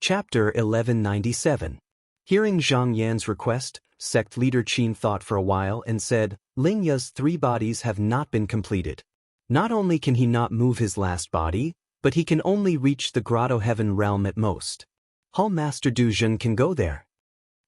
Chapter 1197. Hearing Zhang Yan's request, sect leader Qin thought for a while and said, Ling Ya's 3 bodies have not been completed. Not only can he not move his last body, but he can only reach the Grotto Heaven realm at most. Hall Master Du Jun can go there.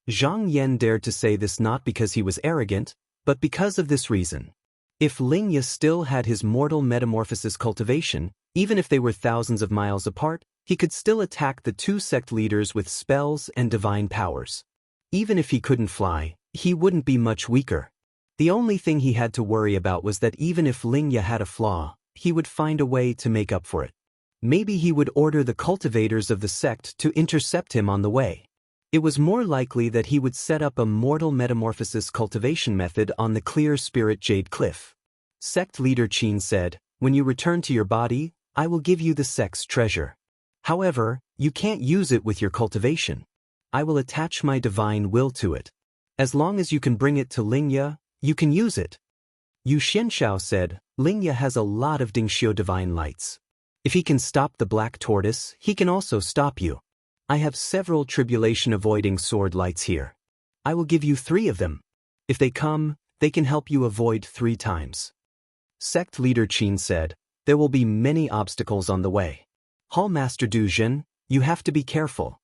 Zhang Yan dared to say this not because he was arrogant, but because of this reason. If Ling Ya still had his mortal metamorphosis cultivation, even if they were thousands of miles apart, he could still attack the 2 sect leaders with spells and divine powers. Even if he couldn't fly, he wouldn't be much weaker. The only thing he had to worry about was that even if Ling Ya had a flaw, he would find a way to make up for it. Maybe he would order the cultivators of the sect to intercept him on the way. It was more likely that he would set up a mortal metamorphosis cultivation method on the Clear Spirit Jade Cliff. Sect leader Qin said, When you return to your body, I will give you the sect's treasure. However, you can't use it with your cultivation. I will attach my divine will to it. As long as you can bring it to Ling Ya, you can use it. Yu Xianshao said, Ling Ya has a lot of Dingxiu divine lights. If he can stop the black tortoise, he can also stop you. I have several tribulation-avoiding sword lights here. I will give you 3 of them. If they come, they can help you avoid 3 times. Sect leader Qin said, There will be many obstacles on the way. Hall Master Du Jun, you have to be careful.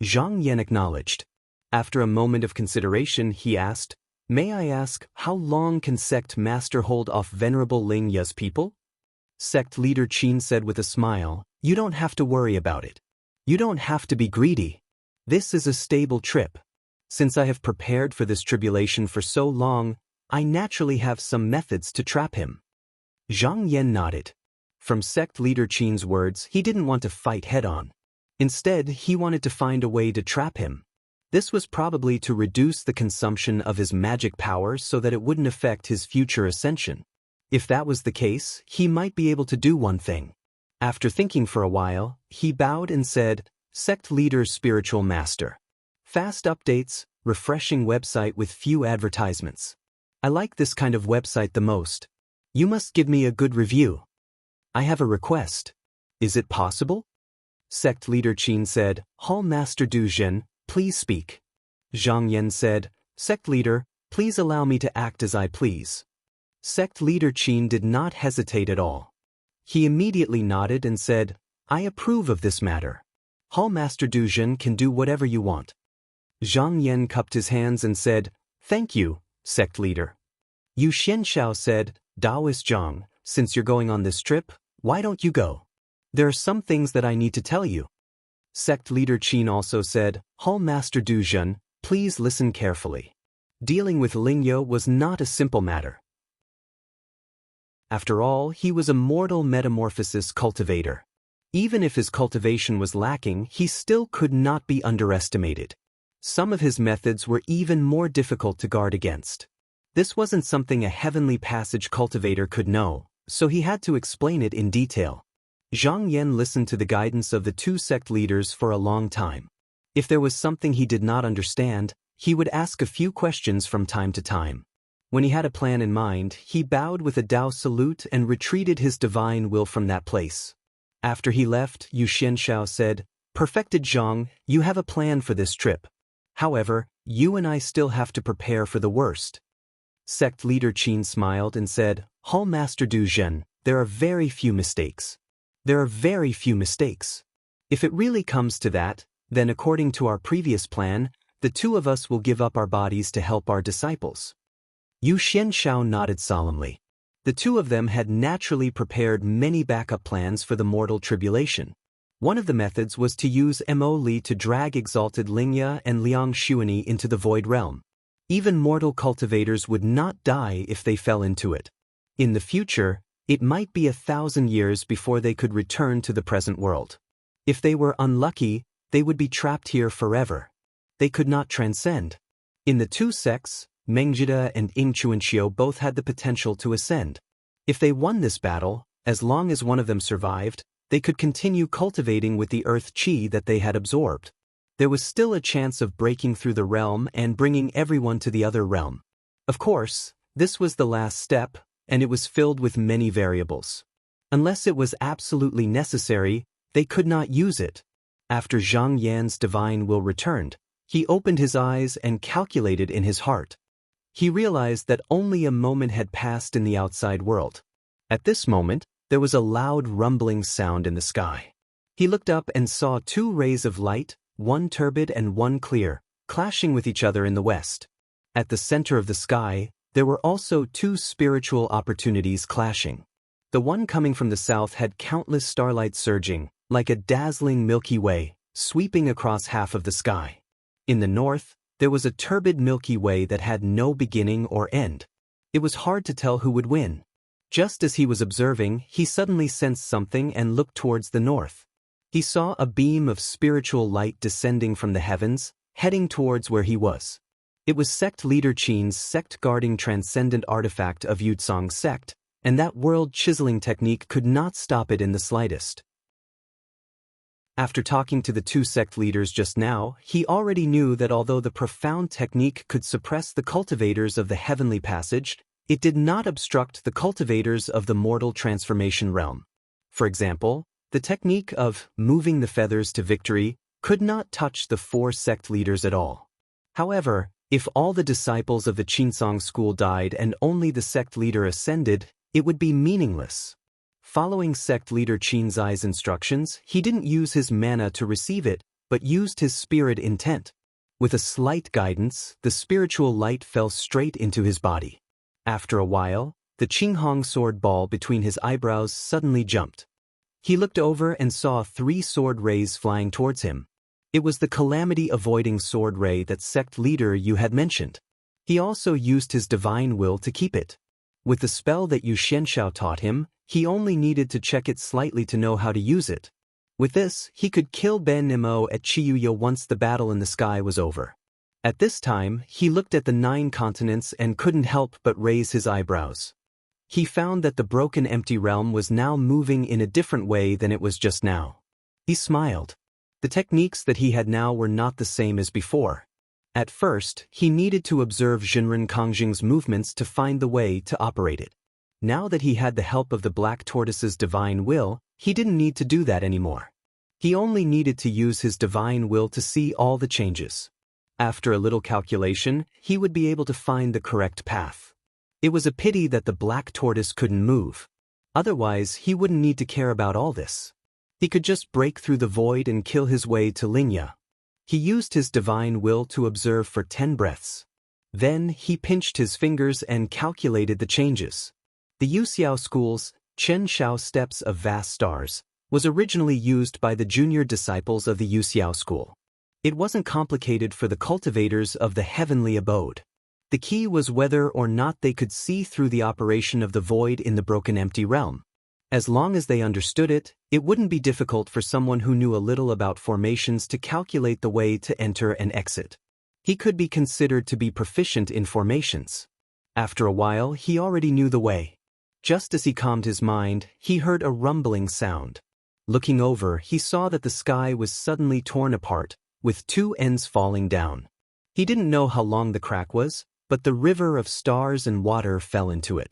Zhang Yan acknowledged. After a moment of consideration, he asked, May I ask, how long can Sect Master hold off Venerable Ling Ya's people? Sect leader Qin said with a smile, You don't have to worry about it. You don't have to be greedy. This is a stable trip. Since I have prepared for this tribulation for so long, I naturally have some methods to trap him. Zhang Yan nodded. From sect leader Qin's words, he didn't want to fight head-on. Instead, he wanted to find a way to trap him. This was probably to reduce the consumption of his magic powers so that it wouldn't affect his future ascension. If that was the case, he might be able to do one thing. After thinking for a while, he bowed and said, Sect leader spiritual master. Fast updates, refreshing website with few advertisements. I like this kind of website the most. You must give me a good review. I have a request. Is it possible? Sect leader Qin said, Hall Master Du Jun, please speak. Zhang Yan said, Sect leader, please allow me to act as I please. Sect leader Qin did not hesitate at all. He immediately nodded and said, I approve of this matter. Hall Master Du Jun can do whatever you want. Zhang Yan cupped his hands and said, Thank you, sect leader. Yu Xianshao said, Taoist Zhang, since you're going on this trip, why don't you go? There are some things that I need to tell you. Sect leader Qin also said, Hall Master Du Jun, please listen carefully. Dealing with Ling Ya was not a simple matter. After all, he was a mortal metamorphosis cultivator. Even if his cultivation was lacking, he still could not be underestimated. Some of his methods were even more difficult to guard against. This wasn't something a heavenly passage cultivator could know, so he had to explain it in detail. Zhang Yan listened to the guidance of the 2 sect leaders for a long time. If there was something he did not understand, he would ask a few questions from time to time. When he had a plan in mind, he bowed with a Dao salute and retreated his divine will from that place. After he left, Yu Xianshao said, Perfected Zhang, you have a plan for this trip. However, you and I still have to prepare for the worst. Sect leader Qin smiled and said, Hall Master Du Jun, there are very few mistakes. There are very few mistakes. If it really comes to that, then according to our previous plan, the 2 of us will give up our bodies to help our disciples. Yu Xianshao nodded solemnly. The 2 of them had naturally prepared many backup plans for the mortal tribulation. One of the methods was to use Mo Li to drag exalted Ling Ya and Liang Xuani into the void realm. Even mortal cultivators would not die if they fell into it. In the future, it might be 1,000 years before they could return to the present world. If they were unlucky, they would be trapped here forever. They could not transcend. In the 2 sects, Mengjida and Yingchuanxiu both had the potential to ascend. If they won this battle, as long as one of them survived, they could continue cultivating with the earth qi that they had absorbed. There was still a chance of breaking through the realm and bringing everyone to the other realm. Of course, this was the last step, and it was filled with many variables. Unless it was absolutely necessary, they could not use it. After Zhang Yan's divine will returned, he opened his eyes and calculated in his heart. He realized that only a moment had passed in the outside world. At this moment, there was a loud rumbling sound in the sky. He looked up and saw two rays of light, one turbid and one clear, clashing with each other in the west. At the center of the sky, there were also two spiritual opportunities clashing. The one coming from the south had countless starlight surging, like a dazzling Milky Way, sweeping across half of the sky. In the north, there was a turbid Milky Way that had no beginning or end. It was hard to tell who would win. Just as he was observing, he suddenly sensed something and looked towards the north. He saw a beam of spiritual light descending from the heavens, heading towards where he was. It was sect leader Qin's sect-guarding transcendent artifact of Yutsong sect, and that world-chiseling technique could not stop it in the slightest. After talking to the two sect leaders just now, he already knew that although the profound technique could suppress the cultivators of the heavenly passage, it did not obstruct the cultivators of the mortal transformation realm. For example, the technique of moving the feathers to victory could not touch the four sect leaders at all. However, if all the disciples of the Qinsong school died and only the sect leader ascended, it would be meaningless. Following sect leader Qin's instructions, he didn't use his mana to receive it, but used his spirit intent. With a slight guidance, the spiritual light fell straight into his body. After a while, the Qinghong sword ball between his eyebrows suddenly jumped. He looked over and saw 3 sword rays flying towards him. It was the calamity-avoiding sword ray that sect leader Yu had mentioned. He also used his divine will to keep it. With the spell that Yu Xianshao taught him, he only needed to check it slightly to know how to use it. With this, he could kill Ben Nimo at Chiyuya once the battle in the sky was over. At this time, he looked at the 9 continents and couldn't help but raise his eyebrows. He found that the broken empty realm was now moving in a different way than it was just now. He smiled. The techniques that he had now were not the same as before. At first, he needed to observe Zhenren Kongjing's movements to find the way to operate it. Now that he had the help of the Black Tortoise's divine will, he didn't need to do that anymore. He only needed to use his divine will to see all the changes. After a little calculation, he would be able to find the correct path. It was a pity that the Black Tortoise couldn't move. Otherwise, he wouldn't need to care about all this. He could just break through the void and kill his way to Lingya. He used his divine will to observe for 10 breaths. Then he pinched his fingers and calculated the changes. The Yuxiao school's Chen Shao steps of vast stars was originally used by the junior disciples of the Yuxiao school. It wasn't complicated for the cultivators of the heavenly abode. The key was whether or not they could see through the operation of the void in the broken empty realm. As long as they understood it, it wouldn't be difficult for someone who knew a little about formations to calculate the way to enter and exit. He could be considered to be proficient in formations. After a while, he already knew the way. Just as he calmed his mind, he heard a rumbling sound. Looking over, he saw that the sky was suddenly torn apart, with 2 ends falling down. He didn't know how long the crack was, but the river of stars and water fell into it.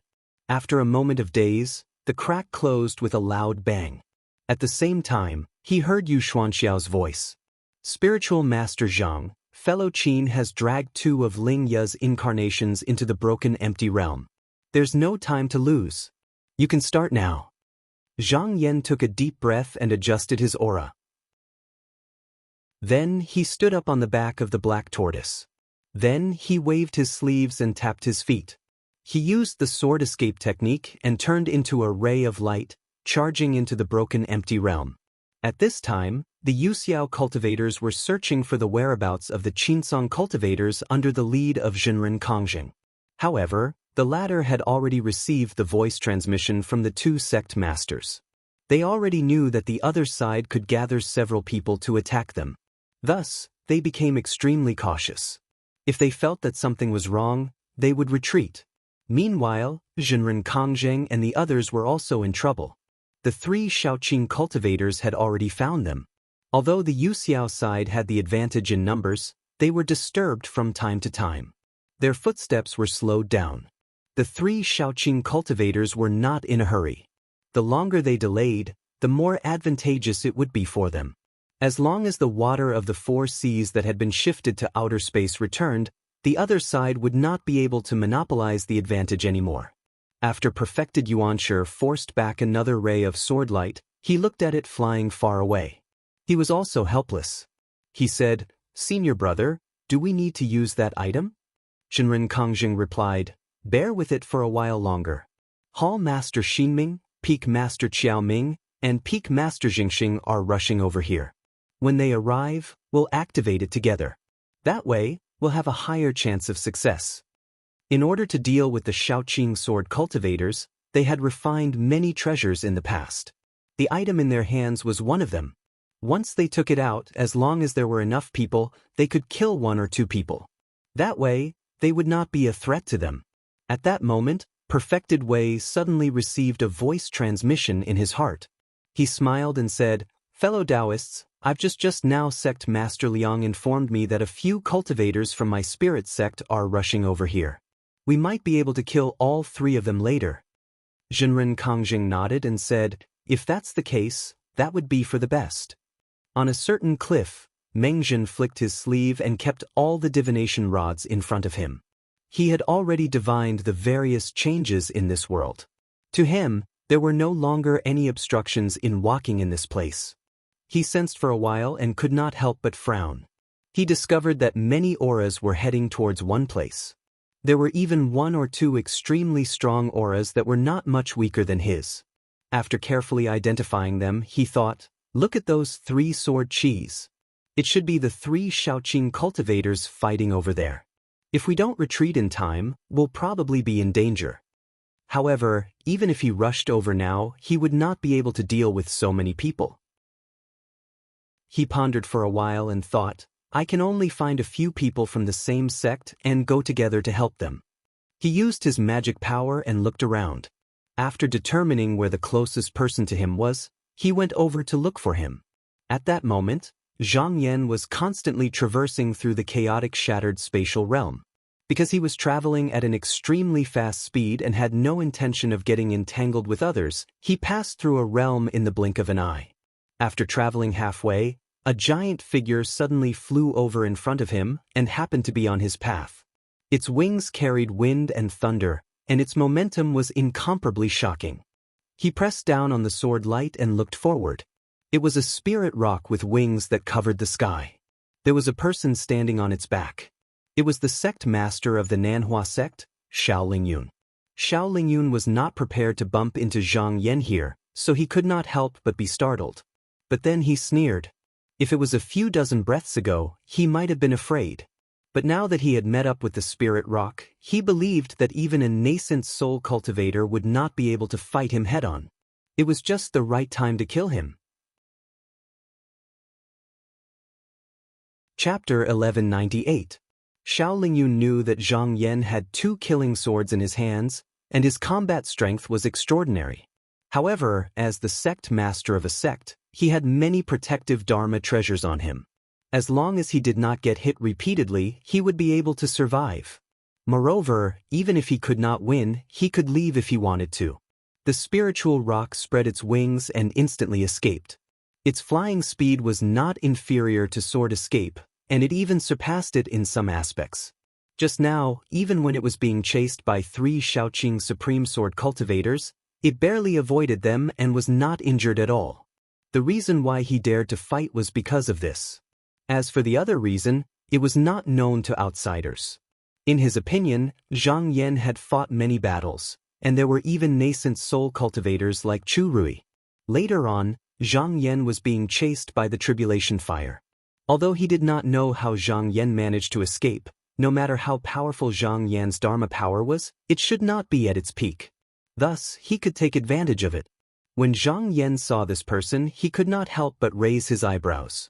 After a moment of daze, the crack closed with a loud bang. At the same time, he heard Yu Xuanxiao's voice. Spiritual Master Zhang, fellow Qin has dragged 2 of Ling Ya's incarnations into the broken empty realm. There's no time to lose. You can start now. Zhang Yan took a deep breath and adjusted his aura. Then he stood up on the back of the Black Tortoise. Then he waved his sleeves and tapped his feet. He used the sword escape technique and turned into a ray of light, charging into the broken empty realm. At this time, the Yuxiao cultivators were searching for the whereabouts of the Qinsong cultivators under the lead of Zhenren Kongjing. However, the latter had already received the voice transmission from the 2 sect masters. They already knew that the other side could gather several people to attack them. Thus, they became extremely cautious. If they felt that something was wrong, they would retreat. Meanwhile, Zhenren Kongjing and the others were also in trouble. The 3 Shaoqing cultivators had already found them. Although the Yuxiao side had the advantage in numbers, they were disturbed from time to time. Their footsteps were slowed down. The 3 Shaoqing cultivators were not in a hurry. The longer they delayed, the more advantageous it would be for them. As long as the water of the 4 seas that had been shifted to outer space returned, the other side would not be able to monopolize the advantage anymore. After perfected Yuanshi forced back another ray of sword light, he looked at it flying far away. He was also helpless. He said, "Senior brother, do we need to use that item?" Shenren Kongjing replied, "Bear with it for a while longer. Hall Master Xinming, Peak Master Qiaoming, and Peak Master Jingxing are rushing over here. When they arrive, we'll activate it together. That way, we'll have a higher chance of success." In order to deal with the Shaoqing sword cultivators, they had refined many treasures in the past. The item in their hands was one of them. Once they took it out, as long as there were enough people, they could kill 1 or 2 people. That way, they would not be a threat to them. At that moment, Perfected Wei suddenly received a voice transmission in his heart. He smiled and said, "Fellow Taoists, I've just now Sect Master Liang informed me that a few cultivators from my spirit sect are rushing over here. We might be able to kill all 3 of them later." Shenren Kongjing nodded and said, "If that's the case, that would be for the best." On a certain cliff, Mengjin flicked his sleeve and kept all the divination rods in front of him. He had already divined the various changes in this world. To him, there were no longer any obstructions in walking in this place. He sensed for a while and could not help but frown. He discovered that many auras were heading towards one place. There were even 1 or 2 extremely strong auras that were not much weaker than his. After carefully identifying them, he thought, "Look at those 3 sword chis. It should be the 3 Shaoqing cultivators fighting over there. If we don't retreat in time, we'll probably be in danger." However, even if he rushed over now, he would not be able to deal with so many people. He pondered for a while and thought, "I can only find a few people from the same sect and go together to help them." He used his magic power and looked around. After determining where the closest person to him was, he went over to look for him. At that moment, Zhang Yan was constantly traversing through the chaotic shattered spatial realm. Because he was traveling at an extremely fast speed and had no intention of getting entangled with others, he passed through a realm in the blink of an eye. After traveling halfway, a giant figure suddenly flew over in front of him and happened to be on his path. Its wings carried wind and thunder, and its momentum was incomparably shocking. He pressed down on the sword light and looked forward. It was a spirit rock with wings that covered the sky. There was a person standing on its back. It was the sect master of the Nanhua sect, Xiao Lingyun. Xiao Lingyun was not prepared to bump into Zhang Yan here, so he could not help but be startled. But then he sneered. If it was a few dozen breaths ago, he might have been afraid. But now that he had met up with the spirit rock, he believed that even a nascent soul cultivator would not be able to fight him head-on. It was just the right time to kill him. Chapter 1198. Xiao Lingyun knew that Zhang Yan had 2 killing swords in his hands, and his combat strength was extraordinary. However, as the sect master of a sect, he had many protective Dharma treasures on him. As long as he did not get hit repeatedly, he would be able to survive. Moreover, even if he could not win, he could leave if he wanted to. The spiritual rock spread its wings and instantly escaped. Its flying speed was not inferior to sword escape, and it even surpassed it in some aspects. Just now, even when it was being chased by 3 Shaoqing Supreme Sword cultivators, it barely avoided them and was not injured at all. The reason why he dared to fight was because of this. As for the other reason, it was not known to outsiders. In his opinion, Zhang Yan had fought many battles, and there were even nascent soul cultivators like Chu Rui. Later on, Zhang Yan was being chased by the tribulation fire. Although he did not know how Zhang Yan managed to escape, no matter how powerful Zhang Yan's Dharma power was, it should not be at its peak. Thus, he could take advantage of it. When Zhang Yan saw this person, he could not help but raise his eyebrows.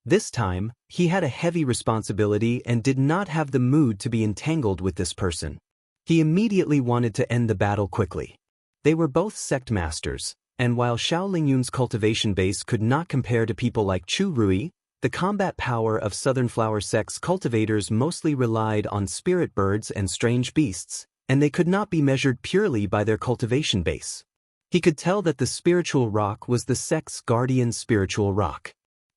This time, he had a heavy responsibility and did not have the mood to be entangled with this person. He immediately wanted to end the battle quickly. They were both sect masters, and while Xiao Lingyun's cultivation base could not compare to people like Chu Rui, the combat power of Southern Flower Sect's cultivators mostly relied on spirit birds and strange beasts, and they could not be measured purely by their cultivation base. He could tell that the spiritual rock was the sect's guardian spiritual rock.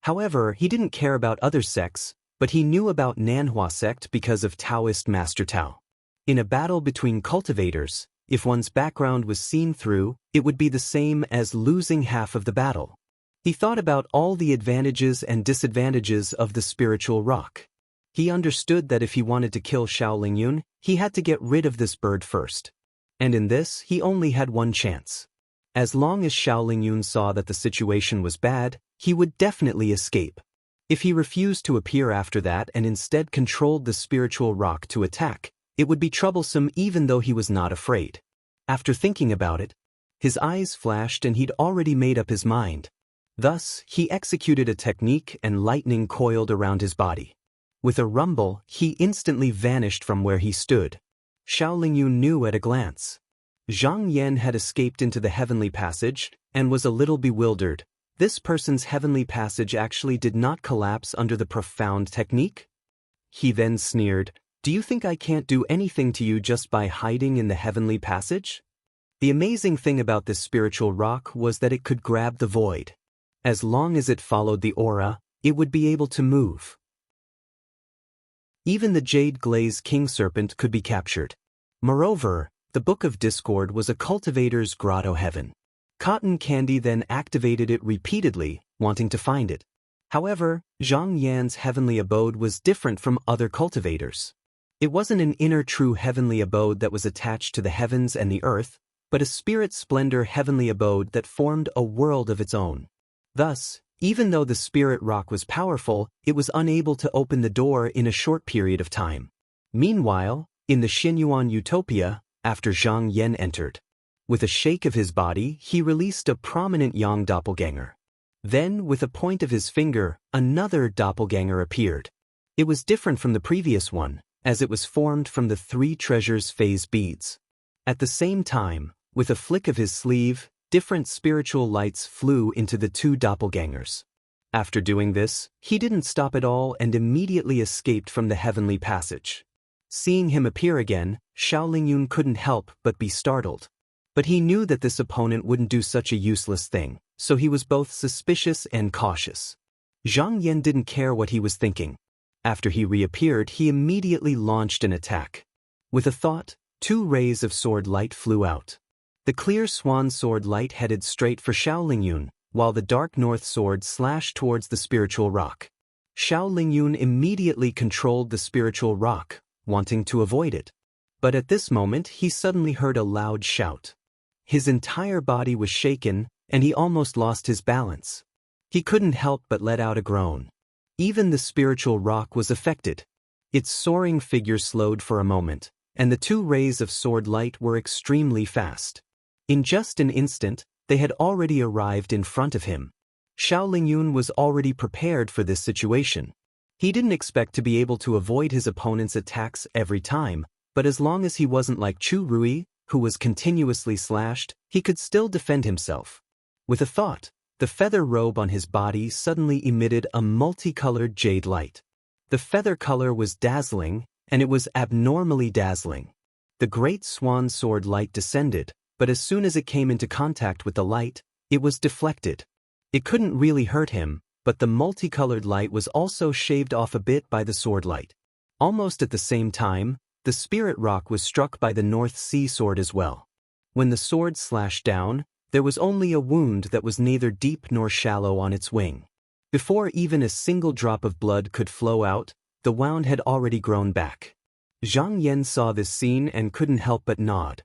However, he didn't care about other sects, but he knew about Nanhua sect because of Taoist Master Tao. In a battle between cultivators, if one's background was seen through, it would be the same as losing half of the battle. He thought about all the advantages and disadvantages of the spiritual rock. He understood that if he wanted to kill Xiao Lingyun, he had to get rid of this bird first. And in this, he only had one chance. As long as Xiao Lingyun saw that the situation was bad, he would definitely escape. If he refused to appear after that and instead controlled the spiritual rock to attack, it would be troublesome even though he was not afraid. After thinking about it, his eyes flashed and he'd already made up his mind. Thus, he executed a technique and lightning coiled around his body. With a rumble, he instantly vanished from where he stood. Xiao Lingyun knew at a glance. Zhang Yan had escaped into the heavenly passage and was a little bewildered. This person's heavenly passage actually did not collapse under the profound technique? He then sneered, "Do you think I can't do anything to you just by hiding in the heavenly passage?" The amazing thing about this spiritual rock was that it could grab the void. As long as it followed the aura, it would be able to move. Even the jade glaze king serpent could be captured. Moreover, the Book of Discord was a cultivator's grotto heaven. Cotton Candy then activated it repeatedly, wanting to find it. However, Zhang Yan's heavenly abode was different from other cultivators. It wasn't an inner true heavenly abode that was attached to the heavens and the earth, but a spirit splendor heavenly abode that formed a world of its own. Thus, even though the spirit rock was powerful, it was unable to open the door in a short period of time. Meanwhile, in the Xinyuan Utopia, after Zhang Yan entered, with a shake of his body, he released a prominent Yang doppelganger. Then, with a point of his finger, another doppelganger appeared. It was different from the previous one, as it was formed from the 3 treasures phase beads. At the same time, with a flick of his sleeve, different spiritual lights flew into the 2 doppelgangers. After doing this, he didn't stop at all and immediately escaped from the heavenly passage. Seeing him appear again, Xiao Lingyun couldn't help but be startled. But he knew that this opponent wouldn't do such a useless thing, so he was both suspicious and cautious. Zhang Yan didn't care what he was thinking. After he reappeared, he immediately launched an attack. With a thought, 2 rays of sword light flew out. The clear swan sword light headed straight for Xiao Lingyun, while the dark north sword slashed towards the spiritual rock. Xiao Lingyun immediately controlled the spiritual rock, wanting to avoid it. But at this moment, he suddenly heard a loud shout. His entire body was shaken, and he almost lost his balance. He couldn't help but let out a groan. Even the spiritual rock was affected. Its soaring figure slowed for a moment, and the 2 rays of sword light were extremely fast. In just an instant, they had already arrived in front of him. Xiao Lingyun was already prepared for this situation. He didn't expect to be able to avoid his opponent's attacks every time, but as long as he wasn't like Chu Rui, who was continuously slashed, he could still defend himself. With a thought, the feather robe on his body suddenly emitted a multicolored jade light. The feather color was dazzling, and it was abnormally dazzling. The great swan sword light descended, but as soon as it came into contact with the light, it was deflected. It couldn't really hurt him, but the multicolored light was also shaved off a bit by the sword light. Almost at the same time, the spirit rock was struck by the North Sea sword as well. When the sword slashed down, there was only a wound that was neither deep nor shallow on its wing. Before even a single drop of blood could flow out, the wound had already grown back. Zhang Yan saw this scene and couldn't help but nod.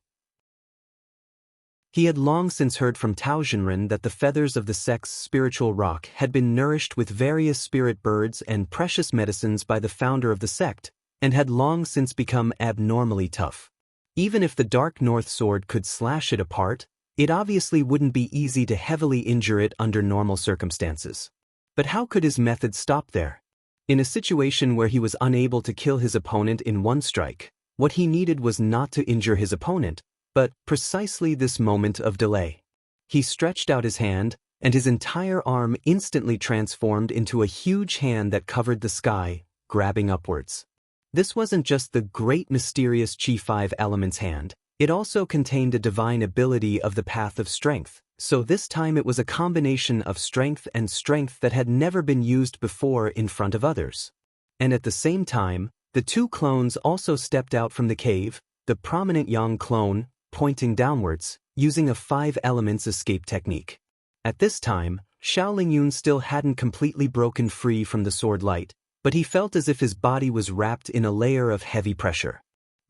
He had long since heard from Tao Zhenren that the feathers of the sect's spiritual rock had been nourished with various spirit birds and precious medicines by the founder of the sect, and had long since become abnormally tough. Even if the Dark North sword could slash it apart, it obviously wouldn't be easy to heavily injure it under normal circumstances. But how could his method stop there? In a situation where he was unable to kill his opponent in one strike, what he needed was not to injure his opponent, but precisely this moment of delay. He stretched out his hand, and his entire arm instantly transformed into a huge hand that covered the sky, grabbing upwards. This wasn't just the great mysterious Qi 5 Elements hand, It also contained a divine ability of the path of strength, so this time it was a combination of strength and strength that had never been used before in front of others. And at the same time, the two clones also stepped out from the cave, the prominent young clone, pointing downwards, using a 5 elements escape technique. At this time, Xiao Lingyun still hadn't completely broken free from the sword light, but he felt as if his body was wrapped in a layer of heavy pressure.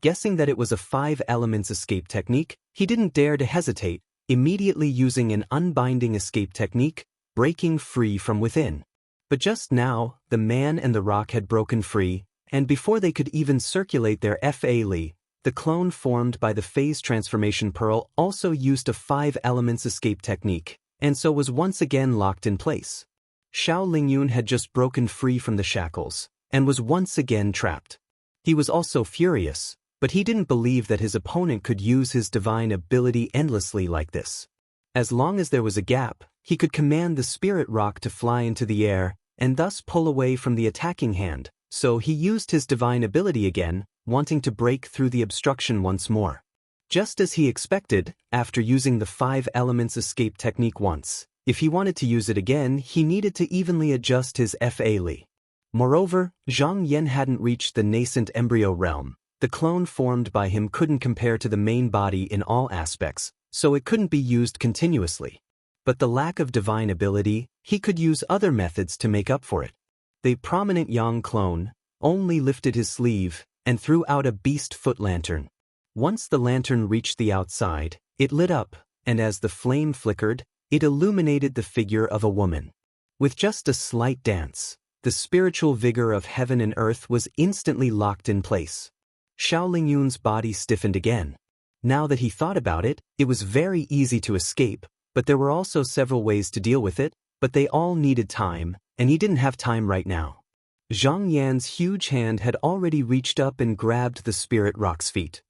Guessing that it was a 5 elements escape technique, he didn't dare to hesitate, immediately using an unbinding escape technique, breaking free from within. But just now, the man and the rock had broken free, and before they could even circulate their Fa Li, the clone formed by the phase transformation pearl also used a 5 elements escape technique, and so was once again locked in place. Xiao Lingyun had just broken free from the shackles, and was once again trapped. He was also furious, but he didn't believe that his opponent could use his divine ability endlessly like this. As long as there was a gap, he could command the spirit rock to fly into the air, and thus pull away from the attacking hand, so he used his divine ability again, wanting to break through the obstruction once more. Just as he expected, after using the 5 elements escape technique once, if he wanted to use it again, he needed to evenly adjust his Fa Li. Moreover, Zhang Yan hadn't reached the nascent embryo realm. The clone formed by him couldn't compare to the main body in all aspects, so it couldn't be used continuously. But the lack of divine ability, he could use other methods to make up for it. The prominent Yang clone only lifted his sleeve and threw out a beast foot lantern. Once the lantern reached the outside, it lit up, and as the flame flickered, it illuminated the figure of a woman. With just a slight dance, the spiritual vigor of heaven and earth was instantly locked in place. Xiao Lingyun's body stiffened again. Now that he thought about it, it was very easy to escape, but there were also several ways to deal with it, but they all needed time, and he didn't have time right now. Zhang Yan's huge hand had already reached up and grabbed the spirit rock's feet.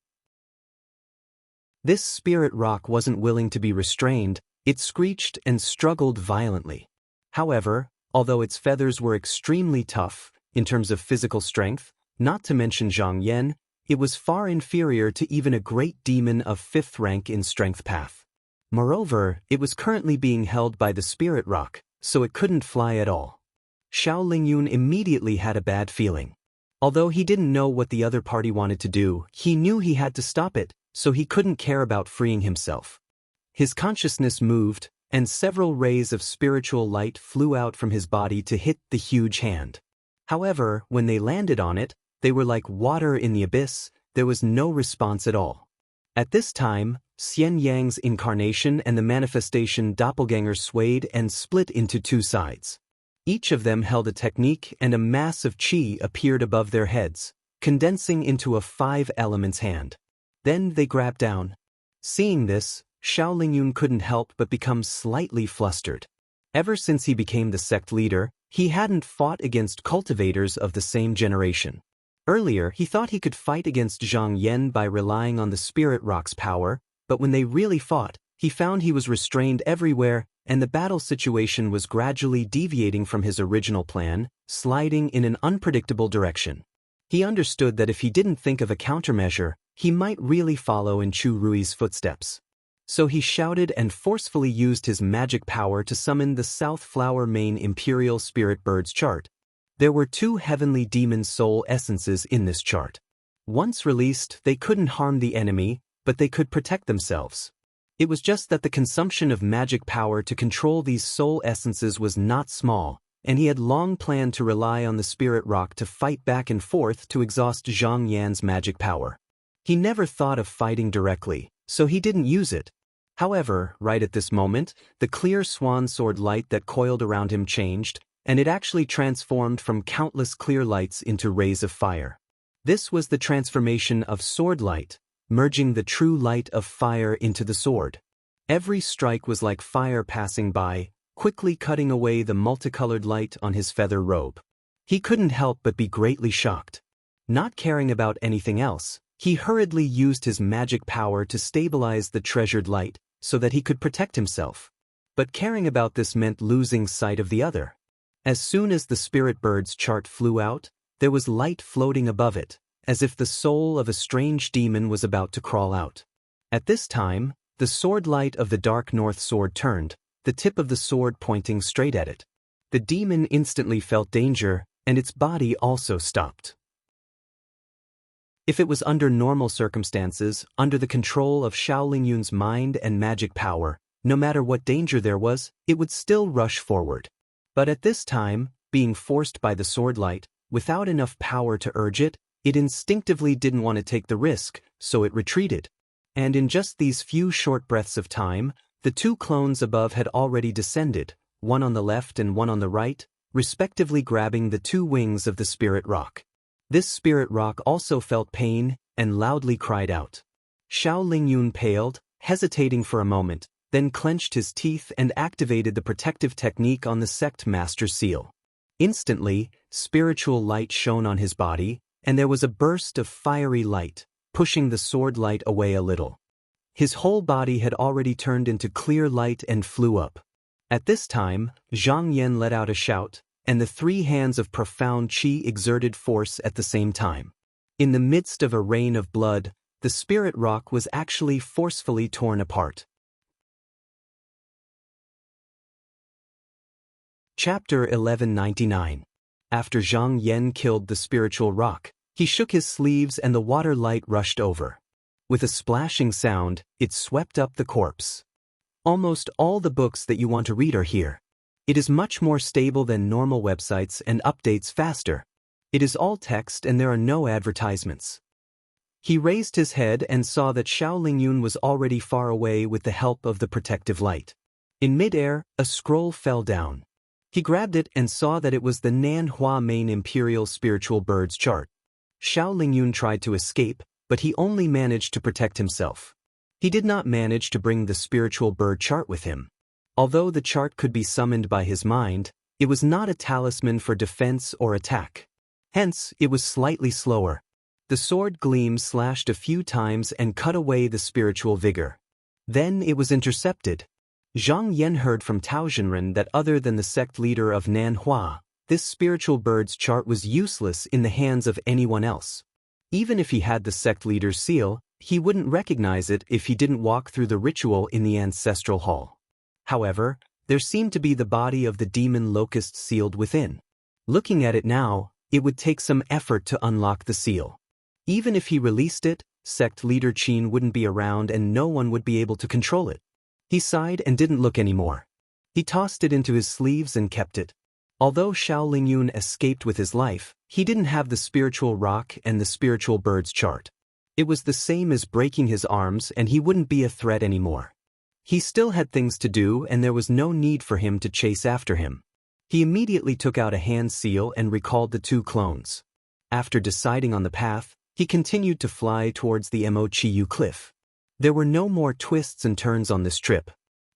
This spirit rock wasn't willing to be restrained, it screeched and struggled violently. However, although its feathers were extremely tough, in terms of physical strength, not to mention Zhang Yan, it was far inferior to even a great demon of 5th rank in strength path. Moreover, it was currently being held by the spirit rock, so it couldn't fly at all. Xiao Lingyun immediately had a bad feeling. Although he didn't know what the other party wanted to do, he knew he had to stop it, so he couldn't care about freeing himself. His consciousness moved, and several rays of spiritual light flew out from his body to hit the huge hand. However, when they landed on it, they were like water in the abyss, there was no response at all. At this time, Xian Yang's incarnation and the manifestation doppelganger swayed and split into 2 sides. Each of them held a technique and a mass of qi appeared above their heads, condensing into a 5 elements hand. Then they grabbed down. Seeing this, Xiao Lingyun couldn't help but become slightly flustered. Ever since he became the sect leader, he hadn't fought against cultivators of the same generation. Earlier, he thought he could fight against Zhang Yan by relying on the spirit rock's power, but when they really fought, he found he was restrained everywhere, and the battle situation was gradually deviating from his original plan, sliding in an unpredictable direction. He understood that if he didn't think of a countermeasure, he might really follow in Chu Rui's footsteps. So he shouted and forcefully used his magic power to summon the South Flower Main Imperial Spirit Bird's chart. There were 2 heavenly demon soul essences in this chart. Once released, they couldn't harm the enemy, but they could protect themselves. It was just that the consumption of magic power to control these soul essences was not small, and he had long planned to rely on the spirit rock to fight back and forth to exhaust Zhang Yan's magic power. He never thought of fighting directly, so he didn't use it. However, right at this moment, the clear swan sword light that coiled around him changed, and it actually transformed from countless clear lights into rays of fire. This was the transformation of sword light, merging the true light of fire into the sword. Every strike was like fire passing by, quickly cutting away the multicolored light on his feather robe. He couldn't help but be greatly shocked. Not caring about anything else, he hurriedly used his magic power to stabilize the treasured light, so that he could protect himself. But caring about this meant losing sight of the other. As soon as the spirit bird's chart flew out, there was light floating above it, as if the soul of a strange demon was about to crawl out. At this time, the sword light of the dark north sword turned, the tip of the sword pointing straight at it. The demon instantly felt danger, and its body also stopped. If it was under normal circumstances, under the control of Xiao Lingyun's mind and magic power, no matter what danger there was, it would still rush forward. But at this time, being forced by the sword light, without enough power to urge it, it instinctively didn't want to take the risk, so it retreated. And in just these few short breaths of time, the two clones above had already descended, one on the left and one on the right, respectively grabbing the two wings of the spirit rock. This spirit rock also felt pain and loudly cried out. Xiao Lingyun paled, hesitating for a moment, then clenched his teeth and activated the protective technique on the sect master seal. Instantly, spiritual light shone on his body, and there was a burst of fiery light, pushing the sword light away a little. His whole body had already turned into clear light and flew up. At this time, Zhang Yan let out a shout, and the three hands of profound qi exerted force at the same time. In the midst of a rain of blood, the spirit rock was actually forcefully torn apart. Chapter 1199. After Zhang Yan killed the spiritual rock, he shook his sleeves and the water light rushed over. With a splashing sound, it swept up the corpse. Almost all the books that you want to read are here. It is much more stable than normal websites and updates faster. It is all text and there are no advertisements. He raised his head and saw that Xiao Lingyun was already far away with the help of the protective light. In midair, a scroll fell down. He grabbed it and saw that it was the Nanhua main imperial spiritual birds chart. Xiao Lingyun tried to escape, but he only managed to protect himself. He did not manage to bring the spiritual bird chart with him. Although the chart could be summoned by his mind, it was not a talisman for defense or attack. Hence, it was slightly slower. The sword gleam slashed a few times and cut away the spiritual vigor. Then it was intercepted. Zhang Yan heard from Tao Zhenren that other than the sect leader of Nanhua, this spiritual bird's chart was useless in the hands of anyone else. Even if he had the sect leader's seal, he wouldn't recognize it if he didn't walk through the ritual in the ancestral hall. However, there seemed to be the body of the demon locust sealed within. Looking at it now, it would take some effort to unlock the seal. Even if he released it, sect leader Qin wouldn't be around and no one would be able to control it. He sighed and didn't look anymore. He tossed it into his sleeves and kept it. Although Xiao Lingyun escaped with his life, he didn't have the spiritual rock and the spiritual bird's chart. It was the same as breaking his arms and he wouldn't be a threat anymore. He still had things to do and there was no need for him to chase after him. He immediately took out a hand seal and recalled the two clones. After deciding on the path, he continued to fly towards the Mochiyu cliff. There were no more twists and turns on this trip.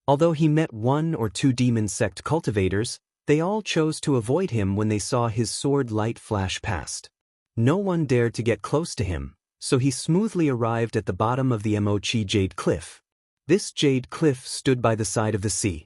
Although he met one or two demon sect cultivators, they all chose to avoid him when they saw his sword light flash past. No one dared to get close to him, so he smoothly arrived at the bottom of the Mochi Jade Cliff. This jade cliff stood by the side of the sea.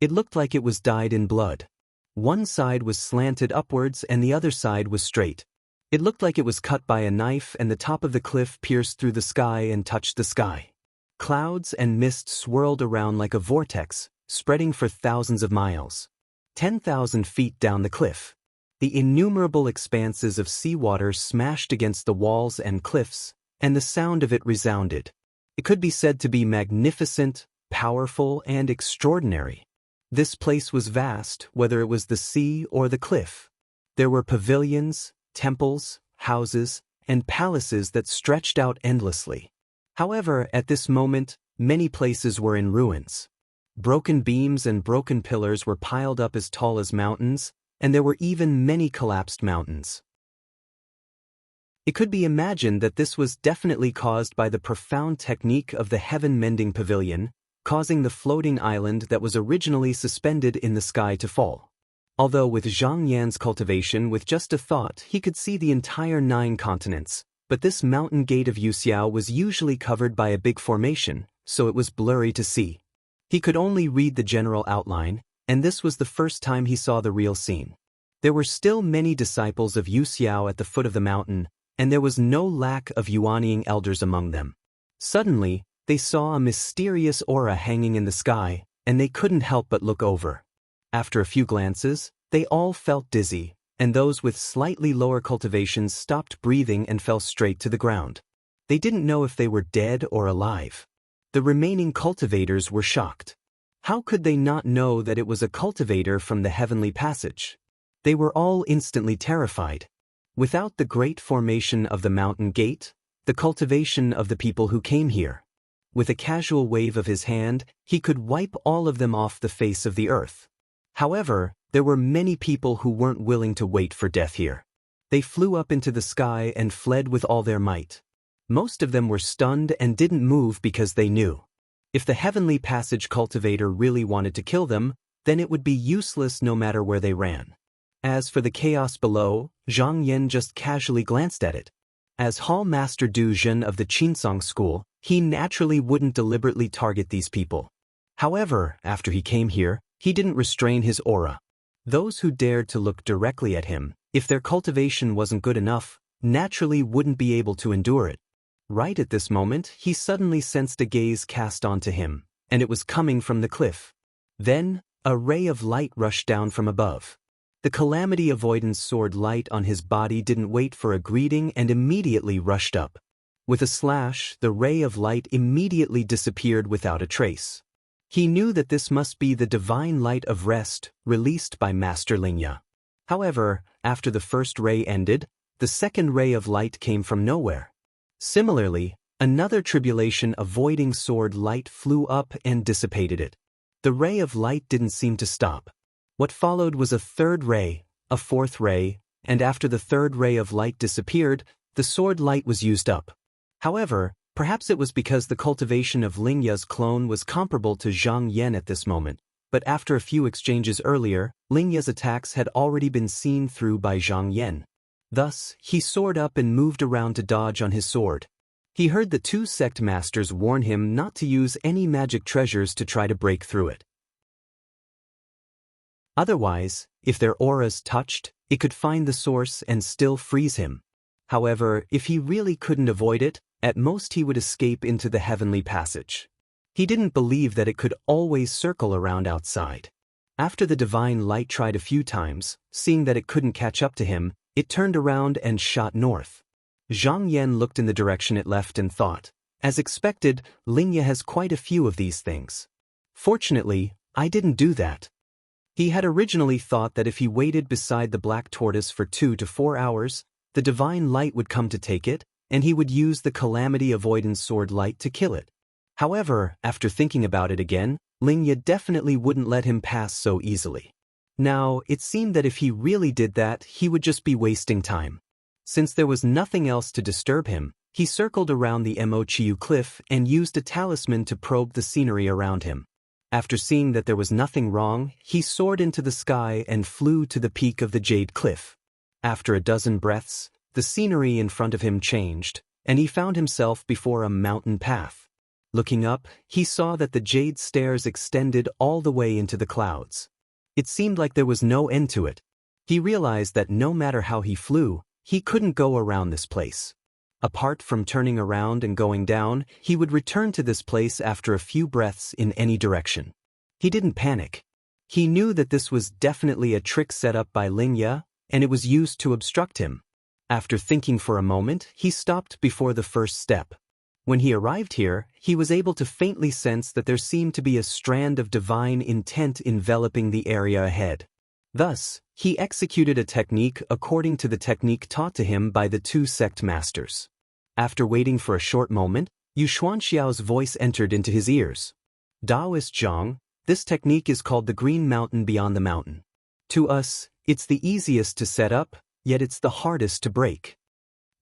It looked like it was dyed in blood. One side was slanted upwards and the other side was straight. It looked like it was cut by a knife and the top of the cliff pierced through the sky and touched the sky. Clouds and mist swirled around like a vortex, spreading for thousands of miles. 10,000 feet down the cliff. The innumerable expanses of seawater smashed against the walls and cliffs, and the sound of it resounded. It could be said to be magnificent, powerful, and extraordinary. This place was vast, whether it was the sea or the cliff. There were pavilions, temples, houses, and palaces that stretched out endlessly. However, at this moment, many places were in ruins. Broken beams and broken pillars were piled up as tall as mountains, and there were even many collapsed mountains. It could be imagined that this was definitely caused by the profound technique of the heaven-mending pavilion, causing the floating island that was originally suspended in the sky to fall. Although with Zhang Yan's cultivation with just a thought he could see the entire 9 continents, but this mountain gate of Yuxiao was usually covered by a big formation, so it was blurry to see. He could only read the general outline, and this was the first time he saw the real scene. There were still many disciples of Yuxiao at the foot of the mountain, and there was no lack of Yuanying elders among them. Suddenly, They saw a mysterious aura hanging in the sky, and they couldn't help but look over. After a few glances, they all felt dizzy, and those with slightly lower cultivations stopped breathing and fell straight to the ground. They didn't know if they were dead or alive. The remaining cultivators were shocked. How could they not know that it was a cultivator from the heavenly passage? They were all instantly terrified. Without the great formation of the mountain gate, the cultivation of the people who came here. With a casual wave of his hand, he could wipe all of them off the face of the earth. However, there were many people who weren't willing to wait for death here. They flew up into the sky and fled with all their might. Most of them were stunned and didn't move because they knew. If the heavenly passage cultivator really wanted to kill them, then it would be useless no matter where they ran. As for the chaos below, Zhang Yan just casually glanced at it. As Hall Master Du Zhen of the Qinsong school, he naturally wouldn't deliberately target these people. However, after he came here, he didn't restrain his aura. Those who dared to look directly at him, if their cultivation wasn't good enough, naturally wouldn't be able to endure it. Right at this moment, he suddenly sensed a gaze cast onto him, and it was coming from the cliff. Then, a ray of light rushed down from above. The calamity avoidance sword light on his body didn't wait for a greeting and immediately rushed up. With a slash, the ray of light immediately disappeared without a trace. He knew that this must be the divine light of rest, released by Master Lingya. However, after the first ray ended, the second ray of light came from nowhere. Similarly, another tribulation-avoiding sword light flew up and dissipated it. The ray of light didn't seem to stop. What followed was a third ray, a fourth ray, and after the third ray of light disappeared, the sword light was used up. However, perhaps it was because the cultivation of Lingya's clone was comparable to Zhang Yan at this moment, but after a few exchanges earlier, Lingya's attacks had already been seen through by Zhang Yan. Thus, he soared up and moved around to dodge on his sword. He heard the two sect masters warn him not to use any magic treasures to try to break through it. Otherwise, if their auras touched, it could find the source and still freeze him. However, if he really couldn't avoid it, at most he would escape into the heavenly passage. He didn't believe that it could always circle around outside. After the divine light tried a few times, seeing that it couldn't catch up to him, it turned around and shot north. Zhang Yan looked in the direction it left and thought, as expected, Lingya has quite a few of these things. Fortunately, I didn't do that. He had originally thought that if he waited beside the black tortoise for 2 to 4 hours, the divine light would come to take it, and he would use the calamity avoidance sword light to kill it. However, after thinking about it again, Lingya definitely wouldn't let him pass so easily. Now, it seemed that if he really did that, he would just be wasting time. Since there was nothing else to disturb him, he circled around the Mochiu cliff and used a talisman to probe the scenery around him. After seeing that there was nothing wrong, he soared into the sky and flew to the peak of the Jade Cliff. After a dozen breaths, the scenery in front of him changed, and he found himself before a mountain path. Looking up, he saw that the jade stairs extended all the way into the clouds. It seemed like there was no end to it. He realized that no matter how he flew, he couldn't go around this place. Apart from turning around and going down, he would return to this place after a few breaths in any direction. He didn't panic. He knew that this was definitely a trick set up by Lingya, and it was used to obstruct him. After thinking for a moment, he stopped before the first step. When he arrived here, he was able to faintly sense that there seemed to be a strand of divine intent enveloping the area ahead. Thus, he executed a technique according to the technique taught to him by the two sect masters. After waiting for a short moment, Yu Xuanxiao's voice entered into his ears. Taoist Zhang, this technique is called the Green Mountain Beyond the Mountain. To us, it's the easiest to set up, yet it's the hardest to break.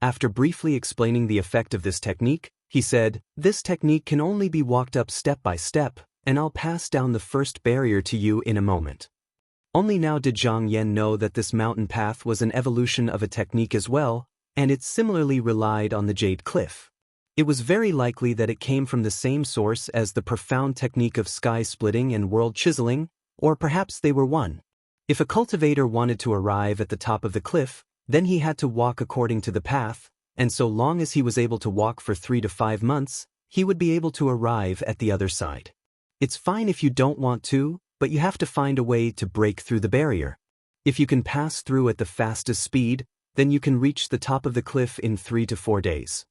After briefly explaining the effect of this technique, he said, "This technique can only be walked up step by step, and I'll pass down the first barrier to you in a moment." Only now did Zhang Yan know that this mountain path was an evolution of a technique as well, and it similarly relied on the Jade Cliff. It was very likely that it came from the same source as the profound technique of sky splitting and world chiseling, or perhaps they were one. If a cultivator wanted to arrive at the top of the cliff, then he had to walk according to the path, and so long as he was able to walk for 3 to 5 months, he would be able to arrive at the other side. It's fine if you don't want to, but you have to find a way to break through the barrier. If you can pass through at the fastest speed, then you can reach the top of the cliff in 3 to 4 days.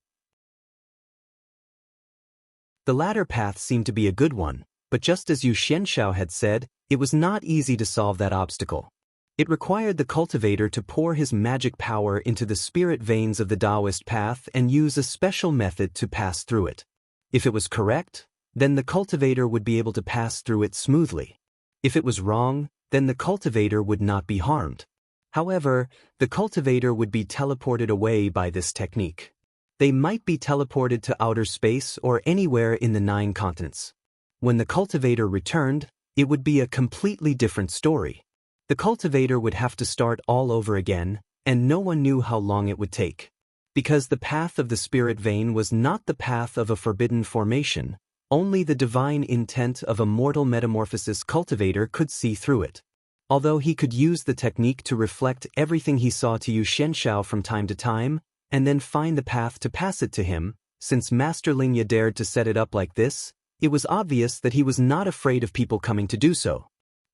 The latter path seemed to be a good one, but just as Yu Xianshao had said, it was not easy to solve that obstacle. It required the cultivator to pour his magic power into the spirit veins of the Taoist path and use a special method to pass through it. If it was correct, then the cultivator would be able to pass through it smoothly. If it was wrong, then the cultivator would not be harmed. However, the cultivator would be teleported away by this technique. They might be teleported to outer space or anywhere in the 9 continents. When the cultivator returned, it would be a completely different story. The cultivator would have to start all over again, and no one knew how long it would take. Because the path of the spirit vein was not the path of a forbidden formation, only the divine intent of a mortal metamorphosis cultivator could see through it. Although he could use the technique to reflect everything he saw to Yu Xianshao from time to time, and then find the path to pass it to him, since Master Lingya dared to set it up like this, it was obvious that he was not afraid of people coming to do so.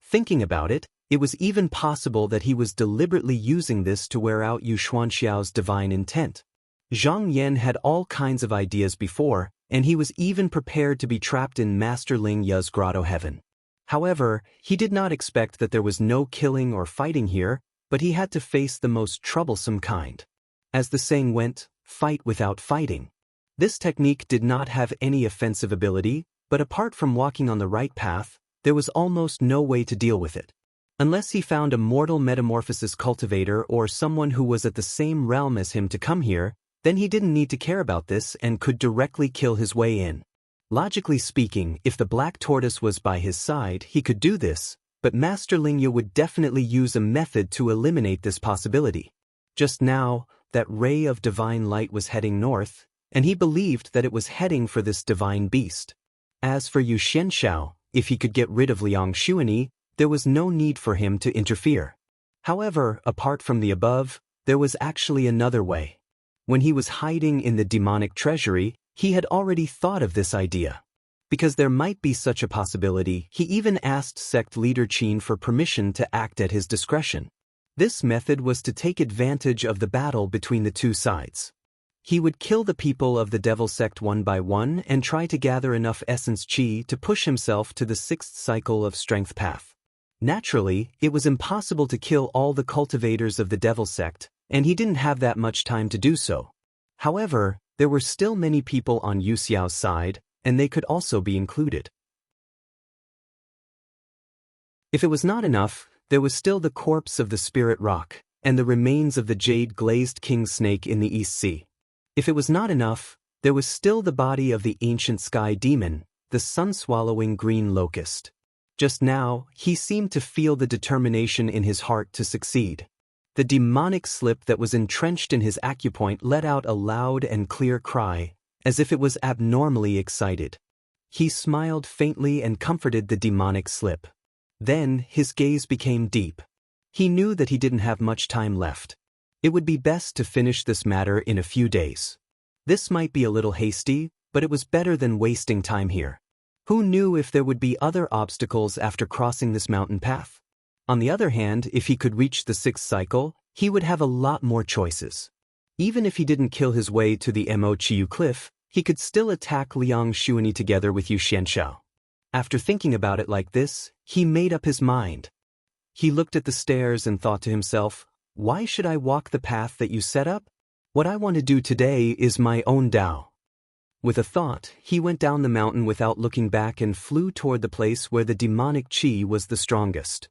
Thinking about it, it was even possible that he was deliberately using this to wear out Yu Xuanxiao's divine intent. Zhang Yan had all kinds of ideas before, and he was even prepared to be trapped in Master Lingya's grotto heaven. However, he did not expect that there was no killing or fighting here, but he had to face the most troublesome kind. As the saying went, fight without fighting. This technique did not have any offensive ability, but apart from walking on the right path, there was almost no way to deal with it. Unless he found a mortal metamorphosis cultivator or someone who was at the same realm as him to come here, then he didn't need to care about this and could directly kill his way in. Logically speaking, if the black tortoise was by his side, he could do this, but Master Lingya would definitely use a method to eliminate this possibility. Just now, that ray of divine light was heading north, and he believed that it was heading for this divine beast. As for Yu Xianshao, if he could get rid of Liang Xuanyi, there was no need for him to interfere. However, apart from the above, there was actually another way. When he was hiding in the demonic treasury, he had already thought of this idea. Because there might be such a possibility, he even asked sect leader Qin for permission to act at his discretion. This method was to take advantage of the battle between the two sides. He would kill the people of the devil sect one by one and try to gather enough essence qi to push himself to the 6th cycle of strength path. Naturally, it was impossible to kill all the cultivators of the devil sect, and he didn't have that much time to do so. However, there were still many people on Yu Xiao's side, and they could also be included. If it was not enough, there was still the corpse of the spirit rock, and the remains of the jade-glazed king snake in the East Sea. If it was not enough, there was still the body of the ancient sky demon, the sun-swallowing green locust. Just now, he seemed to feel the determination in his heart to succeed. The demonic slip that was entrenched in his acupoint let out a loud and clear cry, as if it was abnormally excited. He smiled faintly and comforted the demonic slip. Then, his gaze became deep. He knew that he didn't have much time left. It would be best to finish this matter in a few days. This might be a little hasty, but it was better than wasting time here. Who knew if there would be other obstacles after crossing this mountain path? On the other hand, if he could reach the 6th cycle, he would have a lot more choices. Even if he didn't kill his way to the Mo Chiyu cliff, he could still attack Liang Xuanyi together with Yu Xianshao. After thinking about it like this, he made up his mind. He looked at the stairs and thought to himself, why should I walk the path that you set up? What I want to do today is my own Tao. With a thought, he went down the mountain without looking back and flew toward the place where the demonic qi was the strongest.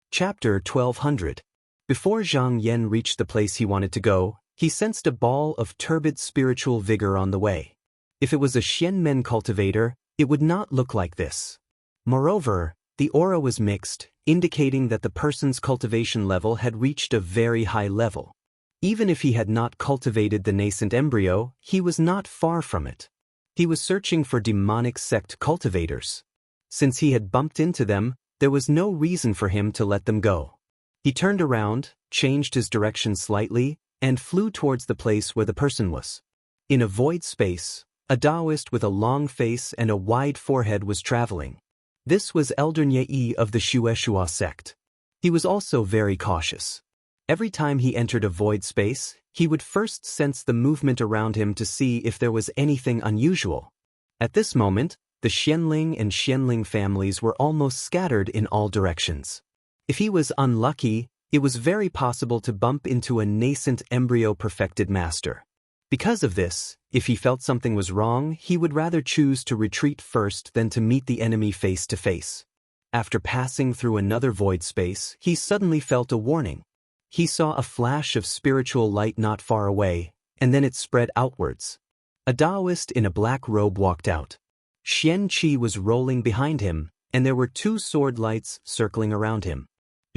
Chapter 1200. Before Zhang Yan reached the place he wanted to go, he sensed a ball of turbid spiritual vigor on the way. If it was a Xianmen cultivator, it would not look like this. Moreover, the aura was mixed, indicating that the person's cultivation level had reached a very high level. Even if he had not cultivated the nascent embryo, he was not far from it. He was searching for demonic sect cultivators. Since he had bumped into them, there was no reason for him to let them go. He turned around, changed his direction slightly, and flew towards the place where the person was. In a void space, a Taoist with a long face and a wide forehead was traveling. This was Elder Nye of the Shueshua sect. He was also very cautious. Every time he entered a void space, he would first sense the movement around him to see if there was anything unusual. At this moment, the Xianling and Xianling families were almost scattered in all directions. If he was unlucky, it was very possible to bump into a nascent embryo-perfected master. Because of this, if he felt something was wrong, he would rather choose to retreat first than to meet the enemy face to face. After passing through another void space, he suddenly felt a warning. He saw a flash of spiritual light not far away, and then it spread outwards. A Taoist in a black robe walked out. Xian Qi was rolling behind him, and there were 2 sword lights circling around him.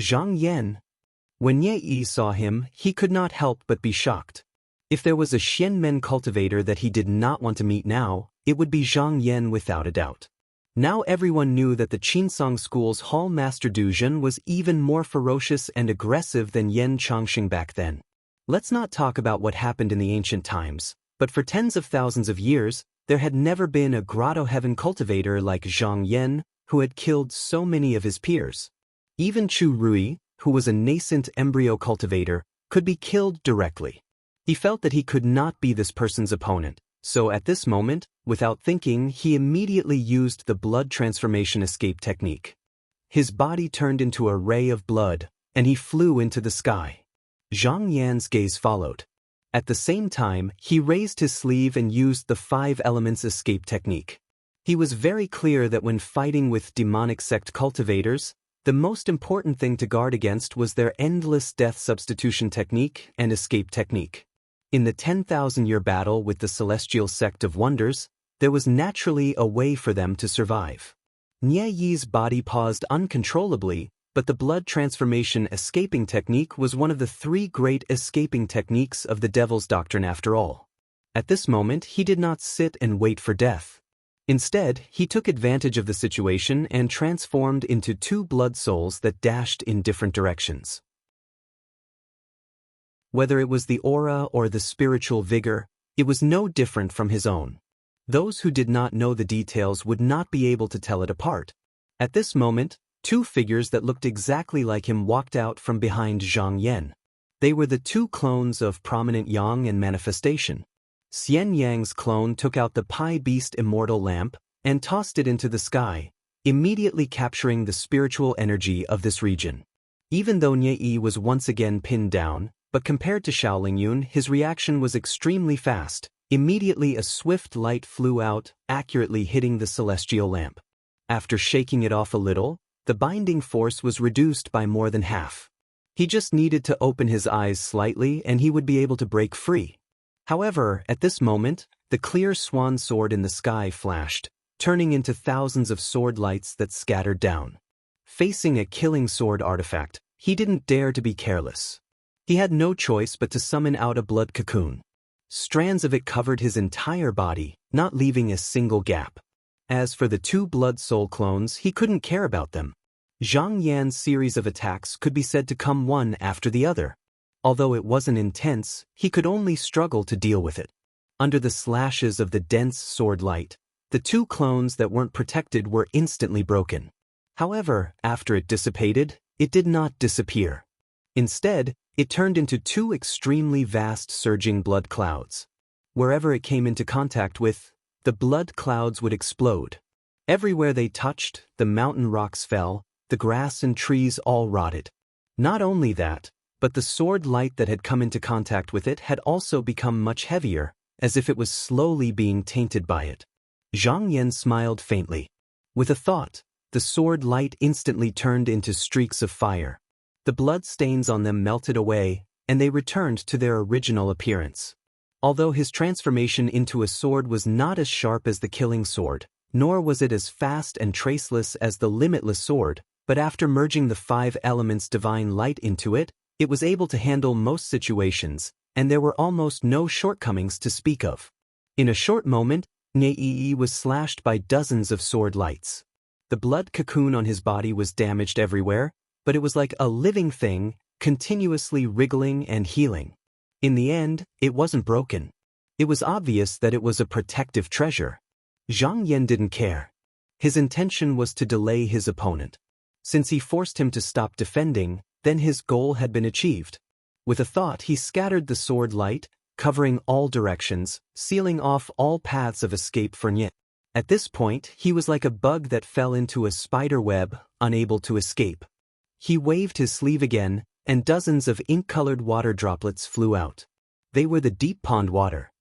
Zhang Yan. When Ye saw him, he could not help but be shocked. If there was a Xianmen cultivator that he did not want to meet now, it would be Zhang Yan without a doubt. Now everyone knew that the Qinsong school's Hall Master Du Jun was even more ferocious and aggressive than Yan Chongxing back then. Let's not talk about what happened in the ancient times, but for tens of thousands of years, there had never been a Grotto Heaven cultivator like Zhang Yan, who had killed so many of his peers. Even Chu Rui, who was a nascent embryo cultivator, could be killed directly. He felt that he could not be this person's opponent, so at this moment, without thinking, he immediately used the blood transformation escape technique. His body turned into a ray of blood, and he flew into the sky. Zhang Yan's gaze followed. At the same time, he raised his sleeve and used the 5 elements escape technique. He was very clear that when fighting with demonic sect cultivators, the most important thing to guard against was their endless death substitution technique and escape technique. In the 10,000-year battle with the celestial sect of wonders, there was naturally a way for them to survive. Nye Yi's body paused uncontrollably, but the blood transformation escaping technique was one of the 3 great escaping techniques of the Devil's Doctrine after all. At this moment, he did not sit and wait for death. Instead, he took advantage of the situation and transformed into 2 blood souls that dashed in different directions. Whether it was the aura or the spiritual vigor, it was no different from his own. Those who did not know the details would not be able to tell it apart. At this moment, 2 figures that looked exactly like him walked out from behind Zhang Yan. They were the 2 clones of prominent Yang and manifestation. Xian Yang's clone took out the Pi Beast immortal lamp and tossed it into the sky, immediately capturing the spiritual energy of this region. Even though Nye Yi was once again pinned down, but compared to Shaolin Yun, his reaction was extremely fast. Immediately a swift light flew out, accurately hitting the celestial lamp. After shaking it off a little, the binding force was reduced by more than half. He just needed to open his eyes slightly and he would be able to break free. However, at this moment, the clear swan sword in the sky flashed, turning into thousands of sword lights that scattered down. Facing a killing sword artifact, he didn't dare to be careless. He had no choice but to summon out a blood cocoon. Strands of it covered his entire body, not leaving a single gap. As for the 2 blood soul clones, he couldn't care about them. Zhang Yan's series of attacks could be said to come one after the other. Although it wasn't intense, he could only struggle to deal with it. Under the slashes of the dense sword light, the 2 clones that weren't protected were instantly broken. However, after it dissipated, it did not disappear. Instead, it turned into 2 extremely vast surging blood clouds. Wherever it came into contact with, the blood clouds would explode. Everywhere they touched, the mountain rocks fell, the grass and trees all rotted. Not only that, but the sword light that had come into contact with it had also become much heavier, as if it was slowly being tainted by it. Zhang Yan smiled faintly. With a thought, the sword light instantly turned into streaks of fire. The blood stains on them melted away, and they returned to their original appearance. Although his transformation into a sword was not as sharp as the killing sword, nor was it as fast and traceless as the limitless sword, but after merging the 5 elements divine light into it, it was able to handle most situations, and there were almost no shortcomings to speak of. In a short moment, Nye Yi was slashed by dozens of sword lights. The blood cocoon on his body was damaged everywhere, but it was like a living thing, continuously wriggling and healing. In the end, it wasn't broken. It was obvious that it was a protective treasure. Zhang Yan didn't care. His intention was to delay his opponent. Since he forced him to stop defending, then his goal had been achieved. With a thought, he scattered the sword light, covering all directions, sealing off all paths of escape for Nye. At this point, he was like a bug that fell into a spider web, unable to escape. He waved his sleeve again, and dozens of ink-colored water droplets flew out. They were the deep pond water.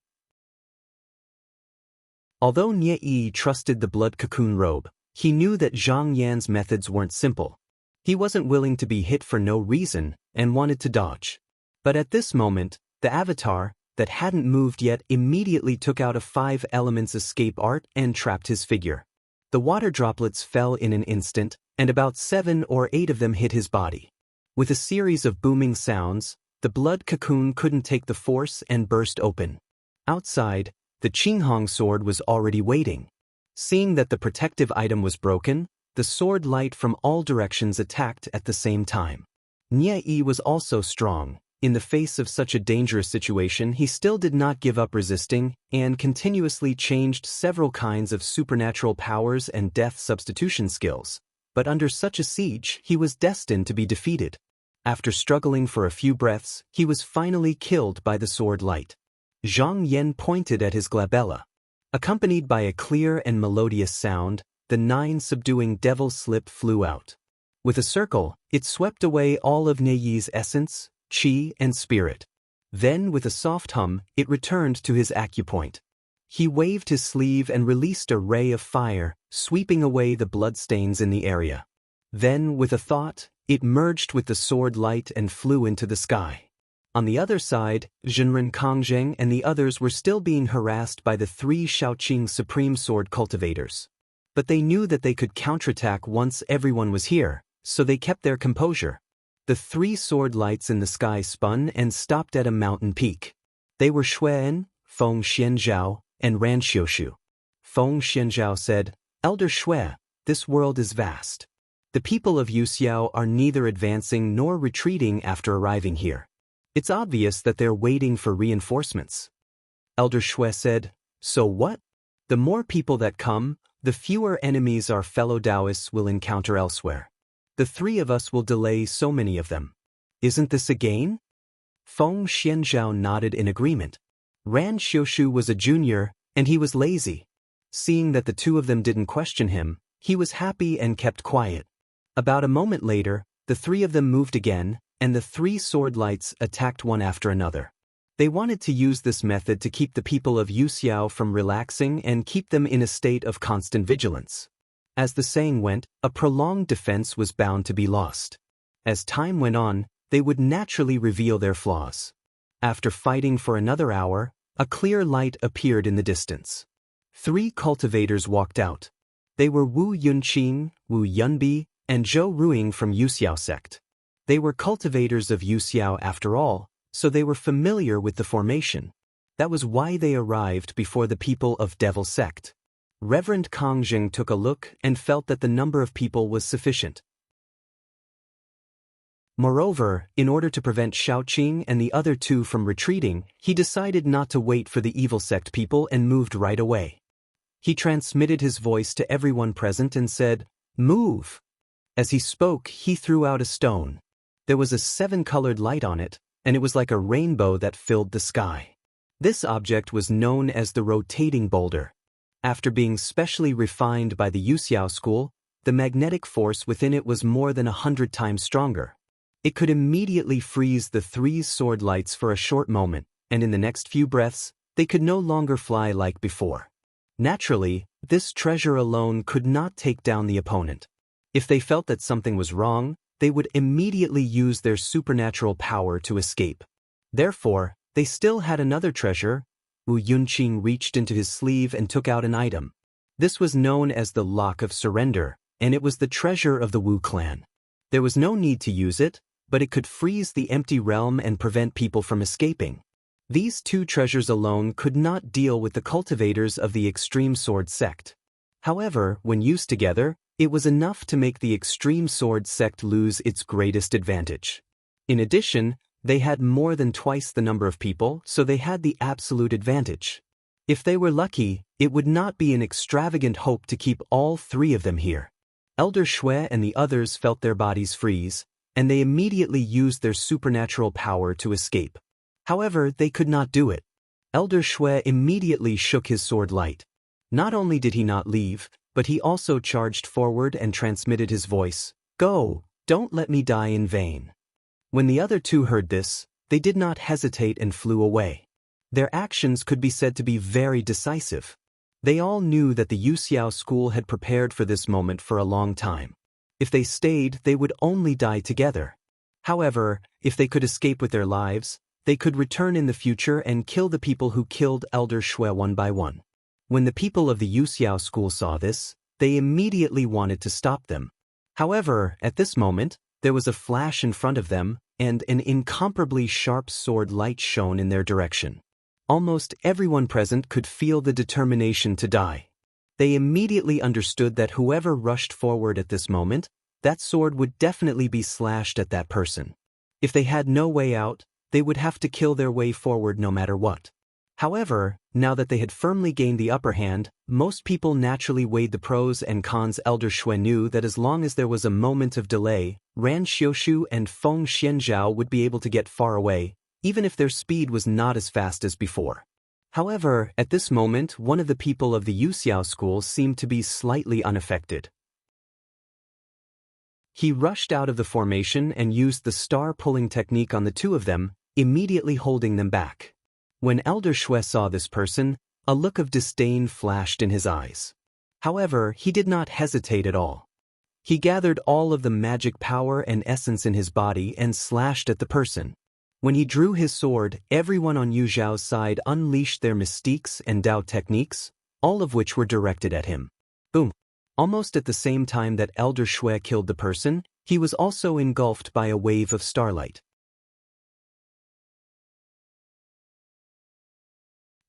Although Nye trusted the blood cocoon robe, he knew that Zhang Yan's methods weren't simple. He wasn't willing to be hit for no reason, and wanted to dodge. But at this moment, the avatar, that hadn't moved yet, immediately took out a 5 elements escape art and trapped his figure. The water droplets fell in an instant, and about 7 or 8 of them hit his body. With a series of booming sounds, the blood cocoon couldn't take the force and burst open. Outside, the Qinghong sword was already waiting. Seeing that the protective item was broken, the sword light from all directions attacked at the same time. Nye was also strong. In the face of such a dangerous situation, he still did not give up resisting and continuously changed several kinds of supernatural powers and death substitution skills. But under such a siege, he was destined to be defeated. After struggling for a few breaths, he was finally killed by the sword light. Zhang Yan pointed at his glabella. Accompanied by a clear and melodious sound, the 9 subduing devil slip flew out. With a circle, it swept away all of Nye's essence, qi, and spirit. Then, with a soft hum, it returned to his acupoint. He waved his sleeve and released a ray of fire, sweeping away the bloodstains in the area. Then, with a thought, it merged with the sword light and flew into the sky. On the other side, Zhenren Kongzheng and the others were still being harassed by the 3 Shaoqing Supreme Sword cultivators. But they knew that they could counterattack once everyone was here, so they kept their composure. The 3 sword lights in the sky spun and stopped at a mountain peak. They were Xuan, Feng Xianzhao, and Ran Xiushu. Feng Xianzhao said, "Elder Xue, this world is vast. The people of Yuxiao are neither advancing nor retreating after arriving here. It's obvious that they're waiting for reinforcements." Elder Xue said, "So what? The more people that come, the fewer enemies our fellow Taoists will encounter elsewhere. The 3 of us will delay so many of them. Isn't this a gain?" Feng Xianzhao nodded in agreement. Ran Xiushu was a junior, and he was lazy. Seeing that the 2 of them didn't question him, he was happy and kept quiet. About a moment later, the 3 of them moved again, and the 3 sword lights attacked one after another. They wanted to use this method to keep the people of Yuxiao from relaxing and keep them in a state of constant vigilance. As the saying went, a prolonged defense was bound to be lost. As time went on, they would naturally reveal their flaws. After fighting for another hour, a clear light appeared in the distance. 3 cultivators walked out. They were Wu Yunqing, Wu Yunbi, and Zhou Ruing from Yuxiao sect. They were cultivators of Yuxiao after all, so they were familiar with the formation. That was why they arrived before the people of Devil sect. Reverend Kongzheng took a look and felt that the number of people was sufficient. Moreover, in order to prevent Shaoqing and the other 2 from retreating, he decided not to wait for the evil sect people and moved right away. He transmitted his voice to everyone present and said, "Move!" As he spoke, he threw out a stone. There was a 7-colored light on it, and it was like a rainbow that filled the sky. This object was known as the rotating boulder. After being specially refined by the Yuxiao school, the magnetic force within it was more than 100 times stronger. It could immediately freeze the 3 sword lights for a short moment, and in the next few breaths, they could no longer fly like before. Naturally, this treasure alone could not take down the opponent. If they felt that something was wrong, they would immediately use their supernatural power to escape. Therefore, they still had another treasure. Wu Yunqing reached into his sleeve and took out an item. This was known as the Lock of Surrender, and it was the treasure of the Wu clan. There was no need to use it, but it could freeze the empty realm and prevent people from escaping. These 2 treasures alone could not deal with the cultivators of the Extreme Sword sect. However, when used together, it was enough to make the Extreme Sword sect lose its greatest advantage. In addition, They had more than twice the number of people, so they had the absolute advantage. If they were lucky, it would not be an extravagant hope to keep all three of them here. Elder Shui and the others felt their bodies freeze, and they immediately used their supernatural power to escape. However, they could not do it. Elder Shui immediately shook his sword light. Not only did he not leave, but he also charged forward and transmitted his voice, "Go, don't let me die in vain." When the other two heard this, they did not hesitate and flew away. Their actions could be said to be very decisive. They all knew that the Yuxiao school had prepared for this moment for a long time. If they stayed, they would only die together. However, if they could escape with their lives, they could return in the future and kill the people who killed Elder Shui one by one. When the people of the Yuxiao school saw this, they immediately wanted to stop them. However, at this moment, there was a flash in front of them, and an incomparably sharp sword light shone in their direction. Almost everyone present could feel the determination to die. They immediately understood that whoever rushed forward at this moment, that sword would definitely be slashed at that person. If they had no way out, they would have to kill their way forward no matter what. However, now that they had firmly gained the upper hand, most people naturally weighed the pros and cons. Elder Shui knew that as long as there was a moment of delay, Ran Xiushu and Feng Xianzhao would be able to get far away, even if their speed was not as fast as before. However, at this moment, one of the people of the Yuxiao school seemed to be slightly unaffected. He rushed out of the formation and used the star-pulling technique on the two of them, immediately holding them back. When Elder Shui saw this person, a look of disdain flashed in his eyes. However, he did not hesitate at all. He gathered all of the magic power and essence in his body and slashed at the person. When he drew his sword, everyone on Yu Zhao's side unleashed their mystiques and Dao techniques, all of which were directed at him. Boom! Almost at the same time that Elder Shui killed the person, he was also engulfed by a wave of starlight.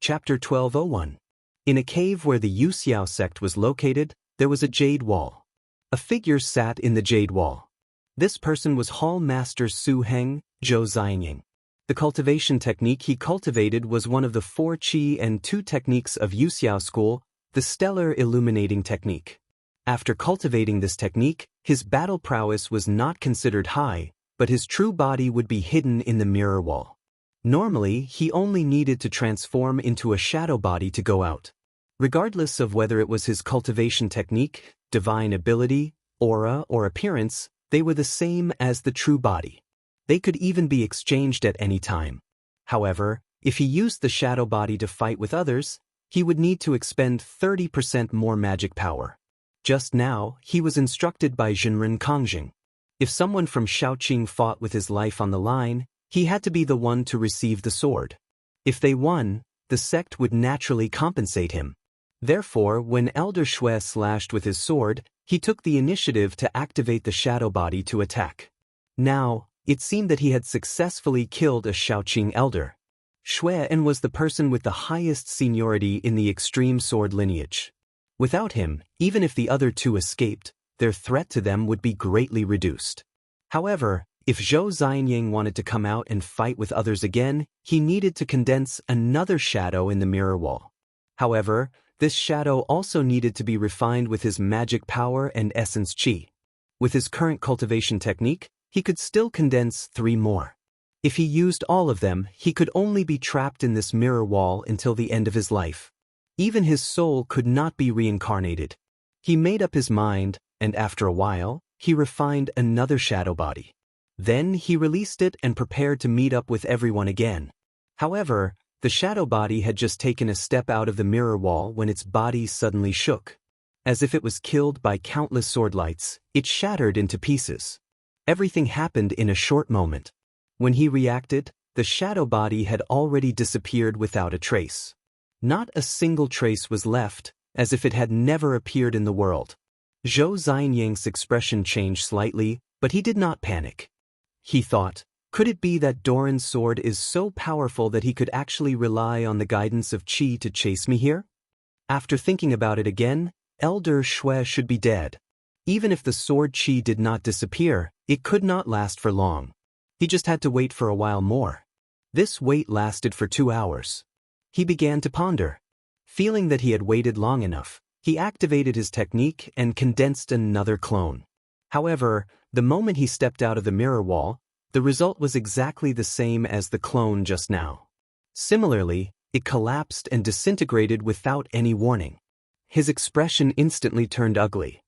Chapter 12:01. In a cave where the Yuxiao sect was located, there was a jade wall. A figure sat in the jade wall. This person was Hall Master Su Heng, Zhou Xianying. The cultivation technique he cultivated was one of the 4 Qi and 2 techniques of Yuxiao school, the stellar illuminating technique. After cultivating this technique, his battle prowess was not considered high, but his true body would be hidden in the mirror wall. Normally, he only needed to transform into a shadow body to go out. Regardless of whether it was his cultivation technique, divine ability, aura, or appearance, they were the same as the true body. They could even be exchanged at any time. However, if he used the shadow body to fight with others, he would need to expend 30% more magic power. Just now, he was instructed by Zhenren Kongjing. If someone from Shaoqing fought with his life on the line, he had to be the one to receive the sword. If they won, the sect would naturally compensate him. Therefore, when Elder Shui slashed with his sword, he took the initiative to activate the shadow body to attack. Now, it seemed that he had successfully killed a Shaoqing elder. Shuian was the person with the highest seniority in the extreme sword lineage. Without him, even if the other two escaped, their threat to them would be greatly reduced. However, if Zhou Xianying wanted to come out and fight with others again, he needed to condense another shadow in the mirror wall. However, this shadow also needed to be refined with his magic power and essence qi. With his current cultivation technique, he could still condense 3 more. If he used all of them, he could only be trapped in this mirror wall until the end of his life. Even his soul could not be reincarnated. He made up his mind, and after a while, he refined another shadow body. Then he released it and prepared to meet up with everyone again. However, the shadow body had just taken a step out of the mirror wall when its body suddenly shook. As if it was killed by countless sword lights, it shattered into pieces. Everything happened in a short moment. When he reacted, the shadow body had already disappeared without a trace. Not a single trace was left, as if it had never appeared in the world. Zhou Xianying's expression changed slightly, but he did not panic. He thought, could it be that Doran's sword is so powerful that he could actually rely on the guidance of Qi to chase me here? After thinking about it again, Elder Shui should be dead. Even if the sword Qi did not disappear, it could not last for long. He just had to wait for a while more. This wait lasted for 2 hours. He began to ponder. Feeling that he had waited long enough, he activated his technique and condensed another clone. However, the moment he stepped out of the mirror wall, the result was exactly the same as the clone just now. Similarly, it collapsed and disintegrated without any warning. His expression instantly turned ugly.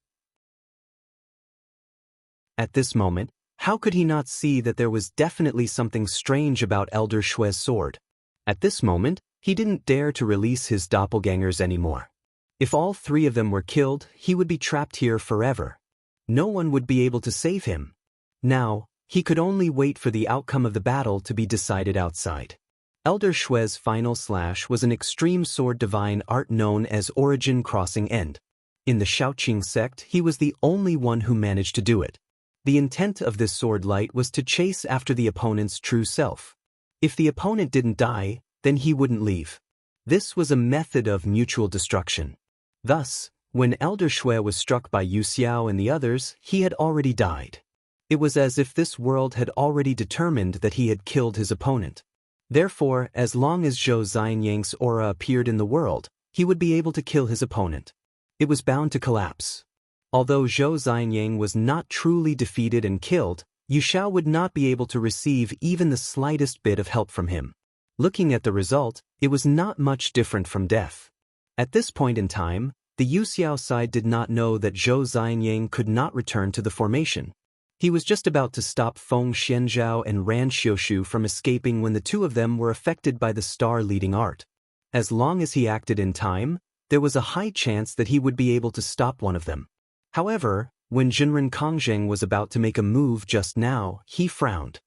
At this moment, how could he not see that there was definitely something strange about Elder Shue's sword? At this moment, he didn't dare to release his doppelgangers anymore. If all 3 of them were killed, he would be trapped here forever. No one would be able to save him. Now, he could only wait for the outcome of the battle to be decided outside. Elder Shue's final slash was an extreme sword divine art known as Origin Crossing End. In the Shaoqing sect, he was the only one who managed to do it. The intent of this sword light was to chase after the opponent's true self. If the opponent didn't die, then he wouldn't leave. This was a method of mutual destruction. Thus, when Elder Shue was struck by Yu Xiao and the others, he had already died. It was as if this world had already determined that he had killed his opponent. Therefore, as long as Zhou Xianyang's aura appeared in the world, he would be able to kill his opponent. It was bound to collapse. Although Zhou Xianyang was not truly defeated and killed, Yu Xiao would not be able to receive even the slightest bit of help from him. Looking at the result, it was not much different from death. At this point in time, the Yu Xiao side did not know that Zhou Xianyang could not return to the formation. He was just about to stop Feng Xianzhao and Ran Xiushu from escaping when the 2 of them were affected by the star-leading art. As long as he acted in time, there was a high chance that he would be able to stop one of them. However, when Jinren Kongzheng was about to make a move just now, he frowned.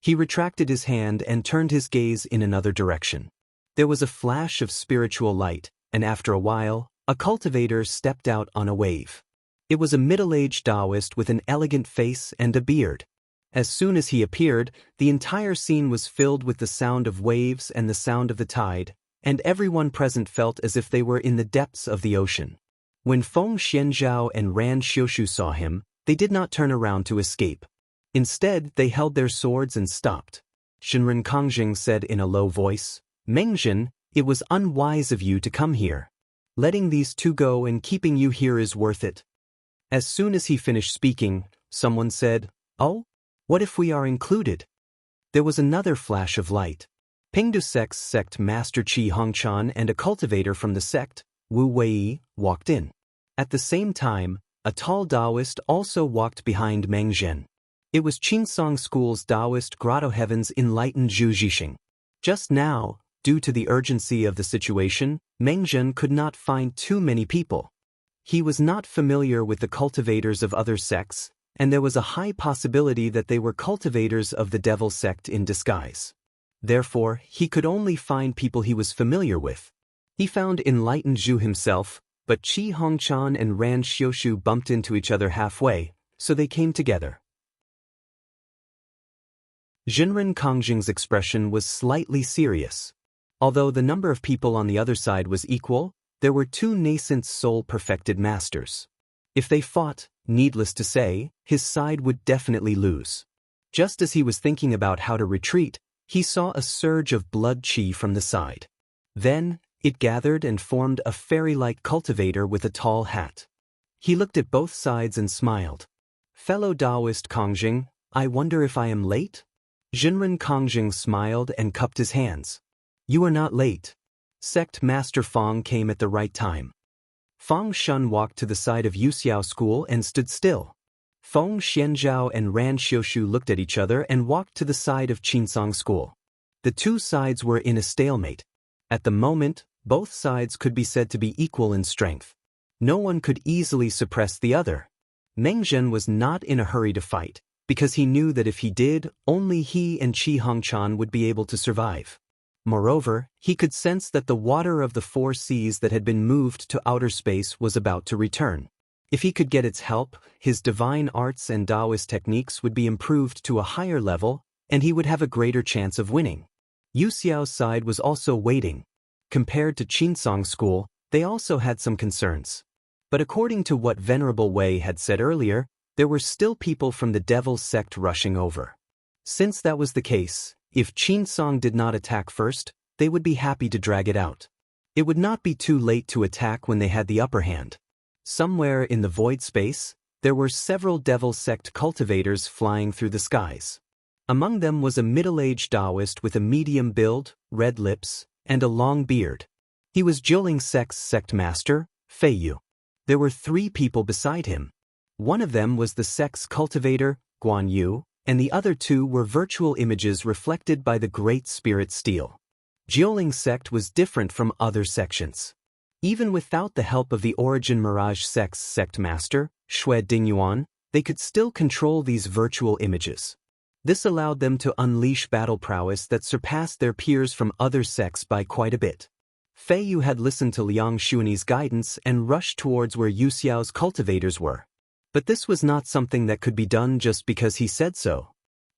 He retracted his hand and turned his gaze in another direction. There was a flash of spiritual light, and after a while, a cultivator stepped out on a wave. It was a middle-aged Taoist with an elegant face and a beard. As soon as he appeared, the entire scene was filled with the sound of waves and the sound of the tide, and everyone present felt as if they were in the depths of the ocean. When Feng Xianzhao and Ran Xiushu saw him, they did not turn around to escape. Instead, they held their swords and stopped. Jinren Kongzheng said in a low voice, "Mengjin, it was unwise of you to come here. Letting these 2 go and keeping you here is worth it." As soon as he finished speaking, someone said, "Oh? What if we are included?" There was another flash of light. Pingdu Sect's sect master Qi Hongchan and a cultivator from the sect, Wu Wei, walked in. At the same time, a tall Taoist also walked behind Meng Zhen. It was Qinsong School's Taoist Grotto Heaven's enlightened Zhu Zhixing. Just now, due to the urgency of the situation, Meng Zhen could not find too many people. He was not familiar with the cultivators of other sects, and there was a high possibility that they were cultivators of the devil sect in disguise. Therefore, he could only find people he was familiar with. He found enlightened Zhu himself, but Qi Hongchan and Ran Xiushu bumped into each other halfway, so they came together. Jinren Kongzheng's expression was slightly serious. Although the number of people on the other side was equal, there were 2 nascent soul-perfected masters. If they fought, needless to say, his side would definitely lose. Just as he was thinking about how to retreat, he saw a surge of blood qi from the side. Then, it gathered and formed a fairy-like cultivator with a tall hat. He looked at both sides and smiled. "Fellow Taoist Kongzheng, I wonder if I am late?" Jinren Kongzheng smiled and cupped his hands. "You are not late." Sect Master Feng came at the right time. Feng Shun walked to the side of Yu Xiao School and stood still. Feng Xianzhao and Ran Xiushu looked at each other and walked to the side of Qinsong School. The 2 sides were in a stalemate. At the moment, both sides could be said to be equal in strength. No one could easily suppress the other. Meng Zhen was not in a hurry to fight, because he knew that if he did, only he and Qi Hongchan would be able to survive. Moreover, he could sense that the water of the 4 seas that had been moved to outer space was about to return. If he could get its help, his divine arts and Taoist techniques would be improved to a higher level, and he would have a greater chance of winning. Yu Xiao's side was also waiting. Compared to Qinsong School, they also had some concerns. But according to what Venerable Wei had said earlier, there were still people from the Devil sect rushing over. Since that was the case, if Qinsong did not attack first, they would be happy to drag it out. It would not be too late to attack when they had the upper hand. Somewhere in the void space, there were several devil sect cultivators flying through the skies. Among them was a middle-aged Taoist with a medium build, red lips, and a long beard. He was Jiuling sect's sect master, Fei Yu. There were 3 people beside him. One of them was the sect's cultivator, Guan Yu, and the other 2 were virtual images reflected by the Great Spirit Steel. Jiuling sect was different from other sections. Even without the help of the Origin Mirage sect's sect master, Xue Dingyuan, they could still control these virtual images. This allowed them to unleash battle prowess that surpassed their peers from other sects by quite a bit. Fei Yu had listened to Liang Xuani's guidance and rushed towards where Yu Xiao's cultivators were. But this was not something that could be done just because he said so.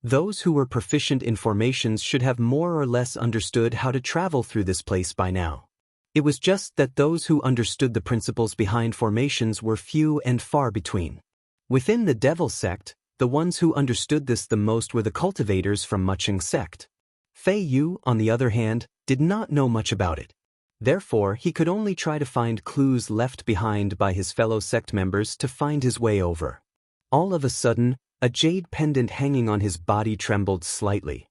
Those who were proficient in formations should have more or less understood how to travel through this place by now. It was just that those who understood the principles behind formations were few and far between. Within the Devil sect, the ones who understood this the most were the cultivators from Muqing sect. Fei Yu, on the other hand, did not know much about it. Therefore, he could only try to find clues left behind by his fellow sect members to find his way over. All of a sudden, a jade pendant hanging on his body trembled slightly.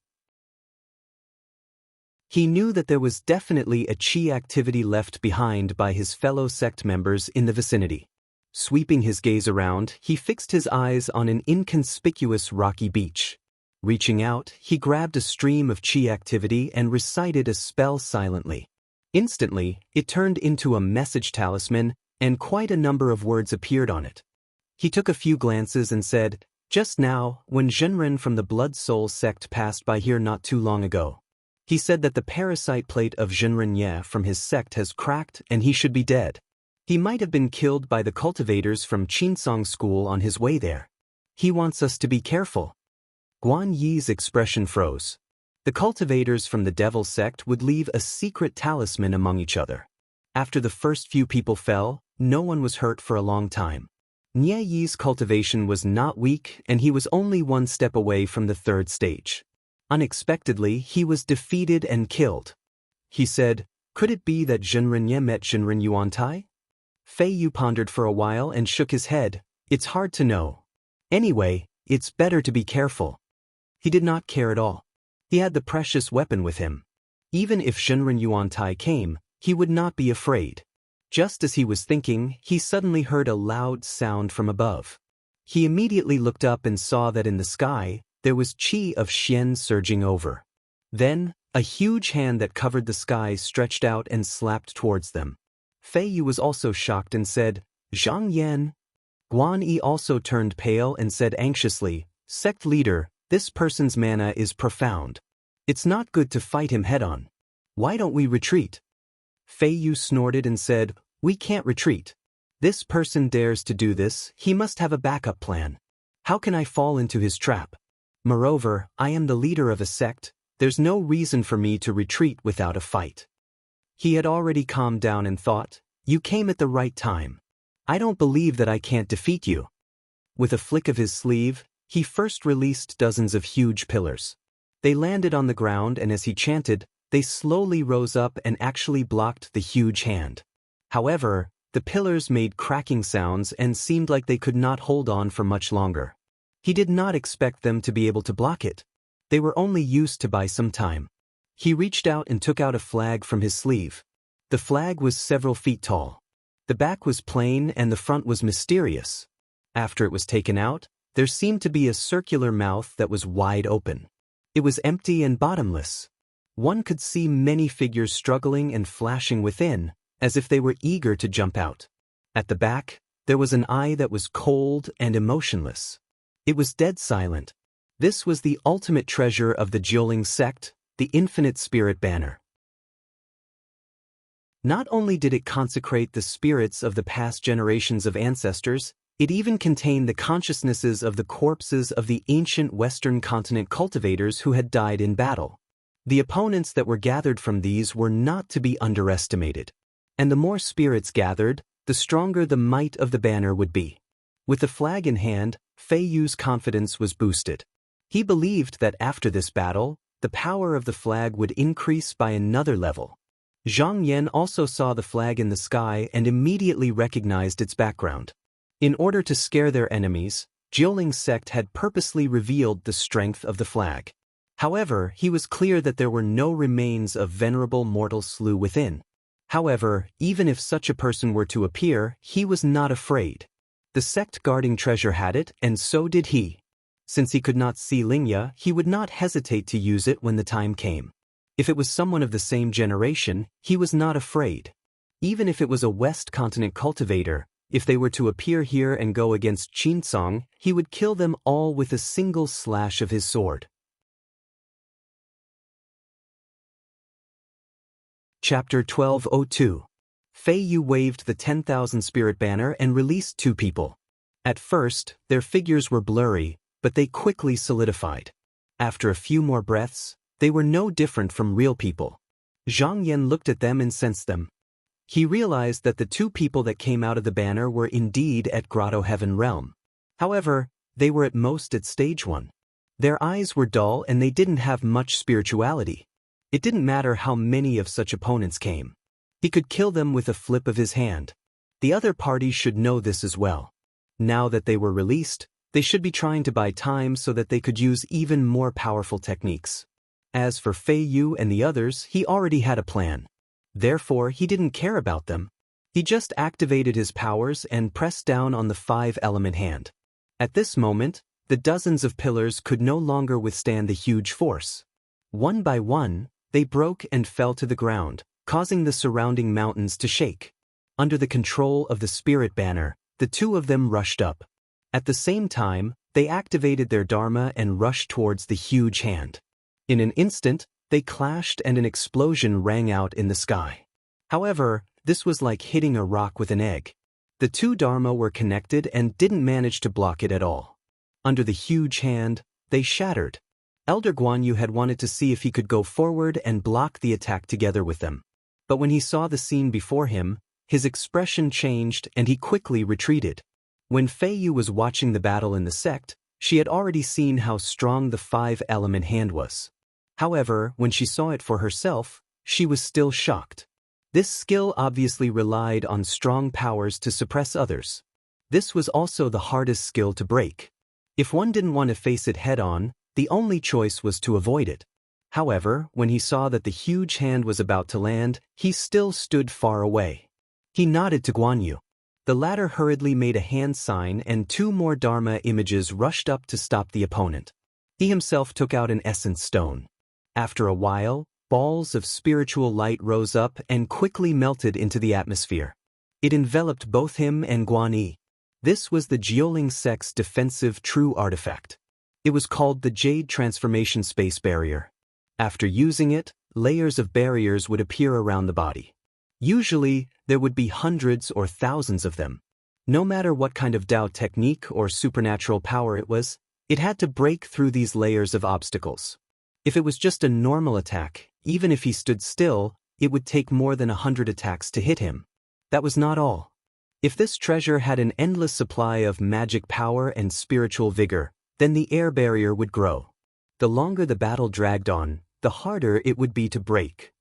He knew that there was definitely a qi activity left behind by his fellow sect members in the vicinity. Sweeping his gaze around, he fixed his eyes on an inconspicuous rocky beach. Reaching out, he grabbed a stream of qi activity and recited a spell silently. Instantly, it turned into a message talisman, and quite a number of words appeared on it. He took a few glances and said, "Just now, when Zhenren from the Blood Soul sect passed by here not too long ago, he said that the parasite plate of Zhenren Ye from his sect has cracked and he should be dead. He might have been killed by the cultivators from Qinsong School on his way there. He wants us to be careful." Guan Yi's expression froze. The cultivators from the Devil sect would leave a secret talisman among each other. After the first few people fell, no one was hurt for a long time. Nie Yi's cultivation was not weak, and he was only 1 step away from the 3rd stage. Unexpectedly, he was defeated and killed. He said, "Could it be that Zhenren Ye met Zhenren Yuantai?" Fei Yu pondered for a while and shook his head. "It's hard to know. Anyway, it's better to be careful." He did not care at all. He had the precious weapon with him. Even if Zhenren Yuantai came, he would not be afraid. Just as he was thinking, he suddenly heard a loud sound from above. He immediately looked up and saw that in the sky, there was qi of Xian surging over. Then, a huge hand that covered the sky stretched out and slapped towards them. Fei Yu was also shocked and said, "Zhang Yan." Guan Yi also turned pale and said anxiously, "Sect leader, this person's mana is profound. It's not good to fight him head-on. Why don't we retreat?" Fei Yu snorted and said, "We can't retreat. This person dares to do this, he must have a backup plan. How can I fall into his trap? Moreover, I am the leader of a sect, there's no reason for me to retreat without a fight." He had already calmed down and thought, "You came at the right time. I don't believe that I can't defeat you." With a flick of his sleeve, he first released dozens of huge pillars. They landed on the ground, and as he chanted, they slowly rose up and actually blocked the huge hand. However, the pillars made cracking sounds and seemed like they could not hold on for much longer. He did not expect them to be able to block it. They were only used to buy some time. He reached out and took out a flag from his sleeve. The flag was several feet tall. The back was plain and the front was mysterious. After it was taken out, there seemed to be a circular mouth that was wide open. It was empty and bottomless. One could see many figures struggling and flashing within, as if they were eager to jump out. At the back, there was an eye that was cold and emotionless. It was dead silent. This was the ultimate treasure of the Jiuling sect, the Infinite Spirit Banner. Not only did it consecrate the spirits of the past generations of ancestors, it even contained the consciousnesses of the corpses of the ancient Western continent cultivators who had died in battle. The opponents that were gathered from these were not to be underestimated. And the more spirits gathered, the stronger the might of the banner would be. With the flag in hand, Fei Yu's confidence was boosted. He believed that after this battle, the power of the flag would increase by another level. Zhang Yan also saw the flag in the sky and immediately recognized its background. In order to scare their enemies, Jiuling's sect had purposely revealed the strength of the flag. However, he was clear that there were no remains of venerable mortal Slu within. However, even if such a person were to appear, he was not afraid. The sect guarding treasure had it, and so did he. Since he could not see Lingya, he would not hesitate to use it when the time came. If it was someone of the same generation, he was not afraid. Even if it was a West Continent cultivator, if they were to appear here and go against Qinsong, he would kill them all with a single slash of his sword. Chapter 1202. Fei Yu waved the 10,000 spirit banner and released 2 people. At first, their figures were blurry, but they quickly solidified. After a few more breaths, they were no different from real people. Zhang Yan looked at them and sensed them. He realized that the 2 people that came out of the banner were indeed at Grotto Heaven Realm. However, they were at most at stage 1. Their eyes were dull and they didn't have much spirituality. It didn't matter how many of such opponents came. He could kill them with a flip of his hand. The other party should know this as well. Now that they were released, they should be trying to buy time so that they could use even more powerful techniques. As for Fei Yu and the others, he already had a plan. Therefore, he didn't care about them. He just activated his powers and pressed down on the 5-element hand. At this moment, the dozens of pillars could no longer withstand the huge force. One by one, they broke and fell to the ground, causing the surrounding mountains to shake. Under the control of the spirit banner, the 2 of them rushed up. At the same time, they activated their dharma and rushed towards the huge hand. In an instant, they clashed and an explosion rang out in the sky. However, this was like hitting a rock with an egg. The 2 dharma were connected and didn't manage to block it at all. Under the huge hand, they shattered. Elder Guan Yu had wanted to see if he could go forward and block the attack together with them. But when he saw the scene before him, his expression changed and he quickly retreated. When Fei Yu was watching the battle in the sect, she had already seen how strong the 5-element hand was. However, when she saw it for herself, she was still shocked. This skill obviously relied on strong powers to suppress others. This was also the hardest skill to break. If one didn't want to face it head-on, the only choice was to avoid it. However, when he saw that the huge hand was about to land, he still stood far away. He nodded to Guan Yu. The latter hurriedly made a hand sign and 2 more Dharma images rushed up to stop the opponent. He himself took out an essence stone. After a while, balls of spiritual light rose up and quickly melted into the atmosphere. It enveloped both him and Guan Yi. This was the Jiuling sect's defensive true artifact. It was called the Jade Transformation Space Barrier. After using it, layers of barriers would appear around the body. Usually, there would be hundreds or thousands of them. No matter what kind of Dao technique or supernatural power it was, it had to break through these layers of obstacles. If it was just a normal attack, even if he stood still, it would take more than 100 attacks to hit him. That was not all. If this treasure had an endless supply of magic power and spiritual vigor, then the air barrier would grow. The longer the battle dragged on, the harder it would be to break.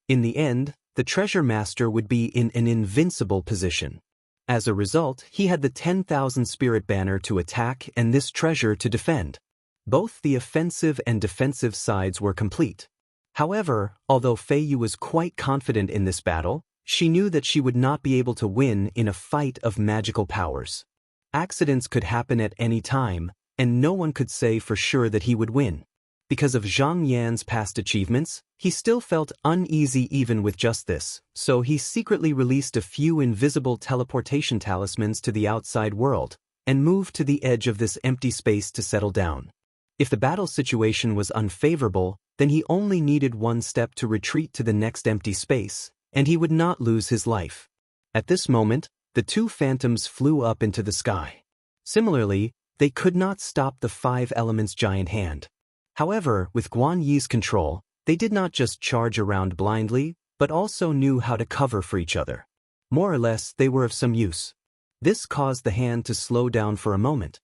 In the end, the treasure master would be in an invincible position. As a result, he had the 10,000 spirit banner to attack and this treasure to defend. Both the offensive and defensive sides were complete. However, although Fei Yu was quite confident in this battle, she knew that she would not be able to win in a fight of magical powers. Accidents could happen at any time, and no one could say for sure that he would win. Because of Zhang Yan's past achievements, he still felt uneasy even with just this, so he secretly released a few invisible teleportation talismans to the outside world, and moved to the edge of this empty space to settle down. If the battle situation was unfavorable, then he only needed one step to retreat to the next empty space, and he would not lose his life. At this moment, the 2 phantoms flew up into the sky. Similarly, they could not stop the 5 elements giant hand. However, with Guan Yi's control, they did not just charge around blindly, but also knew how to cover for each other. More or less, they were of some use. This caused the hand to slow down for a moment.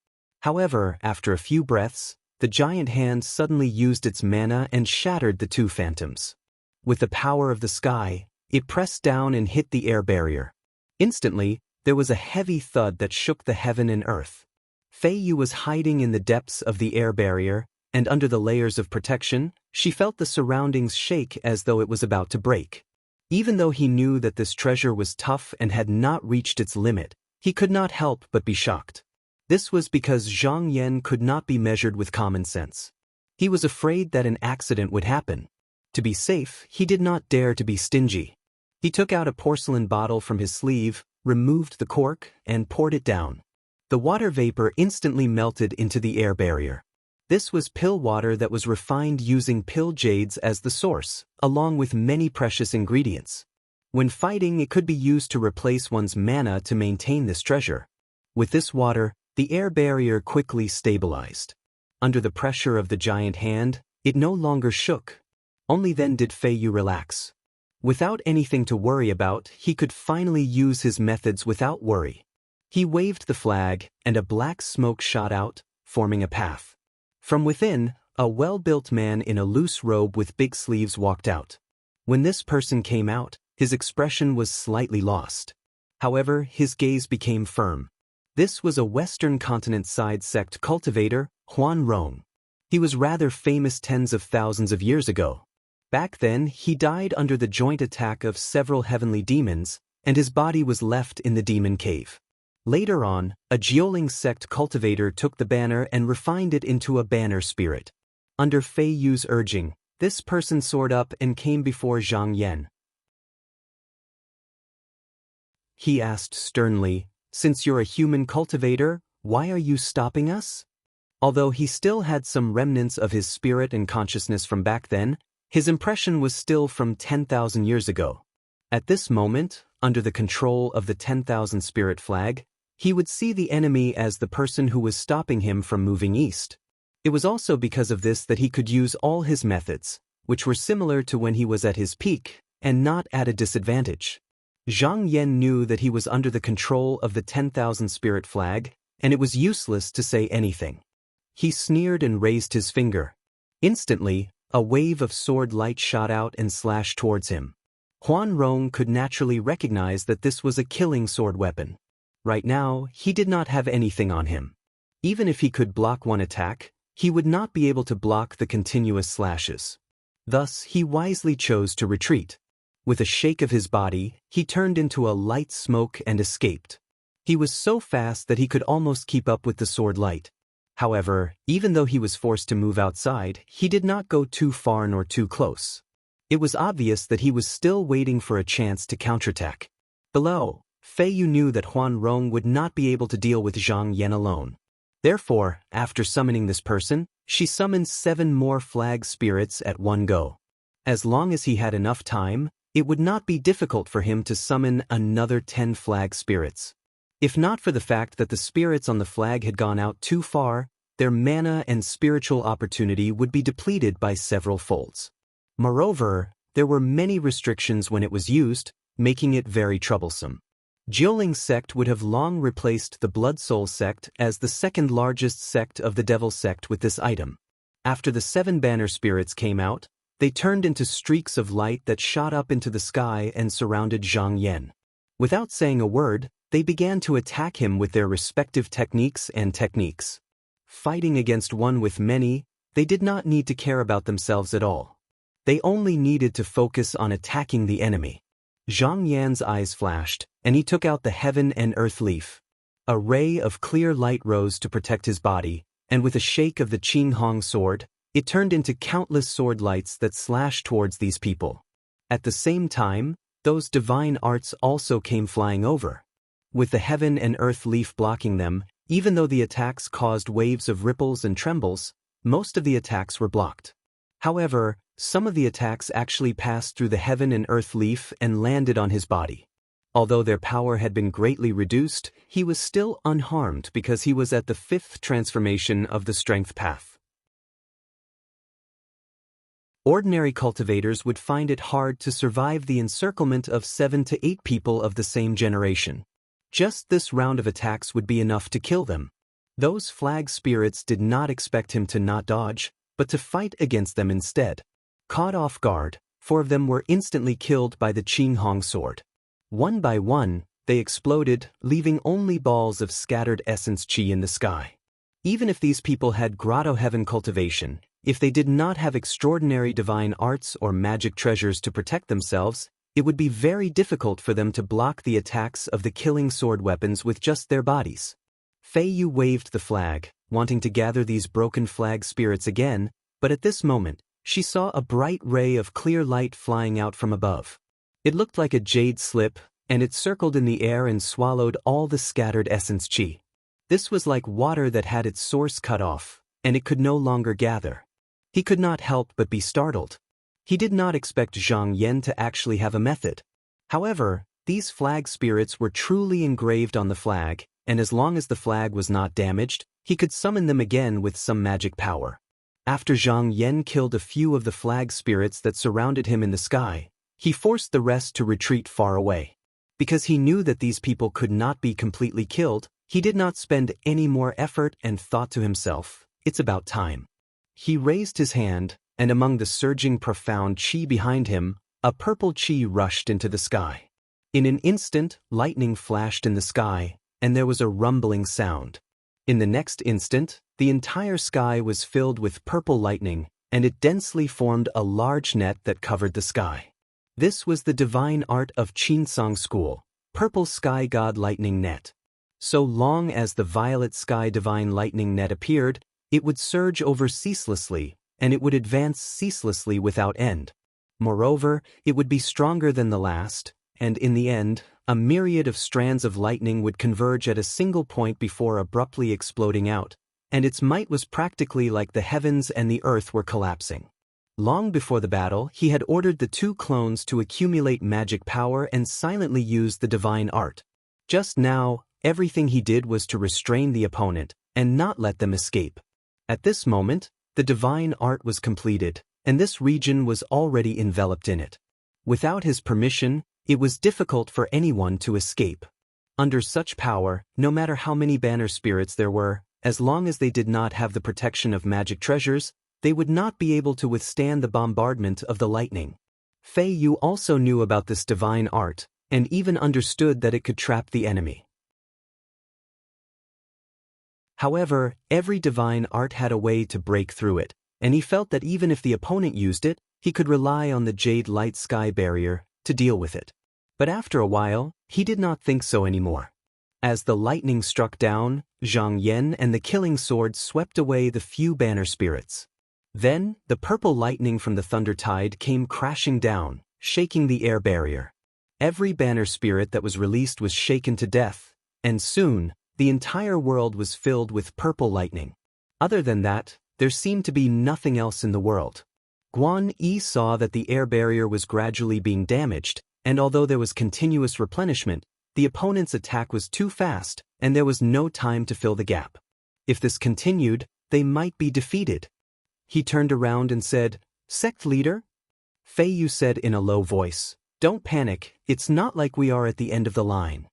However, after a few breaths, the giant hand suddenly used its mana and shattered the two phantoms. With the power of the sky, it pressed down and hit the air barrier. Instantly, there was a heavy thud that shook the heaven and earth. Fei Yu was hiding in the depths of the air barrier, and under the layers of protection, she felt the surroundings shake as though it was about to break. Even though he knew that this treasure was tough and had not reached its limit, he could not help but be shocked. This was because Zhang Yan could not be measured with common sense. He was afraid that an accident would happen. To be safe, he did not dare to be stingy. He took out a porcelain bottle from his sleeve, removed the cork, and poured it down. The water vapor instantly melted into the air barrier. This was pill water that was refined using pill jades as the source, along with many precious ingredients. When fighting, it could be used to replace one's mana to maintain this treasure. With this water, the air barrier quickly stabilized. Under the pressure of the giant hand, it no longer shook. Only then did Fei Yu relax. Without anything to worry about, he could finally use his methods without worry. He waved the flag, and a black smoke shot out, forming a path. From within, a well-built man in a loose robe with big sleeves walked out. When this person came out, his expression was slightly lost. However, his gaze became firm. This was a Western Continent side sect cultivator, Huan Rong. He was rather famous tens of thousands of years ago. Back then, he died under the joint attack of several heavenly demons, and his body was left in the demon cave. Later on, a Jiuling sect cultivator took the banner and refined it into a banner spirit. Under Fei Yu's urging, this person soared up and came before Zhang Yan. He asked sternly, "Since you're a human cultivator, why are you stopping us?" Although he still had some remnants of his spirit and consciousness from back then, his impression was still from 10,000 years ago. At this moment, under the control of the 10,000 spirit flag, he would see the enemy as the person who was stopping him from moving east. It was also because of this that he could use all his methods, which were similar to when he was at his peak, and not at a disadvantage. Zhang Yan knew that he was under the control of the 10,000 spirit flag, and it was useless to say anything. He sneered and raised his finger. Instantly, a wave of sword light shot out and slashed towards him. Huan Rong could naturally recognize that this was a killing sword weapon. Right now, he did not have anything on him. Even if he could block one attack, he would not be able to block the continuous slashes. Thus, he wisely chose to retreat. With a shake of his body, he turned into a light smoke and escaped. He was so fast that he could almost keep up with the sword light. However, even though he was forced to move outside, he did not go too far nor too close. It was obvious that he was still waiting for a chance to counterattack. Below, Fei Yu knew that Huan Rong would not be able to deal with Zhang Yan alone. Therefore, after summoning this person, she summoned 7 more flag spirits at one go. As long as he had enough time, it would not be difficult for him to summon another 10 flag spirits. If not for the fact that the spirits on the flag had gone out too far, their mana and spiritual opportunity would be depleted by several folds. Moreover, there were many restrictions when it was used, making it very troublesome. Jiuling sect would have long replaced the Blood Soul sect as the second largest sect of the Devil sect with this item. After the 7 banner spirits came out, they turned into streaks of light that shot up into the sky and surrounded Zhang Yan. Without saying a word, they began to attack him with their respective techniques. Fighting against one with many, they did not need to care about themselves at all. They only needed to focus on attacking the enemy. Zhang Yan's eyes flashed, and he took out the heaven and earth leaf. A ray of clear light rose to protect his body, and with a shake of the Qing Hong sword, it turned into countless sword lights that slashed towards these people. At the same time, those divine arts also came flying over. With the heaven and earth leaf blocking them, even though the attacks caused waves of ripples and trembles, most of the attacks were blocked. However, some of the attacks actually passed through the heaven and earth leaf and landed on his body. Although their power had been greatly reduced, he was still unharmed because he was at the 5th transformation of the strength path. Ordinary cultivators would find it hard to survive the encirclement of 7 to 8 people of the same generation. Just this round of attacks would be enough to kill them. Those flag spirits did not expect him to not dodge, but to fight against them instead. Caught off guard, 4 of them were instantly killed by the Qing Hong sword. One by one, they exploded, leaving only balls of scattered essence qi in the sky. Even if these people had grotto heaven cultivation, if they did not have extraordinary divine arts or magic treasures to protect themselves, it would be very difficult for them to block the attacks of the killing sword weapons with just their bodies. Fei Yu waved the flag, wanting to gather these broken flag spirits again, but at this moment, she saw a bright ray of clear light flying out from above. It looked like a jade slip, and it circled in the air and swallowed all the scattered essence qi. This was like water that had its source cut off, and it could no longer gather. He could not help but be startled. He did not expect Zhang Yan to actually have a method. However, these flag spirits were truly engraved on the flag, and as long as the flag was not damaged, he could summon them again with some magic power. After Zhang Yan killed a few of the flag spirits that surrounded him in the sky, he forced the rest to retreat far away. Because he knew that these people could not be completely killed, he did not spend any more effort and thought to himself, "It's about time." He raised his hand, and among the surging profound qi behind him, a purple qi rushed into the sky. In an instant, lightning flashed in the sky, and there was a rumbling sound. In the next instant, the entire sky was filled with purple lightning, and it densely formed a large net that covered the sky. This was the divine art of Qinsong School, Purple Sky God Lightning Net. So long as the violet sky divine lightning net appeared, it would surge over ceaselessly, and it would advance ceaselessly without end. Moreover, it would be stronger than the last, and in the end, a myriad of strands of lightning would converge at a single point before abruptly exploding out, and its might was practically like the heavens and the earth were collapsing. Long before the battle, he had ordered the 2 clones to accumulate magic power and silently use the divine art. Just now, everything he did was to restrain the opponent and not let them escape. At this moment, the divine art was completed, and this region was already enveloped in it. Without his permission, it was difficult for anyone to escape. Under such power, no matter how many banner spirits there were, as long as they did not have the protection of magic treasures, they would not be able to withstand the bombardment of the lightning. Fei Yu also knew about this divine art, and even understood that it could trap the enemy. However, every divine art had a way to break through it, and he felt that even if the opponent used it, he could rely on the jade light sky barrier to deal with it. But after a while, he did not think so anymore. As the lightning struck down, Zhang Yan and the killing sword swept away the few banner spirits. Then, the purple lightning from the thunder tide came crashing down, shaking the air barrier. Every banner spirit that was released was shaken to death, and soon, the entire world was filled with purple lightning. Other than that, there seemed to be nothing else in the world. Guan Yi saw that the air barrier was gradually being damaged, and although there was continuous replenishment, the opponent's attack was too fast, and there was no time to fill the gap. If this continued, they might be defeated. He turned around and said, "Sect leader?" Fei Yu said in a low voice, "Don't panic, it's not like we are at the end of the line."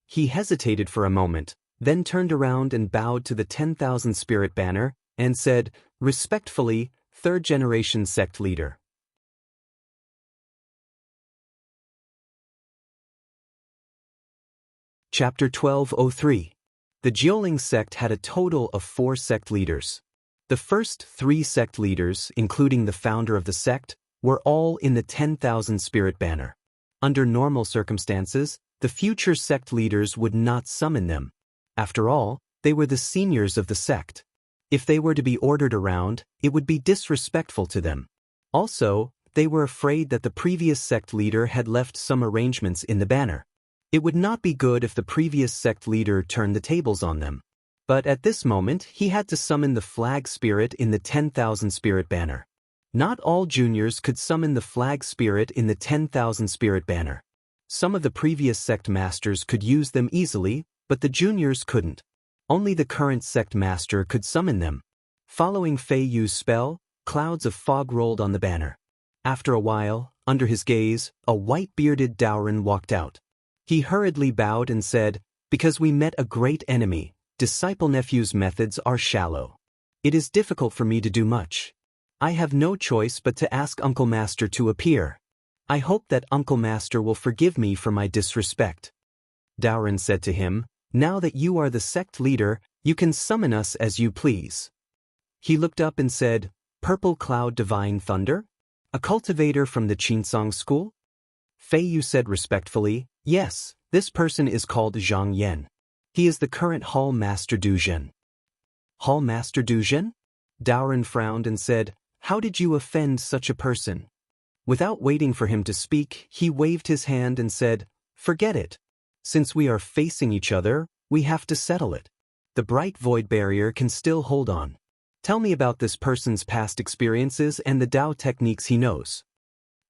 He hesitated for a moment, then turned around and bowed to the 10,000 spirit banner, and said, "Respectfully, 3rd generation sect leader." Chapter 1203. The Jiuling sect had a total of 4 sect leaders. The first 3 sect leaders, including the founder of the sect, were all in the 10,000 spirit banner. Under normal circumstances, the future sect leaders would not summon them. After all, they were the seniors of the sect. If they were to be ordered around, it would be disrespectful to them. Also, they were afraid that the previous sect leader had left some arrangements in the banner. It would not be good if the previous sect leader turned the tables on them. But at this moment, he had to summon the flag spirit in the 10,000 spirit banner. Not all juniors could summon the flag spirit in the 10,000 spirit banner. Some of the previous sect masters could use them easily, but the juniors couldn't. Only the current sect master could summon them. Following Fei Yu's spell, clouds of fog rolled on the banner. After a while, under his gaze, a white-bearded Daoran walked out. He hurriedly bowed and said, "Because we met a great enemy, disciple nephew's methods are shallow. It is difficult for me to do much. I have no choice but to ask Uncle Master to appear. I hope that Uncle Master will forgive me for my disrespect. Daoran said to him, now that you are the sect leader, you can summon us as you please. He looked up and said, Purple Cloud Divine Thunder? A cultivator from the Qinsong school? Fei Yu said respectfully, yes, this person is called Zhang Yan. He is the current Hall Master Duzhen. Hall Master Duzhen? Daoran frowned and said, how did you offend such a person? Without waiting for him to speak, he waved his hand and said, forget it. Since we are facing each other, we have to settle it. The bright void barrier can still hold on. Tell me about this person's past experiences and the Dao techniques he knows.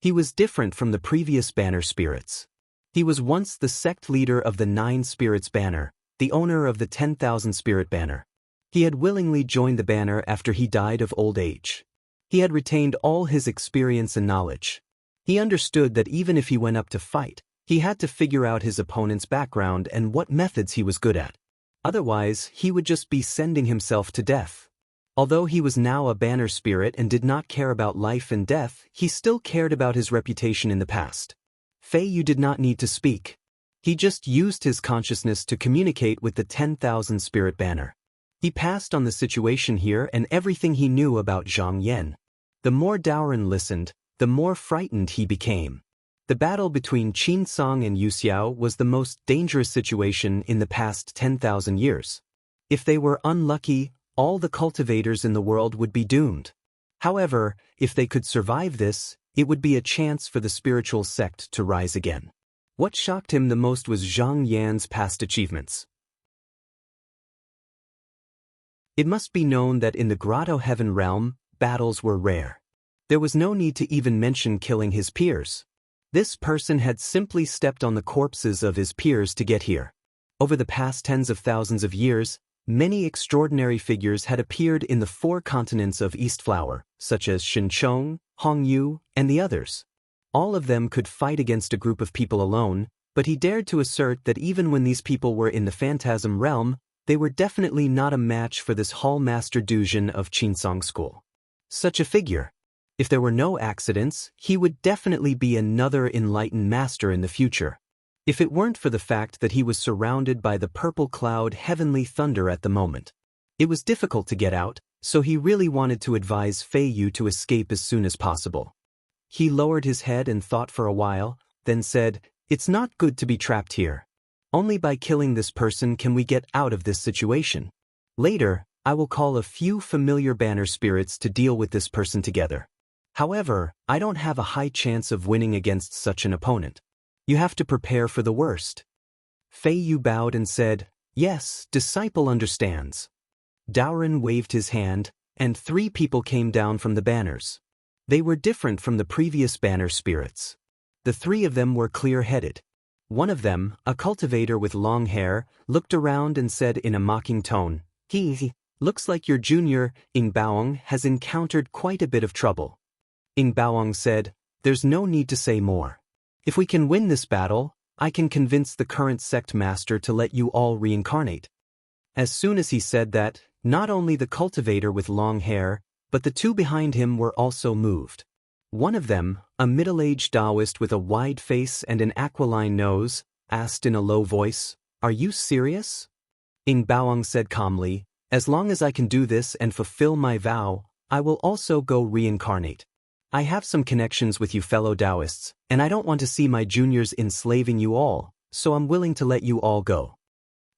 He was different from the previous banner spirits. He was once the sect leader of the 9 Spirits banner, the owner of the 10,000 Spirit banner. He had willingly joined the banner after he died of old age. He had retained all his experience and knowledge. He understood that even if he went up to fight, he had to figure out his opponent's background and what methods he was good at. Otherwise, he would just be sending himself to death. Although he was now a banner spirit and did not care about life and death, he still cared about his reputation in the past. Fei Yu did not need to speak. He just used his consciousness to communicate with the 10,000 Spirit banner. He passed on the situation here and everything he knew about Zhang Yan. The more Daoran listened, the more frightened he became. The battle between Qinsong and Yuxiao was the most dangerous situation in the past 10,000 years. If they were unlucky, all the cultivators in the world would be doomed. However, if they could survive this, it would be a chance for the spiritual sect to rise again. What shocked him the most was Zhang Yan's past achievements. It must be known that in the Grotto Heaven realm, battles were rare. There was no need to even mention killing his peers. This person had simply stepped on the corpses of his peers to get here. Over the past tens of thousands of years, many extraordinary figures had appeared in the 4 continents of East Flower, such as Shinchong, Hongyu, and the others. All of them could fight against a group of people alone, but he dared to assert that even when these people were in the Phantasm realm, they were definitely not a match for this Hall Master Duzhen of Qinsong School. Such a figure. If there were no accidents, he would definitely be another enlightened master in the future. If it weren't for the fact that he was surrounded by the purple cloud heavenly thunder at the moment. It was difficult to get out, so he really wanted to advise Fei Yu to escape as soon as possible. He lowered his head and thought for a while, then said, it's not good to be trapped here. Only by killing this person can we get out of this situation. Later, I will call a few familiar banner spirits to deal with this person together. However, I don't have a high chance of winning against such an opponent. You have to prepare for the worst. Fei Yu bowed and said, yes, disciple understands. Daoran waved his hand, and 3 people came down from the banners. They were different from the previous banner spirits. The 3 of them were clear-headed. One of them, a cultivator with long hair, looked around and said in a mocking tone, he looks like your junior, Ing Baoang, has encountered quite a bit of trouble. Ing Baoang said, there's no need to say more. If we can win this battle, I can convince the current sect master to let you all reincarnate. As soon as he said that, not only the cultivator with long hair, but the 2 behind him were also moved. One of them, a middle-aged Taoist with a wide face and an aquiline nose, asked in a low voice, are you serious? Ing Baoang said calmly, as long as I can do this and fulfill my vow, I will also go reincarnate. I have some connections with you fellow Taoists, and I don't want to see my juniors enslaving you all, so I'm willing to let you all go.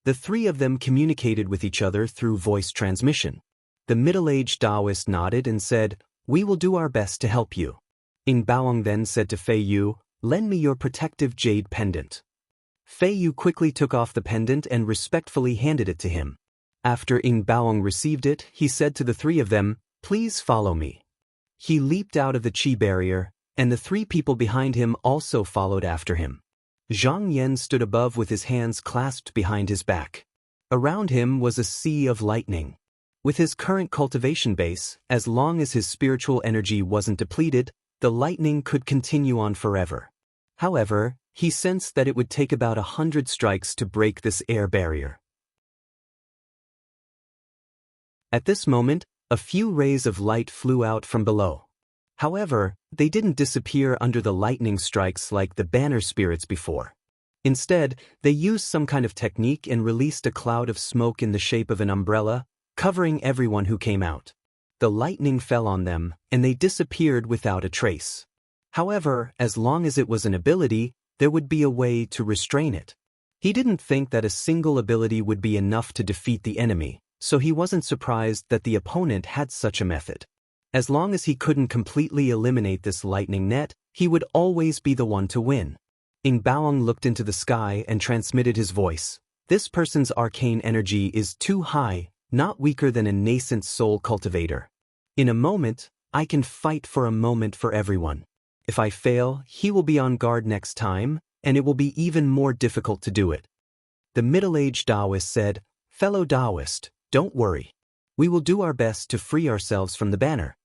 The 3 of them communicated with each other through voice transmission. The middle-aged Taoist nodded and said, we will do our best to help you. Ing Baoang then said to Fei Yu, lend me your protective jade pendant. Fei Yu quickly took off the pendant and respectfully handed it to him. After Ing Baoang received it, he said to the 3 of them, please follow me. He leaped out of the qi barrier, and the 3 people behind him also followed after him. Zhang Yan stood above with his hands clasped behind his back. Around him was a sea of lightning. With his current cultivation base, as long as his spiritual energy wasn't depleted, the lightning could continue on forever. However, he sensed that it would take about 100 strikes to break this air barrier. At this moment, a few rays of light flew out from below. However, they didn't disappear under the lightning strikes like the banner spirits before. Instead, they used some kind of technique and released a cloud of smoke in the shape of an umbrella, covering everyone who came out. The lightning fell on them, and they disappeared without a trace. However, as long as it was an ability, there would be a way to restrain it. He didn't think that a single ability would be enough to defeat the enemy, so he wasn't surprised that the opponent had such a method. As long as he couldn't completely eliminate this lightning net, he would always be the one to win. Baoang looked into the sky and transmitted his voice. This person's arcane energy is too high, not weaker than a nascent soul cultivator. In a moment, I can fight for a moment for everyone. If I fail, he will be on guard next time, and it will be even more difficult to do it. The middle-aged Taoist said, "Fellow Taoist, don't worry. We will do our best to free ourselves from the banner."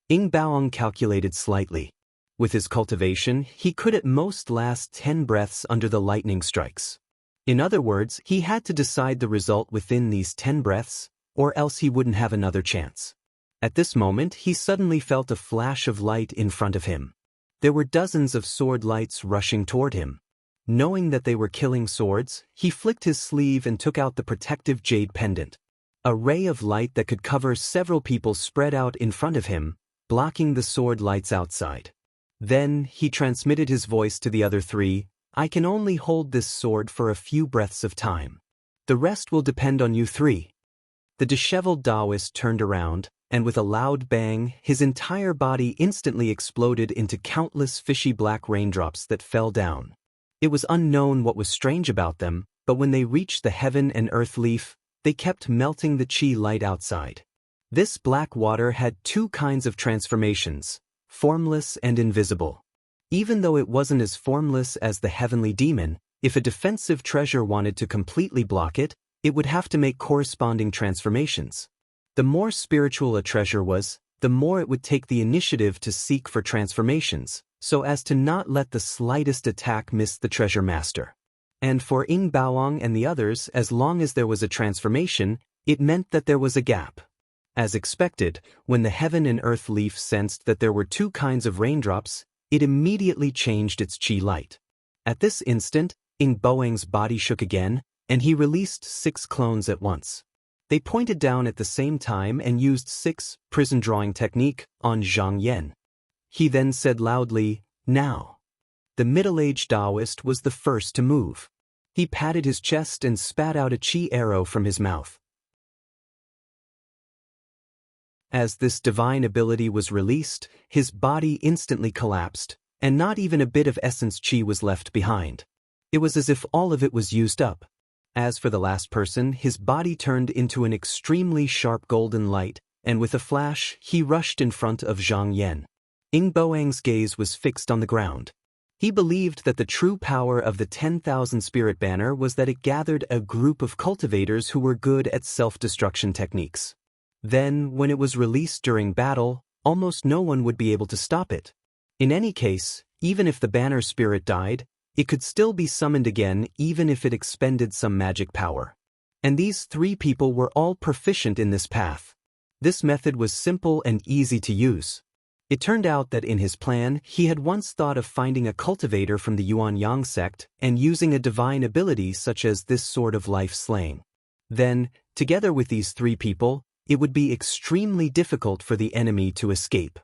Baoang calculated slightly. With his cultivation, he could at most last 10 breaths under the lightning strikes. In other words, he had to decide the result within these 10 breaths, or else he wouldn't have another chance. At this moment, he suddenly felt a flash of light in front of him. There were dozens of sword lights rushing toward him. Knowing that they were killing swords, he flicked his sleeve and took out the protective jade pendant. A ray of light that could cover several people spread out in front of him, blocking the sword lights outside. Then, he transmitted his voice to the other three, "I can only hold this sword for a few breaths of time. The rest will depend on you three." The disheveled Taoist turned around, and with a loud bang, his entire body instantly exploded into countless fishy black raindrops that fell down. It was unknown what was strange about them, but when they reached the heaven and earth leaf, they kept melting the chi light outside. This black water had two kinds of transformations, formless and invisible. Even though it wasn't as formless as the heavenly demon, if a defensive treasure wanted to completely block it, it would have to make corresponding transformations. The more spiritual a treasure was, the more it would take the initiative to seek for transformations, so as to not let the slightest attack miss the treasure master. And for Baoang and the others, as long as there was a transformation, it meant that there was a gap. As expected, when the heaven and earth leaf sensed that there were two kinds of raindrops, it immediately changed its chi light. At this instant, Baoang's body shook again, and he released 6 clones at once. They pointed down at the same time and used 6 prison drawing technique on Zhang Yan. He then said loudly, "Now." The middle-aged Taoist was the first to move. He patted his chest and spat out a chi arrow from his mouth. As this divine ability was released, his body instantly collapsed, and not even a bit of essence chi was left behind. It was as if all of it was used up. As for the last person, his body turned into an extremely sharp golden light, and with a flash, he rushed in front of Zhang Yan. Baoang's gaze was fixed on the ground. He believed that the true power of the 10,000 spirit banner was that it gathered a group of cultivators who were good at self-destruction techniques. Then, when it was released during battle, almost no one would be able to stop it. In any case, even if the banner spirit died, it could still be summoned again even if it expended some magic power. And these 3 people were all proficient in this path. This method was simple and easy to use. It turned out that in his plan, he had once thought of finding a cultivator from the Yuan Yang sect and using a divine ability such as this sort of life slaying. Then, together with these 3 people, it would be extremely difficult for the enemy to escape.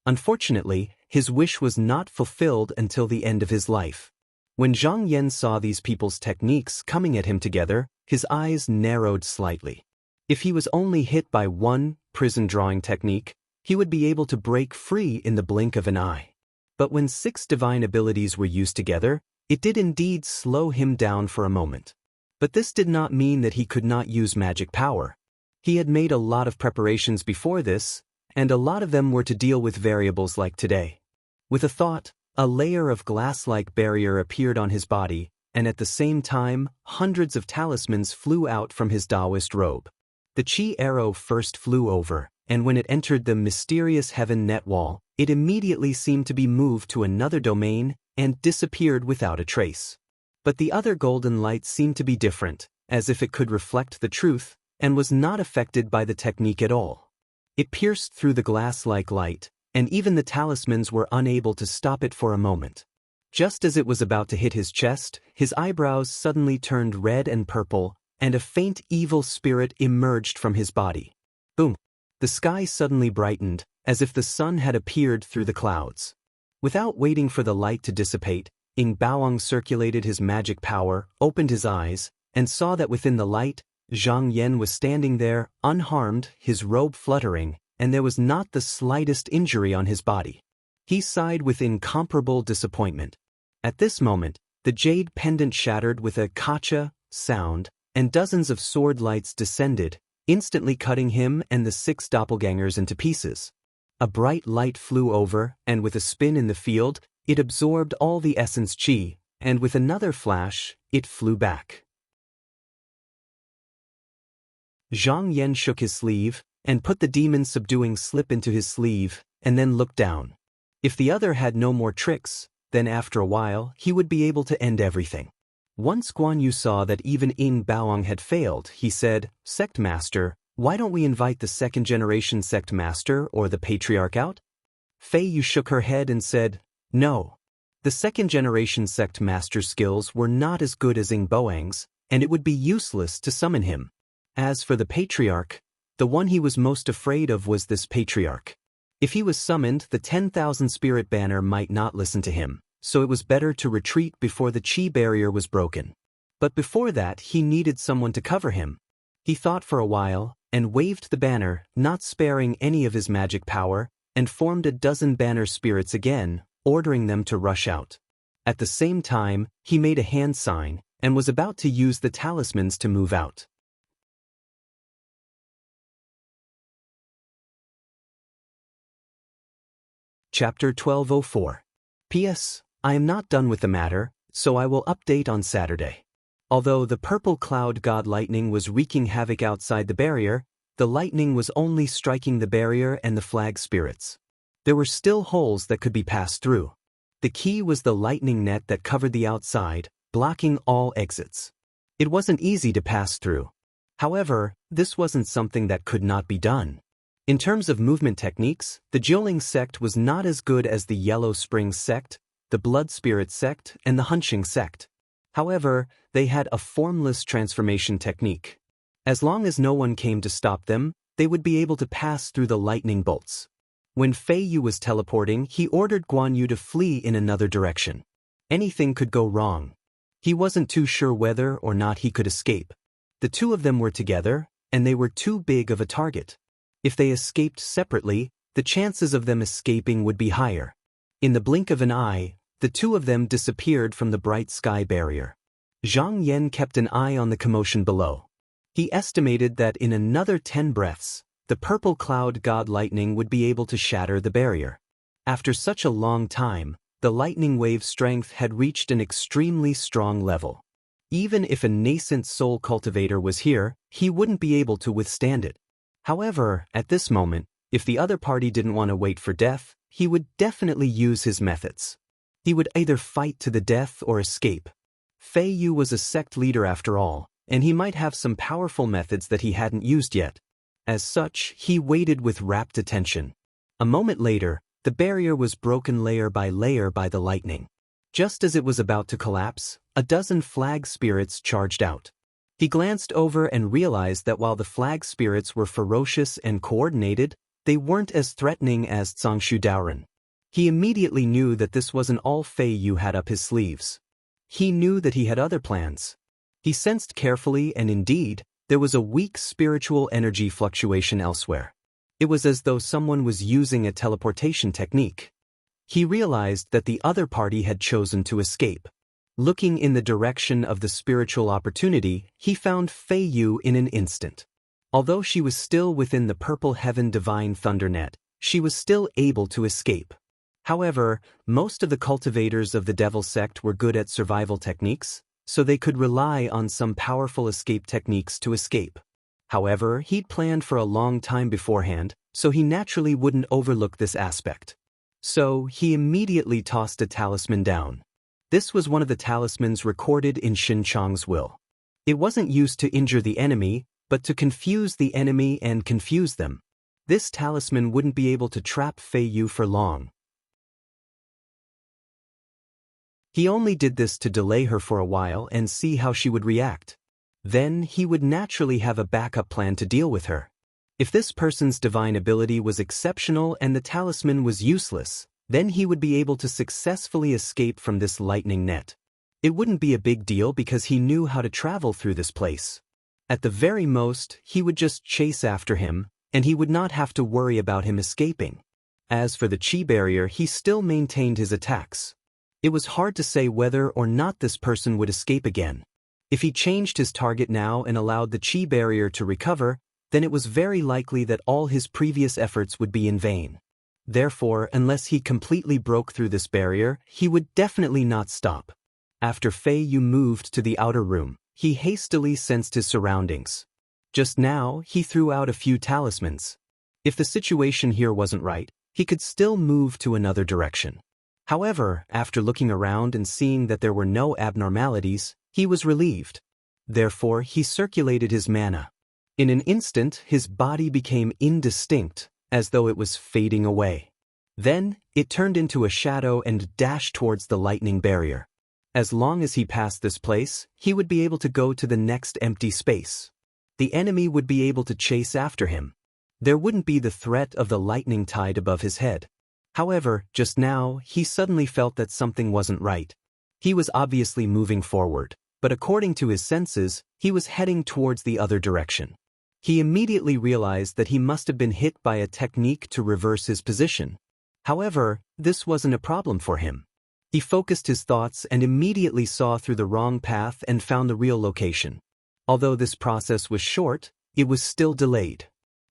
Unfortunately, his wish was not fulfilled until the end of his life. When Zhang Yan saw these people's techniques coming at him together, his eyes narrowed slightly. If he was only hit by one prison drawing technique, he would be able to break free in the blink of an eye. But when 6 divine abilities were used together, it did indeed slow him down for a moment. But this did not mean that he could not use magic power. He had made a lot of preparations before this, and a lot of them were to deal with variables like today. With a thought, a layer of glass-like barrier appeared on his body, and at the same time, hundreds of talismans flew out from his Taoist robe. The chi arrow first flew over, and when it entered the mysterious heaven net wall, it immediately seemed to be moved to another domain and disappeared without a trace. But the other golden light seemed to be different, as if it could reflect the truth, and was not affected by the technique at all. It pierced through the glass like light, and even the talismans were unable to stop it for a moment. Just as it was about to hit his chest, his eyebrows suddenly turned red and purple, and a faint evil spirit emerged from his body. Boom! The sky suddenly brightened, as if the sun had appeared through the clouds. Without waiting for the light to dissipate, Ing Baoang circulated his magic power, opened his eyes, and saw that within the light, Zhang Yan was standing there, unharmed, his robe fluttering, and there was not the slightest injury on his body. He sighed with incomparable disappointment. At this moment, the jade pendant shattered with a kacha sound, and dozens of sword lights descended, instantly cutting him and the 6 doppelgangers into pieces. A bright light flew over, and with a spin in the field, it absorbed all the essence qi, and with another flash, it flew back. Zhang Yan shook his sleeve, and put the demon-subduing slip into his sleeve, and then looked down. If the other had no more tricks, then after a while he would be able to end everything. Once Guan Yu saw that even Ing Baoang had failed, he said, "Sect Master, why don't we invite the second-generation Sect Master or the Patriarch out?" Fei Yu shook her head and said, "No. The second-generation Sect Master's skills were not as good as Ing Baoang's, and it would be useless to summon him. As for the Patriarch, the one he was most afraid of was this Patriarch. If he was summoned, the 10,000 spirit banner might not listen to him, so it was better to retreat before the Qi barrier was broken. But before that he needed someone to cover him. He thought for a while, and waved the banner, not sparing any of his magic power, and formed a dozen banner spirits again, ordering them to rush out. At the same time, he made a hand sign, and was about to use the talismans to move out. Chapter 1204. P.S. I am not done with the matter, so I will update on Saturday. Although the purple cloud god lightning was wreaking havoc outside the barrier, the lightning was only striking the barrier and the flag spirits. There were still holes that could be passed through. The key was the lightning net that covered the outside, blocking all exits. It wasn't easy to pass through. However, this wasn't something that could not be done. In terms of movement techniques, the Jiuling sect was not as good as the Yellow Springs sect, the Blood Spirit sect, and the Hunching sect. However, they had a formless transformation technique. As long as no one came to stop them, they would be able to pass through the lightning bolts. When Fei Yu was teleporting, he ordered Guan Yu to flee in another direction. Anything could go wrong. He wasn't too sure whether or not he could escape. The two of them were together, and they were too big of a target. If they escaped separately, the chances of them escaping would be higher. In the blink of an eye, the two of them disappeared from the bright sky barrier. Zhang Yan kept an eye on the commotion below. He estimated that in another 10 breaths, the purple cloud god lightning would be able to shatter the barrier. After such a long time, the lightning wave strength had reached an extremely strong level. Even if a nascent soul cultivator was here, he wouldn't be able to withstand it. However, at this moment, if the other party didn't want to wait for death, he would definitely use his methods. He would either fight to the death or escape. Fei Yu was a sect leader after all, and he might have some powerful methods that he hadn't used yet. As such, he waited with rapt attention. A moment later, the barrier was broken layer by the lightning. Just as it was about to collapse, a dozen flag spirits charged out. He glanced over and realized that while the flag spirits were ferocious and coordinated, they weren't as threatening as Zhongshu Daoren. He immediately knew that this wasn't all Fei Yu had up his sleeves. He knew that he had other plans. He sensed carefully, and indeed, there was a weak spiritual energy fluctuation elsewhere. It was as though someone was using a teleportation technique. He realized that the other party had chosen to escape. Looking in the direction of the spiritual opportunity, he found Fei Yu in an instant. Although she was still within the purple heaven divine thunder net, she was still able to escape. However, most of the cultivators of the devil sect were good at survival techniques, so they could rely on some powerful escape techniques to escape. However, he'd planned for a long time beforehand, so he naturally wouldn't overlook this aspect. So, he immediately tossed a talisman down. This was one of the talismans recorded in Xin Chang's will. It wasn't used to injure the enemy, but to confuse the enemy and confuse them. This talisman wouldn't be able to trap Fei Yu for long. He only did this to delay her for a while and see how she would react. Then he would naturally have a backup plan to deal with her. If this person's divine ability was exceptional and the talisman was useless, then he would be able to successfully escape from this lightning net. It wouldn't be a big deal because he knew how to travel through this place. At the very most, he would just chase after him, and he would not have to worry about him escaping. As for the chi barrier, he still maintained his attacks. It was hard to say whether or not this person would escape again. If he changed his target now and allowed the chi barrier to recover, then it was very likely that all his previous efforts would be in vain. Therefore, unless he completely broke through this barrier, he would definitely not stop. After Fei Yu moved to the outer room, he hastily sensed his surroundings. Just now, he threw out a few talismans. If the situation here wasn't right, he could still move to another direction. However, after looking around and seeing that there were no abnormalities, he was relieved. Therefore, he circulated his mana. In an instant, his body became indistinct, as though it was fading away. Then, it turned into a shadow and dashed towards the lightning barrier. As long as he passed this place, he would be able to go to the next empty space. The enemy would be able to chase after him. There wouldn't be the threat of the lightning tide above his head. However, just now, he suddenly felt that something wasn't right. He was obviously moving forward, but according to his senses, he was heading towards the other direction. He immediately realized that he must have been hit by a technique to reverse his position. However, this wasn't a problem for him. He focused his thoughts and immediately saw through the wrong path and found the real location. Although this process was short, it was still delayed.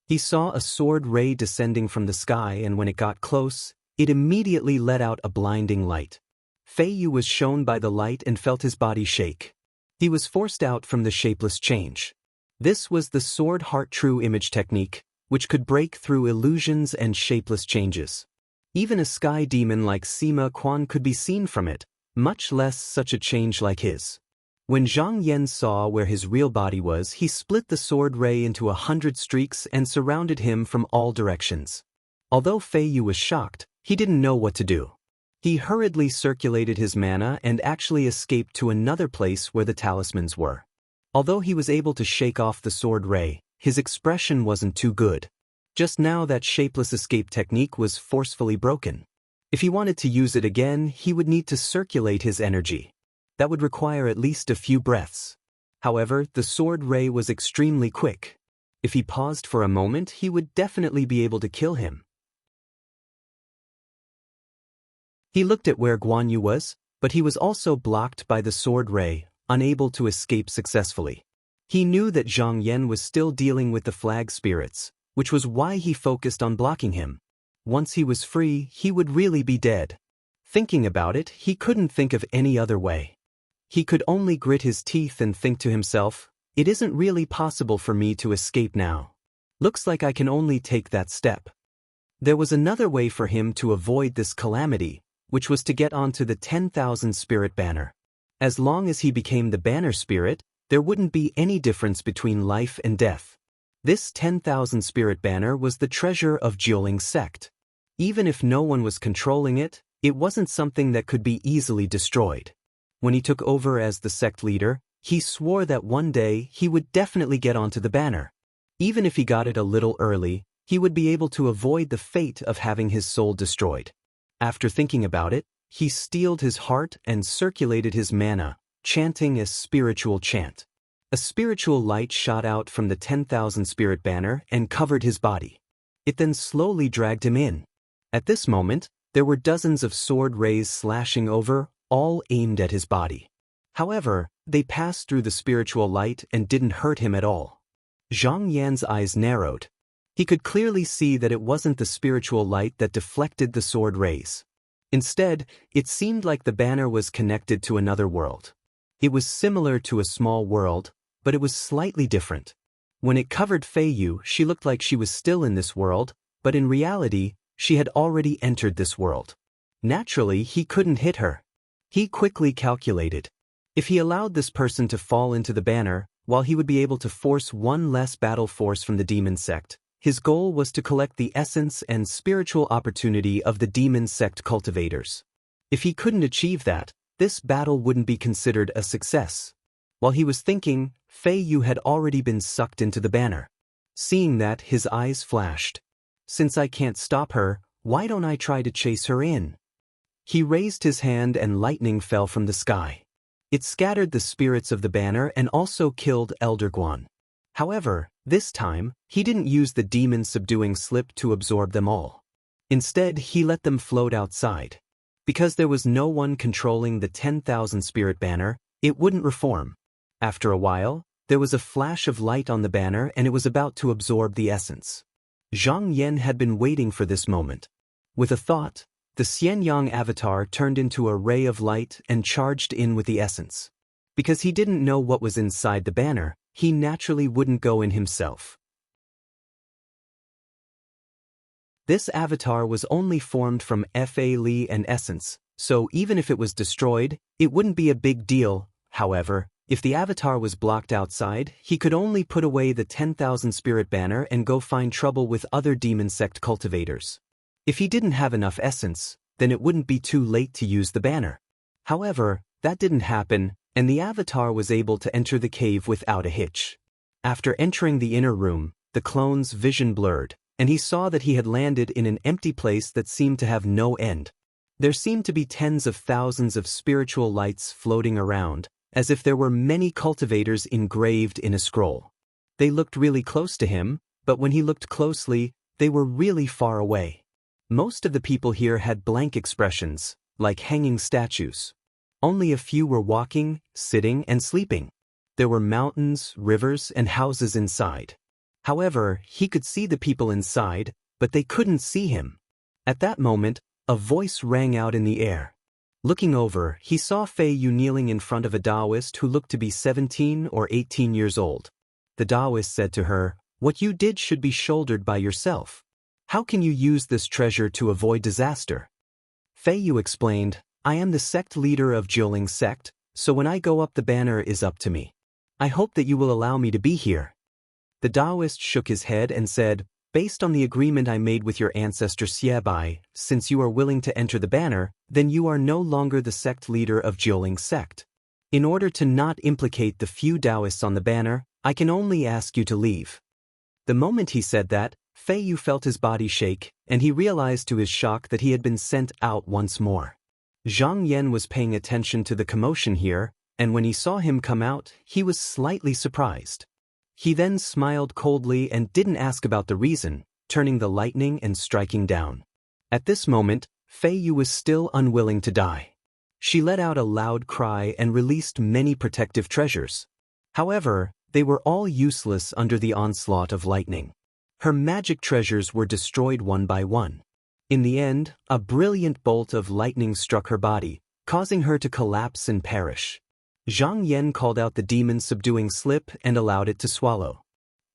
He saw a sword ray descending from the sky, and when it got close, it immediately let out a blinding light. Fei Yu was shown by the light and felt his body shake. He was forced out from the shapeless change. This was the sword heart true image technique, which could break through illusions and shapeless changes. Even a sky demon like Sima Quan could be seen from it, much less such a change like his. When Zhang Yan saw where his real body was, he split the sword ray into 100 streaks and surrounded him from all directions. Although Fei Yu was shocked, he didn't know what to do. He hurriedly circulated his mana and actually escaped to another place where the talismans were. Although he was able to shake off the sword ray, his expression wasn't too good. Just now that shapeless escape technique was forcefully broken. If he wanted to use it again, he would need to circulate his energy. That would require at least a few breaths. However, the sword ray was extremely quick. If he paused for a moment, he would definitely be able to kill him. He looked at where Guan Yu was, but he was also blocked by the sword ray, unable to escape successfully. He knew that Zhang Yan was still dealing with the flag spirits, which was why he focused on blocking him. Once he was free, he would really be dead. Thinking about it, he couldn't think of any other way. He could only grit his teeth and think to himself, it isn't really possible for me to escape now. Looks like I can only take that step. There was another way for him to avoid this calamity, which was to get onto the 10,000 spirit banner. As long as he became the banner spirit, there wouldn't be any difference between life and death. This 10,000 spirit banner was the treasure of Jiuling's sect. Even if no one was controlling it, it wasn't something that could be easily destroyed. When he took over as the sect leader, he swore that one day he would definitely get onto the banner. Even if he got it a little early, he would be able to avoid the fate of having his soul destroyed. After thinking about it, he steeled his heart and circulated his mana, chanting a spiritual chant. A spiritual light shot out from the 10,000 spirit banner and covered his body. It then slowly dragged him in. At this moment, there were dozens of sword rays slashing over, all aimed at his body. However, they passed through the spiritual light and didn't hurt him at all. Zhang Yan's eyes narrowed. He could clearly see that it wasn't the spiritual light that deflected the sword rays. Instead, it seemed like the banner was connected to another world. It was similar to a small world, but it was slightly different. When it covered Fei Yu, she looked like she was still in this world, but in reality, she had already entered this world. Naturally, he couldn't hit her. He quickly calculated. If he allowed this person to fall into the banner, While he would be able to force one less battle force from the demon sect, his goal was to collect the essence and spiritual opportunity of the demon sect cultivators. If he couldn't achieve that, this battle wouldn't be considered a success. While he was thinking, Fei Yu had already been sucked into the banner. Seeing that, his eyes flashed. Since I can't stop her, why don't I try to chase her in? He raised his hand and lightning fell from the sky. It scattered the spirits of the banner and also killed Elder Guan. However, this time, he didn't use the demon-subduing slip to absorb them all. Instead, he let them float outside. Because there was no one controlling the 10,000 spirit banner, it wouldn't reform. After a while, there was a flash of light on the banner and it was about to absorb the essence. Zhang Yan had been waiting for this moment. With a thought, the Xianyang avatar turned into a ray of light and charged in with the essence. Because he didn't know what was inside the banner, he naturally wouldn't go in himself. This avatar was only formed from Fa Li and essence, so even if it was destroyed, it wouldn't be a big deal. However, if the avatar was blocked outside, he could only put away the 10,000 spirit banner and go find trouble with other demon sect cultivators. If he didn't have enough essence, then it wouldn't be too late to use the banner. However, that didn't happen, and the avatar was able to enter the cave without a hitch. After entering the inner room, the clone's vision blurred, and he saw that he had landed in an empty place that seemed to have no end. There seemed to be tens of thousands of spiritual lights floating around, as if there were many cultivators engraved in a scroll. They looked really close to him, but when he looked closely, they were really far away. Most of the people here had blank expressions, like hanging statues. Only a few were walking, sitting, and sleeping. There were mountains, rivers, and houses inside. However, he could see the people inside, but they couldn't see him. At that moment, a voice rang out in the air. Looking over, he saw Fei Yu kneeling in front of a Taoist who looked to be 17 or 18 years old. The Taoist said to her, "What you did should be shouldered by yourself. How can you use this treasure to avoid disaster?" Fei Yu explained, "I am the sect leader of Jiuling sect, so when I go up the banner is up to me. I hope that you will allow me to be here." The Taoist shook his head and said, "Based on the agreement I made with your ancestor Xiebai, since you are willing to enter the banner, then you are no longer the sect leader of Jiuling sect. In order to not implicate the few Taoists on the banner, I can only ask you to leave." The moment he said that, Fei Yu felt his body shake, and he realized to his shock that he had been sent out once more. Zhang Yan was paying attention to the commotion here, and when he saw him come out, he was slightly surprised. He then smiled coldly and didn't ask about the reason, turning the lightning and striking down. At this moment, Fei Yu was still unwilling to die. She let out a loud cry and released many protective treasures. However, they were all useless under the onslaught of lightning. Her magic treasures were destroyed one by one. In the end, a brilliant bolt of lightning struck her body, causing her to collapse and perish. Zhang Yan called out the demon-subduing slip and allowed it to swallow.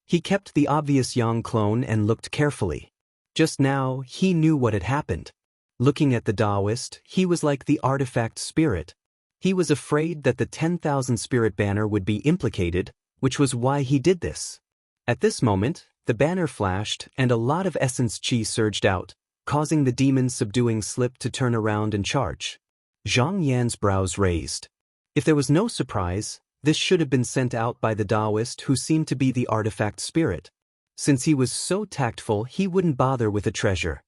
He kept the obvious Yang clone and looked carefully. Just now, he knew what had happened. Looking at the Taoist, he was like the artifact spirit. He was afraid that the 10,000 spirit banner would be implicated, which was why he did this. At this moment, the banner flashed and a lot of essence chi surged out, causing the demon-subduing slip to turn around and charge. Zhang Yan's brows raised. If there was no surprise, this should have been sent out by the Taoist who seemed to be the artifact spirit. Since he was so tactful, he wouldn't bother with a treasure.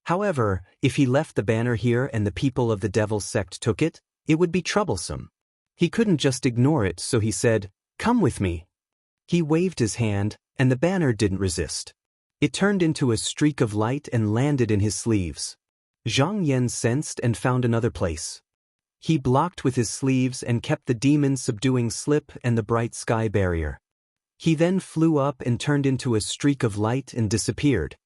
However, if he left the banner here and the people of the Devil's sect took it, it would be troublesome. He couldn't just ignore it, so he said, "Come with me." He waved his hand, and the banner didn't resist. It turned into a streak of light and landed in his sleeves. Zhang Yan sensed and found another place. He blocked with his sleeves and kept the demon-subduing slip and the bright sky barrier. He then flew up and turned into a streak of light and disappeared.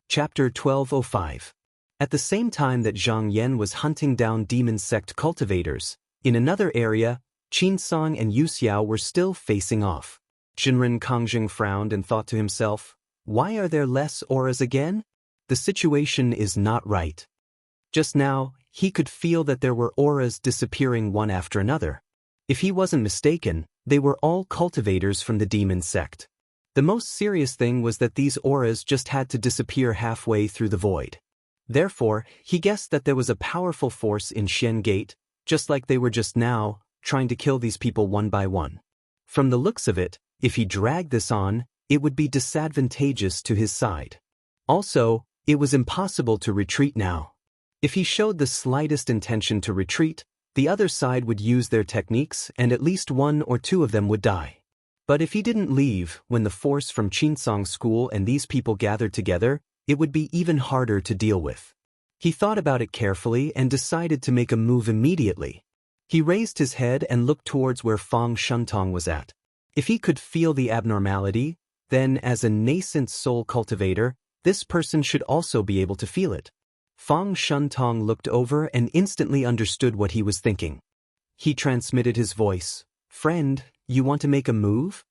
Chapter 1205. At the same time that Zhang Yan was hunting down demon sect cultivators, in another area, Qin Song and Yu Xiao were still facing off. Jinren Kongjing frowned and thought to himself, "Why are there less auras again?" The situation is not right. Just now, he could feel that there were auras disappearing one after another. If he wasn't mistaken, they were all cultivators from the demon sect. The most serious thing was that these auras just had to disappear halfway through the void. Therefore, he guessed that there was a powerful force in Shen Gate, just like they were just now, trying to kill these people one by one. From the looks of it, if he dragged this on, it would be disadvantageous to his side. Also, it was impossible to retreat now. If he showed the slightest intention to retreat, the other side would use their techniques and at least one or two of them would die. But if he didn't leave when the force from Qinsong School and these people gathered together, it would be even harder to deal with. He thought about it carefully and decided to make a move immediately. He raised his head and looked towards where Fang Shuntong was at. If he could feel the abnormality, then as a nascent soul cultivator, this person should also be able to feel it. Fang Shuntong looked over and instantly understood what he was thinking. He transmitted his voice. "Friend, you want to make a move?"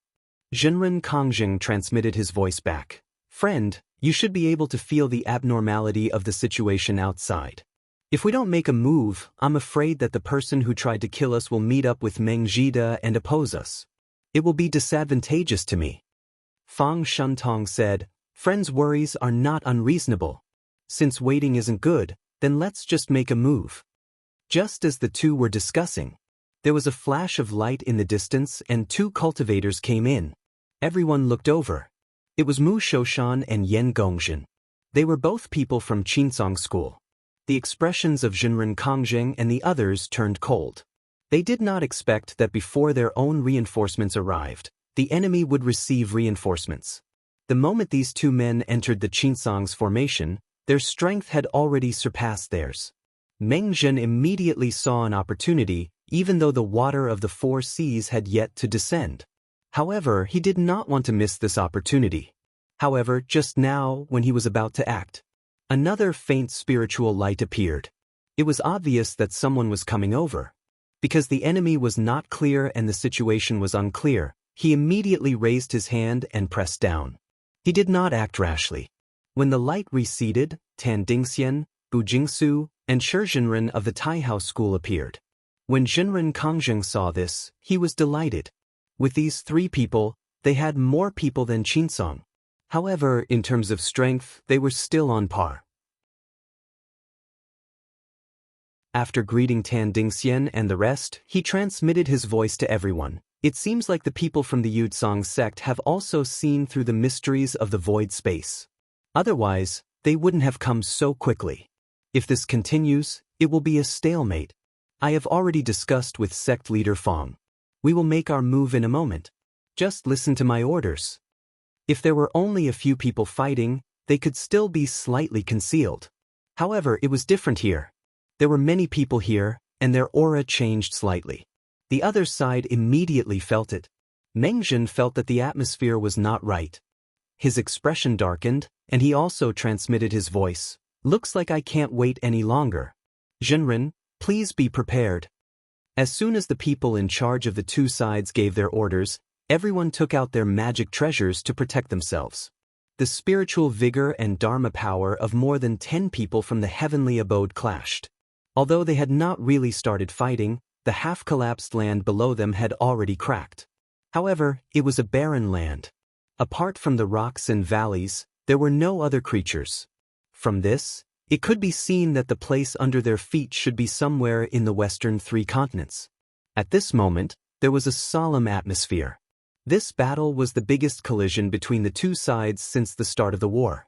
Zhenren Kongjing transmitted his voice back. "Friend, you should be able to feel the abnormality of the situation outside. If we don't make a move, I'm afraid that the person who tried to kill us will meet up with Meng Zhida and oppose us. It will be disadvantageous to me." Fang Shuntong said, "Friend's worries are not unreasonable. Since waiting isn't good, then let's just make a move." Just as the two were discussing, there was a flash of light in the distance and two cultivators came in. Everyone looked over. It was Mu Shoshan and Yen Gongzhen. They were both people from Qinsong School. The expressions of Zhenren Kongjing and the others turned cold. They did not expect that before their own reinforcements arrived, the enemy would receive reinforcements. The moment these two men entered the Qinsong's formation, their strength had already surpassed theirs. Meng Zhen immediately saw an opportunity, even though the water of the four seas had yet to descend. However, he did not want to miss this opportunity. However, just now, when he was about to act, another faint spiritual light appeared. It was obvious that someone was coming over. Because the enemy was not clear and the situation was unclear, he immediately raised his hand and pressed down. He did not act rashly. When the light receded, Tan Dingxian, Bu Jingsu, and Shi Zhenren of the Taihao School appeared. When Zhenren Kongjing saw this, he was delighted. With these three people, they had more people than Qinsong. However, in terms of strength, they were still on par. After greeting Tan Dingxian and the rest, he transmitted his voice to everyone. "It seems like the people from the Yudsong sect have also seen through the mysteries of the void space. Otherwise, they wouldn't have come so quickly. If this continues, it will be a stalemate. I have already discussed with sect leader Fang. We will make our move in a moment. Just listen to my orders." If there were only a few people fighting, they could still be slightly concealed. However, it was different here. There were many people here, and their aura changed slightly. The other side immediately felt it. Meng Zhen felt that the atmosphere was not right. His expression darkened, and he also transmitted his voice. "Looks like I can't wait any longer. Zhenren, please be prepared." As soon as the people in charge of the two sides gave their orders, everyone took out their magic treasures to protect themselves. The spiritual vigor and dharma power of more than 10 people from the heavenly abode clashed. Although they had not really started fighting, the half-collapsed land below them had already cracked. However, it was a barren land. Apart from the rocks and valleys, there were no other creatures. From this, it could be seen that the place under their feet should be somewhere in the western three continents. At this moment, there was a solemn atmosphere. This battle was the biggest collision between the two sides since the start of the war.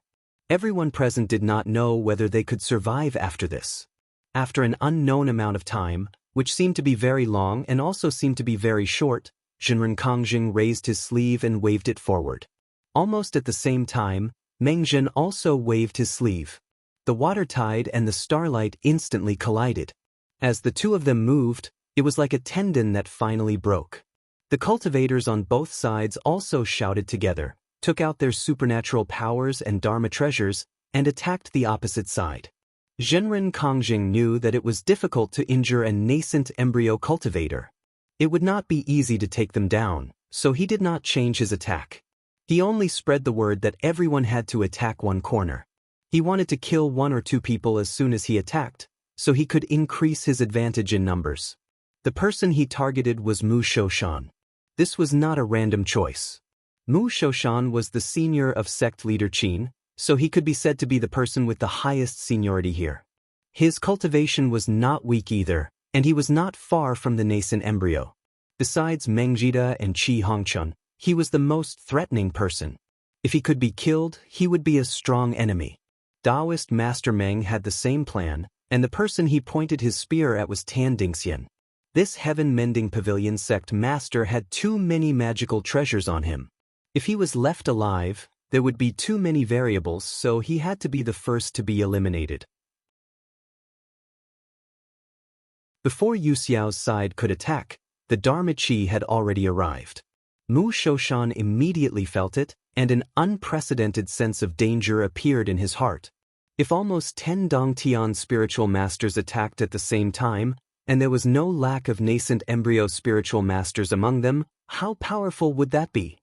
Everyone present did not know whether they could survive after this. After an unknown amount of time, which seemed to be very long and also seemed to be very short, Zhenren Kongjing raised his sleeve and waved it forward. Almost at the same time, Meng Zhen also waved his sleeve. The water tide and the starlight instantly collided. As the two of them moved, it was like a tendon that finally broke. The cultivators on both sides also shouted together, took out their supernatural powers and dharma treasures, and attacked the opposite side. Zhenren Kongjing knew that it was difficult to injure a nascent embryo cultivator. It would not be easy to take them down, so he did not change his attack. He only spread the word that everyone had to attack one corner. He wanted to kill 1 or 2 people as soon as he attacked, so he could increase his advantage in numbers. The person he targeted was Mu Shoshan. This was not a random choice. Mu Shoshan was the senior of sect leader Qin, so he could be said to be the person with the highest seniority here. His cultivation was not weak either, and he was not far from the nascent embryo. Besides Meng Jida and Qi Hongchun, he was the most threatening person. If he could be killed, he would be a strong enemy. Taoist Master Meng had the same plan, and the person he pointed his spear at was Tan Dingxian. This heaven-mending pavilion sect master had too many magical treasures on him. If he was left alive, there would be too many variables, so he had to be the first to be eliminated. Before Yu Xiao's side could attack, the Dharma Chi had already arrived. Mu Shoshan immediately felt it, and an unprecedented sense of danger appeared in his heart. If almost 10 Dongtian spiritual masters attacked at the same time, and there was no lack of nascent embryo spiritual masters among them, how powerful would that be?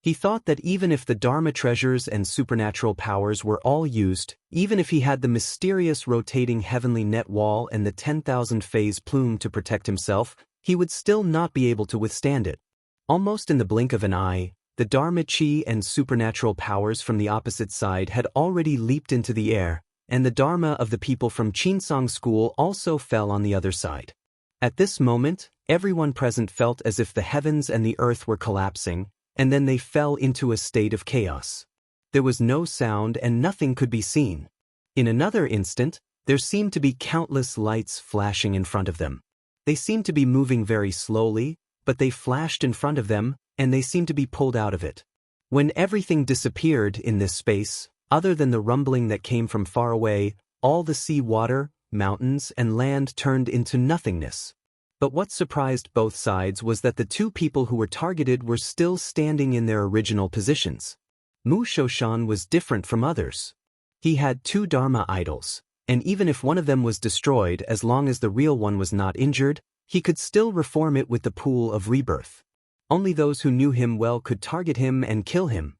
He thought that even if the Dharma treasures and supernatural powers were all used, even if he had the mysterious rotating heavenly net wall and the 10,000 phase plume to protect himself, he would still not be able to withstand it. Almost in the blink of an eye, the Dharma Chi and supernatural powers from the opposite side had already leaped into the air, and the Dharma of the people from Qinsong School also fell on the other side. At this moment, everyone present felt as if the heavens and the earth were collapsing, and then they fell into a state of chaos. There was no sound and nothing could be seen. In another instant, there seemed to be countless lights flashing in front of them. They seemed to be moving very slowly, but they flashed in front of them, and they seemed to be pulled out of it. When everything disappeared in this space, other than the rumbling that came from far away, all the sea water, mountains, and land turned into nothingness. But what surprised both sides was that the 2 people who were targeted were still standing in their original positions. Mu Shoshan was different from others. He had 2 Dharma idols, and even if one of them was destroyed, as long as the real one was not injured, he could still reform it with the pool of rebirth. Only those who knew him well could target him and kill him.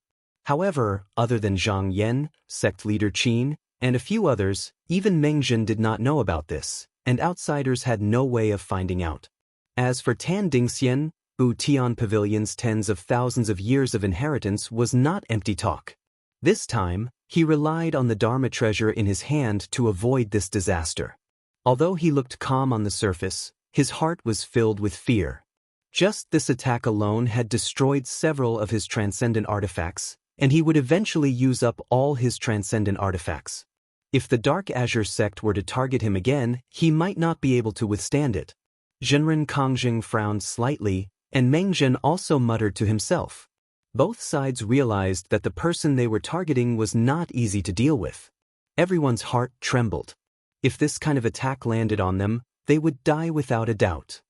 However, other than Zhang Yan, sect leader Qin, and a few others, even Meng Zhen did not know about this, and outsiders had no way of finding out. As for Tan Dingxian, Bu Tian Pavilion's tens of thousands of years of inheritance was not empty talk. This time, he relied on the Dharma treasure in his hand to avoid this disaster. Although he looked calm on the surface, his heart was filled with fear. Just this attack alone had destroyed several of his transcendent artifacts, and he would eventually use up all his transcendent artifacts. If the Dark Azure sect were to target him again, he might not be able to withstand it. Zhenren Kongjing frowned slightly, and Meng Zhen also muttered to himself. Both sides realized that the person they were targeting was not easy to deal with. Everyone's heart trembled. If this kind of attack landed on them, they would die without a doubt.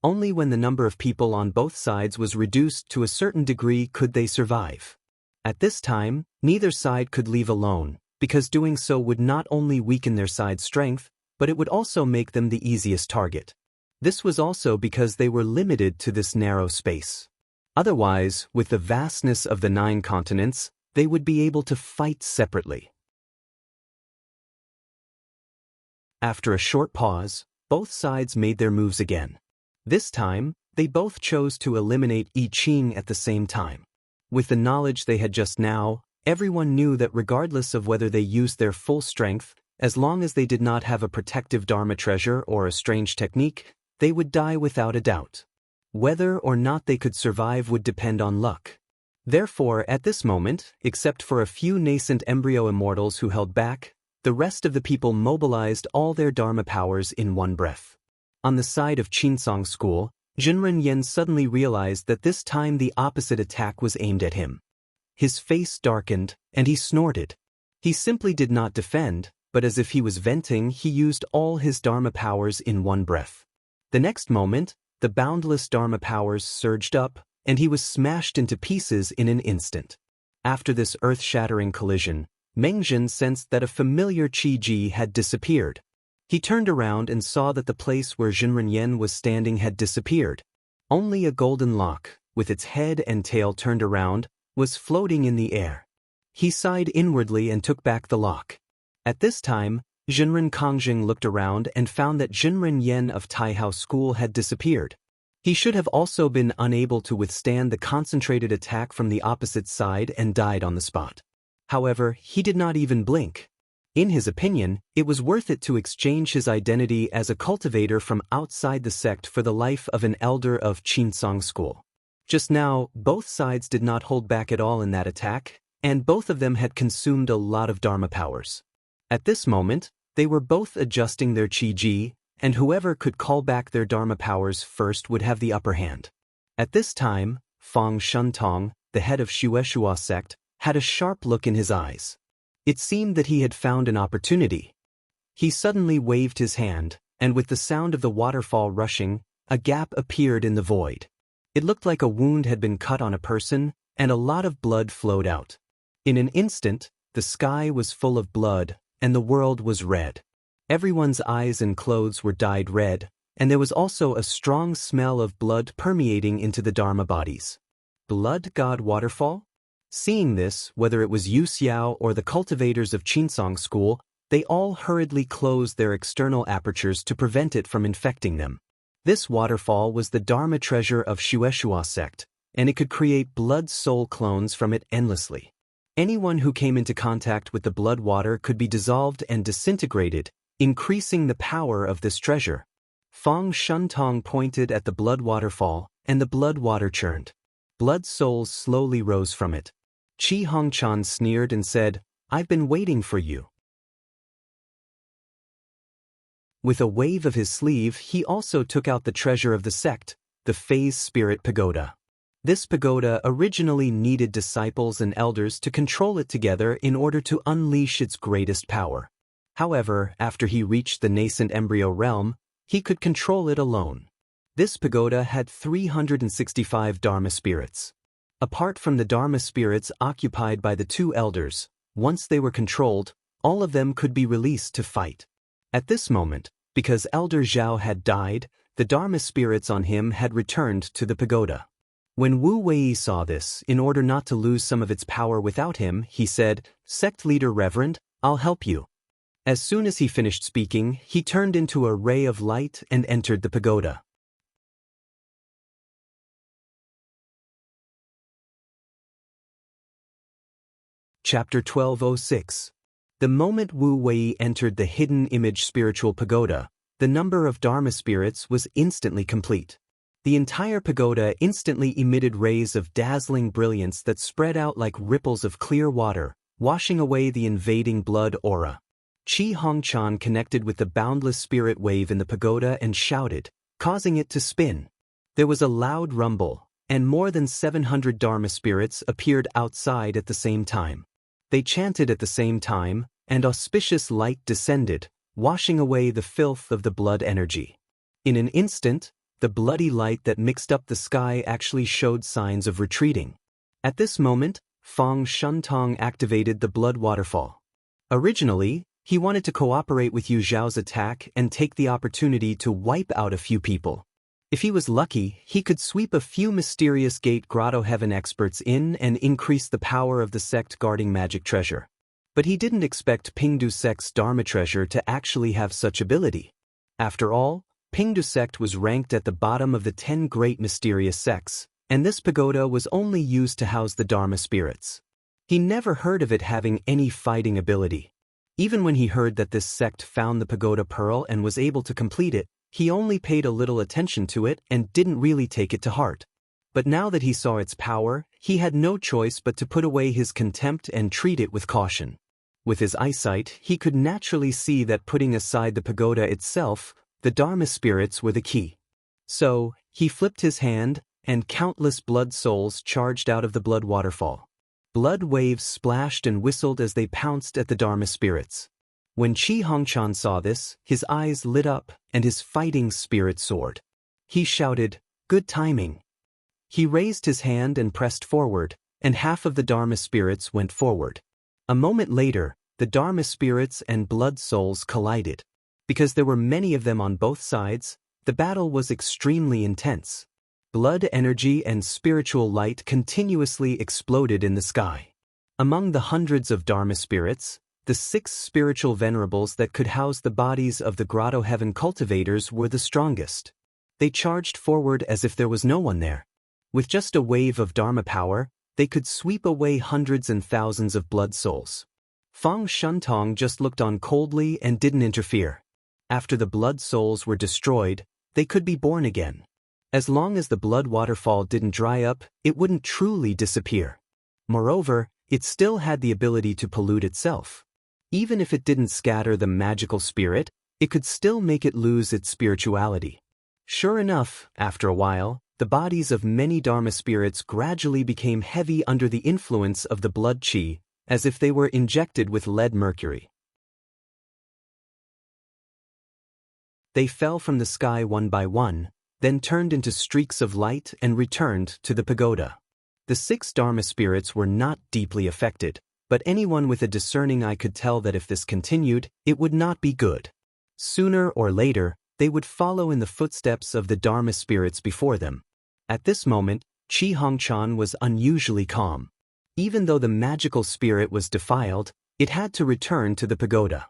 Only when the number of people on both sides was reduced to a certain degree could they survive. At this time, neither side could leave alone, because doing so would not only weaken their side's strength, but it would also make them the easiest target. This was also because they were limited to this narrow space. Otherwise, with the vastness of the 9 continents, they would be able to fight separately. After a short pause, both sides made their moves again. This time, they both chose to eliminate I Ching at the same time. With the knowledge they had just now, everyone knew that regardless of whether they used their full strength, as long as they did not have a protective Dharma treasure or a strange technique, they would die without a doubt. Whether or not they could survive would depend on luck. Therefore, at this moment, except for a few nascent embryo immortals who held back, the rest of the people mobilized all their Dharma powers in one breath. On the side of Qinsong School, Zhenren Yan suddenly realized that this time the opposite attack was aimed at him. His face darkened, and he snorted. He simply did not defend, but as if he was venting, he used all his Dharma powers in one breath. The next moment, the boundless Dharma powers surged up, and he was smashed into pieces in an instant. After this earth-shattering collision, Meng Zhen sensed that a familiar Qi-Ji had disappeared. He turned around and saw that the place where Zhenren Yan was standing had disappeared. Only a golden lock, with its head and tail turned around, was floating in the air. He sighed inwardly and took back the lock. At this time, Jinren Kongjing looked around and found that Jinren Yen of Taihao School had disappeared. He should have also been unable to withstand the concentrated attack from the opposite side and died on the spot. However, he did not even blink. In his opinion, it was worth it to exchange his identity as a cultivator from outside the sect for the life of an elder of Qinsong School. Just now, both sides did not hold back at all in that attack, and both of them had consumed a lot of Dharma powers. At this moment, they were both adjusting their Qi-Ji, and whoever could call back their Dharma powers first would have the upper hand. At this time, Fang Shuntong, the head of Shueshua sect, had a sharp look in his eyes. It seemed that he had found an opportunity. He suddenly waved his hand, and with the sound of the waterfall rushing, a gap appeared in the void. It looked like a wound had been cut on a person, and a lot of blood flowed out. In an instant, the sky was full of blood, and the world was red. Everyone's eyes and clothes were dyed red, and there was also a strong smell of blood permeating into the Dharma bodies. Blood God Waterfall? Seeing this, whether it was Yu Xiao or the cultivators of Qinsong School, they all hurriedly closed their external apertures to prevent it from infecting them. This waterfall was the Dharma treasure of Shueshua sect, and it could create blood soul clones from it endlessly. Anyone who came into contact with the blood water could be dissolved and disintegrated, increasing the power of this treasure. Fang Shuntong pointed at the blood waterfall, and the blood water churned. Blood souls slowly rose from it. Qi Hongchan sneered and said, "I've been waiting for you." With a wave of his sleeve, he also took out the treasure of the sect, the Phase Spirit Pagoda. This pagoda originally needed disciples and elders to control it together in order to unleash its greatest power. However, after he reached the nascent embryo realm, he could control it alone. This pagoda had 365 Dharma spirits. Apart from the Dharma spirits occupied by the two elders, once they were controlled, all of them could be released to fight. At this moment, because Elder Zhao had died, the Dharma spirits on him had returned to the pagoda. When Wu Wei saw this, in order not to lose some of its power without him, he said, "Sect leader Reverend, I'll help you." As soon as he finished speaking, he turned into a ray of light and entered the pagoda. Chapter 1206. The moment Wu Wei entered the hidden image spiritual pagoda, the number of Dharma spirits was instantly complete. The entire pagoda instantly emitted rays of dazzling brilliance that spread out like ripples of clear water, washing away the invading blood aura. Qi Hongchan connected with the boundless spirit wave in the pagoda and shouted, causing it to spin. There was a loud rumble, and more than 700 Dharma spirits appeared outside at the same time. They chanted at the same time, and auspicious light descended, washing away the filth of the blood energy. In an instant, the bloody light that mixed up the sky actually showed signs of retreating. At this moment, Fang Shuntong activated the blood waterfall. Originally, he wanted to cooperate with Yu Zhao's attack and take the opportunity to wipe out a few people. If he was lucky, he could sweep a few mysterious Gate Grotto Heaven experts in and increase the power of the sect guarding magic treasure. But he didn't expect Pingdu sect's Dharma treasure to actually have such ability. After all, Pingdu sect was ranked at the bottom of the 10 great mysterious sects, and this pagoda was only used to house the Dharma spirits. He never heard of it having any fighting ability. Even when he heard that this sect found the pagoda pearl and was able to complete it, he only paid a little attention to it and didn't really take it to heart. But now that he saw its power, he had no choice but to put away his contempt and treat it with caution. With his eyesight, he could naturally see that putting aside the pagoda itself, the Dharma spirits were the key. So, he flipped his hand, and countless blood souls charged out of the blood waterfall. Blood waves splashed and whistled as they pounced at the Dharma spirits. When Qi Hongchan saw this, his eyes lit up, and his fighting spirit soared. He shouted, "Good timing." He raised his hand and pressed forward, and half of the Dharma spirits went forward. A moment later, the Dharma spirits and blood souls collided. Because there were many of them on both sides, the battle was extremely intense. Blood energy and spiritual light continuously exploded in the sky. Among the hundreds of Dharma spirits, The 6 spiritual venerables that could house the bodies of the Grotto Heaven cultivators were the strongest. They charged forward as if there was no one there. With just a wave of Dharma power, they could sweep away hundreds and thousands of blood souls. Fang Shuntong just looked on coldly and didn't interfere. After the blood souls were destroyed, they could be born again. As long as the blood waterfall didn't dry up, it wouldn't truly disappear. Moreover, it still had the ability to pollute itself. Even if it didn't scatter the magical spirit, it could still make it lose its spirituality. Sure enough, after a while, the bodies of many Dharma spirits gradually became heavy under the influence of the blood qi, as if they were injected with lead mercury. They fell from the sky one by one, then turned into streaks of light and returned to the pagoda. The 6 Dharma spirits were not deeply affected, but anyone with a discerning eye could tell that if this continued, it would not be good. Sooner or later, they would follow in the footsteps of the Dharma spirits before them. At this moment, Qi Hongchan was unusually calm. Even though the magical spirit was defiled, it had to return to the pagoda.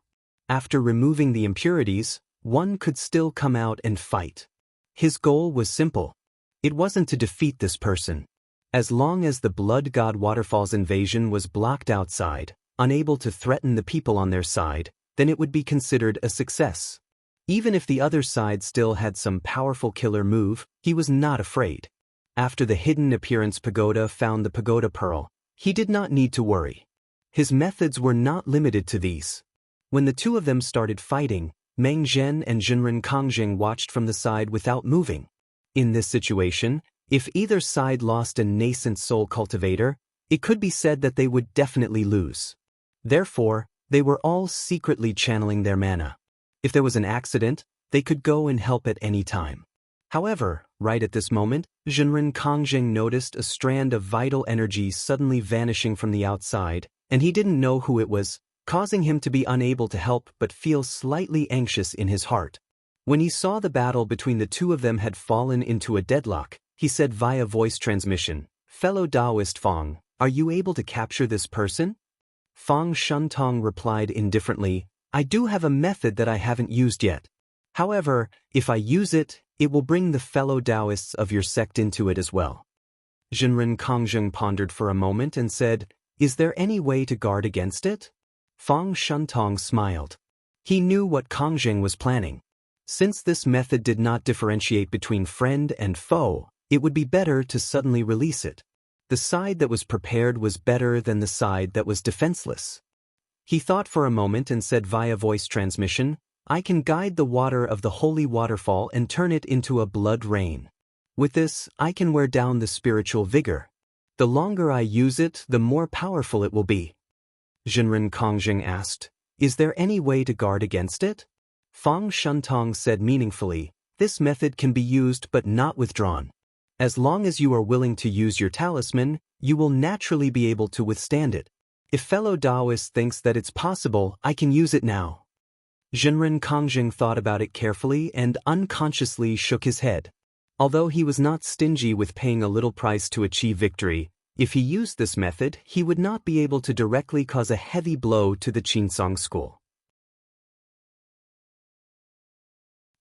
After removing the impurities, one could still come out and fight. His goal was simple. It wasn't to defeat this person. As long as the Blood God Waterfall's invasion was blocked outside, unable to threaten the people on their side, then it would be considered a success. Even if the other side still had some powerful killer move, he was not afraid. After the hidden appearance pagoda found the pagoda pearl, he did not need to worry. His methods were not limited to these. When the two of them started fighting, Meng Zhen and Jinren Kongjing watched from the side without moving. In this situation, if either side lost a nascent soul cultivator, it could be said that they would definitely lose. Therefore, they were all secretly channeling their mana. If there was an accident, they could go and help at any time. However, right at this moment, Jinren Kongjing noticed a strand of vital energy suddenly vanishing from the outside, and he didn't know who it was, causing him to be unable to help but feel slightly anxious in his heart. When he saw the battle between the two of them had fallen into a deadlock, he said via voice transmission, "Fellow Taoist Fang, are you able to capture this person?" Fang Shuntong replied indifferently, "I do have a method that I haven't used yet. However, if I use it, it will bring the fellow Taoists of your sect into it as well." Jinren Kongjing pondered for a moment and said, "Is there any way to guard against it?" Fang Shuntong smiled. He knew what Kongjing was planning. Since this method did not differentiate between friend and foe, it would be better to suddenly release it. The side that was prepared was better than the side that was defenseless. He thought for a moment and said via voice transmission, "I can guide the water of the holy waterfall and turn it into a blood rain. With this, I can wear down the spiritual vigor. The longer I use it, the more powerful it will be." Jinren Kongjing asked, "Is there any way to guard against it?" Fang Shuntong said meaningfully, "This method can be used but not withdrawn. As long as you are willing to use your talisman, you will naturally be able to withstand it. If fellow Taoist thinks that it's possible, I can use it now." Jinren Kongjing thought about it carefully and unconsciously shook his head. Although he was not stingy with paying a little price to achieve victory, if he used this method, he would not be able to directly cause a heavy blow to the Qinsong school.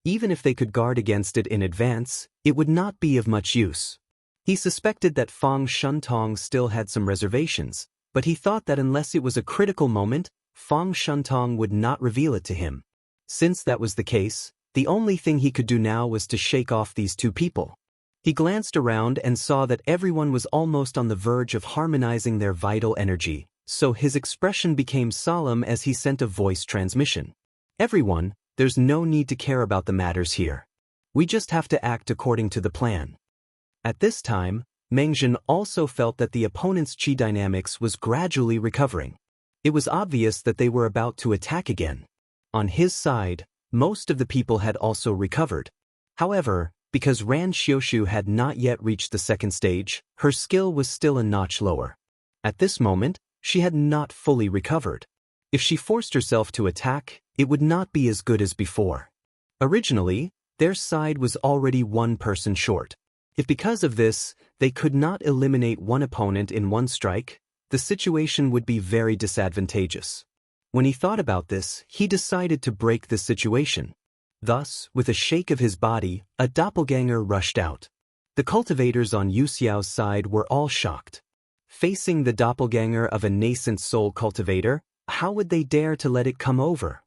Even if they could guard against it in advance, it would not be of much use. He suspected that Fang Shuntong still had some reservations, but he thought that unless it was a critical moment, Fang Shuntong would not reveal it to him. Since that was the case, the only thing he could do now was to shake off these two people. He glanced around and saw that everyone was almost on the verge of harmonizing their vital energy, so his expression became solemn as he sent a voice transmission. "Everyone, there's no need to care about the matters here. We just have to act according to the plan." At this time, Meng Zhen also felt that the opponent's qi dynamics was gradually recovering. It was obvious that they were about to attack again. On his side, most of the people had also recovered. However, because Ran Xiushu had not yet reached the second stage, her skill was still a notch lower. At this moment, she had not fully recovered. If she forced herself to attack, it would not be as good as before. Originally, their side was already one person short. If because of this, they could not eliminate one opponent in one strike, the situation would be very disadvantageous. When he thought about this, he decided to break the situation. Thus, with a shake of his body, a doppelganger rushed out. The cultivators on Yu Xiao's side were all shocked. Facing the doppelganger of a nascent soul cultivator, how would they dare to let it come over?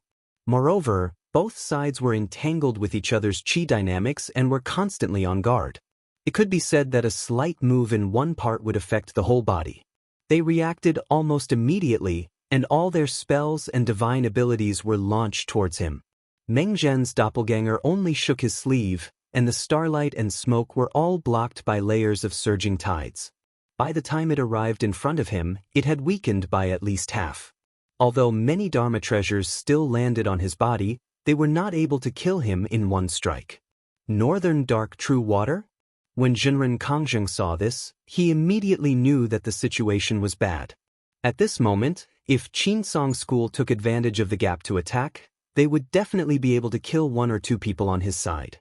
Moreover, both sides were entangled with each other's chi dynamics and were constantly on guard. It could be said that a slight move in one part would affect the whole body. They reacted almost immediately, and all their spells and divine abilities were launched towards him. Meng Zhen's doppelganger only shook his sleeve, and the starlight and smoke were all blocked by layers of surging tides. By the time it arrived in front of him, it had weakened by at least half. Although many Dharma treasures still landed on his body, they were not able to kill him in one strike. Northern Dark True Water? When Jinren Kongjing saw this, he immediately knew that the situation was bad. At this moment, if Qinsong School took advantage of the gap to attack, they would definitely be able to kill one or two people on his side.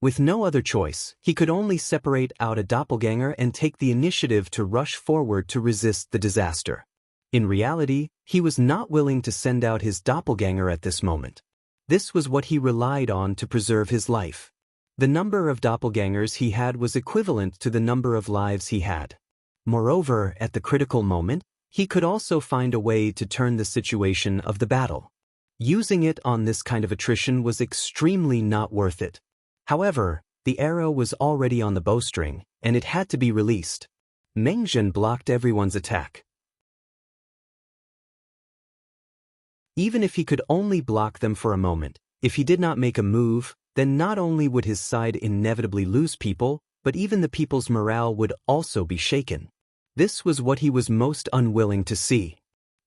With no other choice, he could only separate out a doppelganger and take the initiative to rush forward to resist the disaster. In reality, he was not willing to send out his doppelganger at this moment. This was what he relied on to preserve his life. The number of doppelgangers he had was equivalent to the number of lives he had. Moreover, at the critical moment, he could also find a way to turn the situation of the battle. Using it on this kind of attrition was extremely not worth it. However, the arrow was already on the bowstring, and it had to be released. Meng Zhen blocked everyone's attack. Even if he could only block them for a moment, if he did not make a move, then not only would his side inevitably lose people, but even the people's morale would also be shaken. This was what he was most unwilling to see.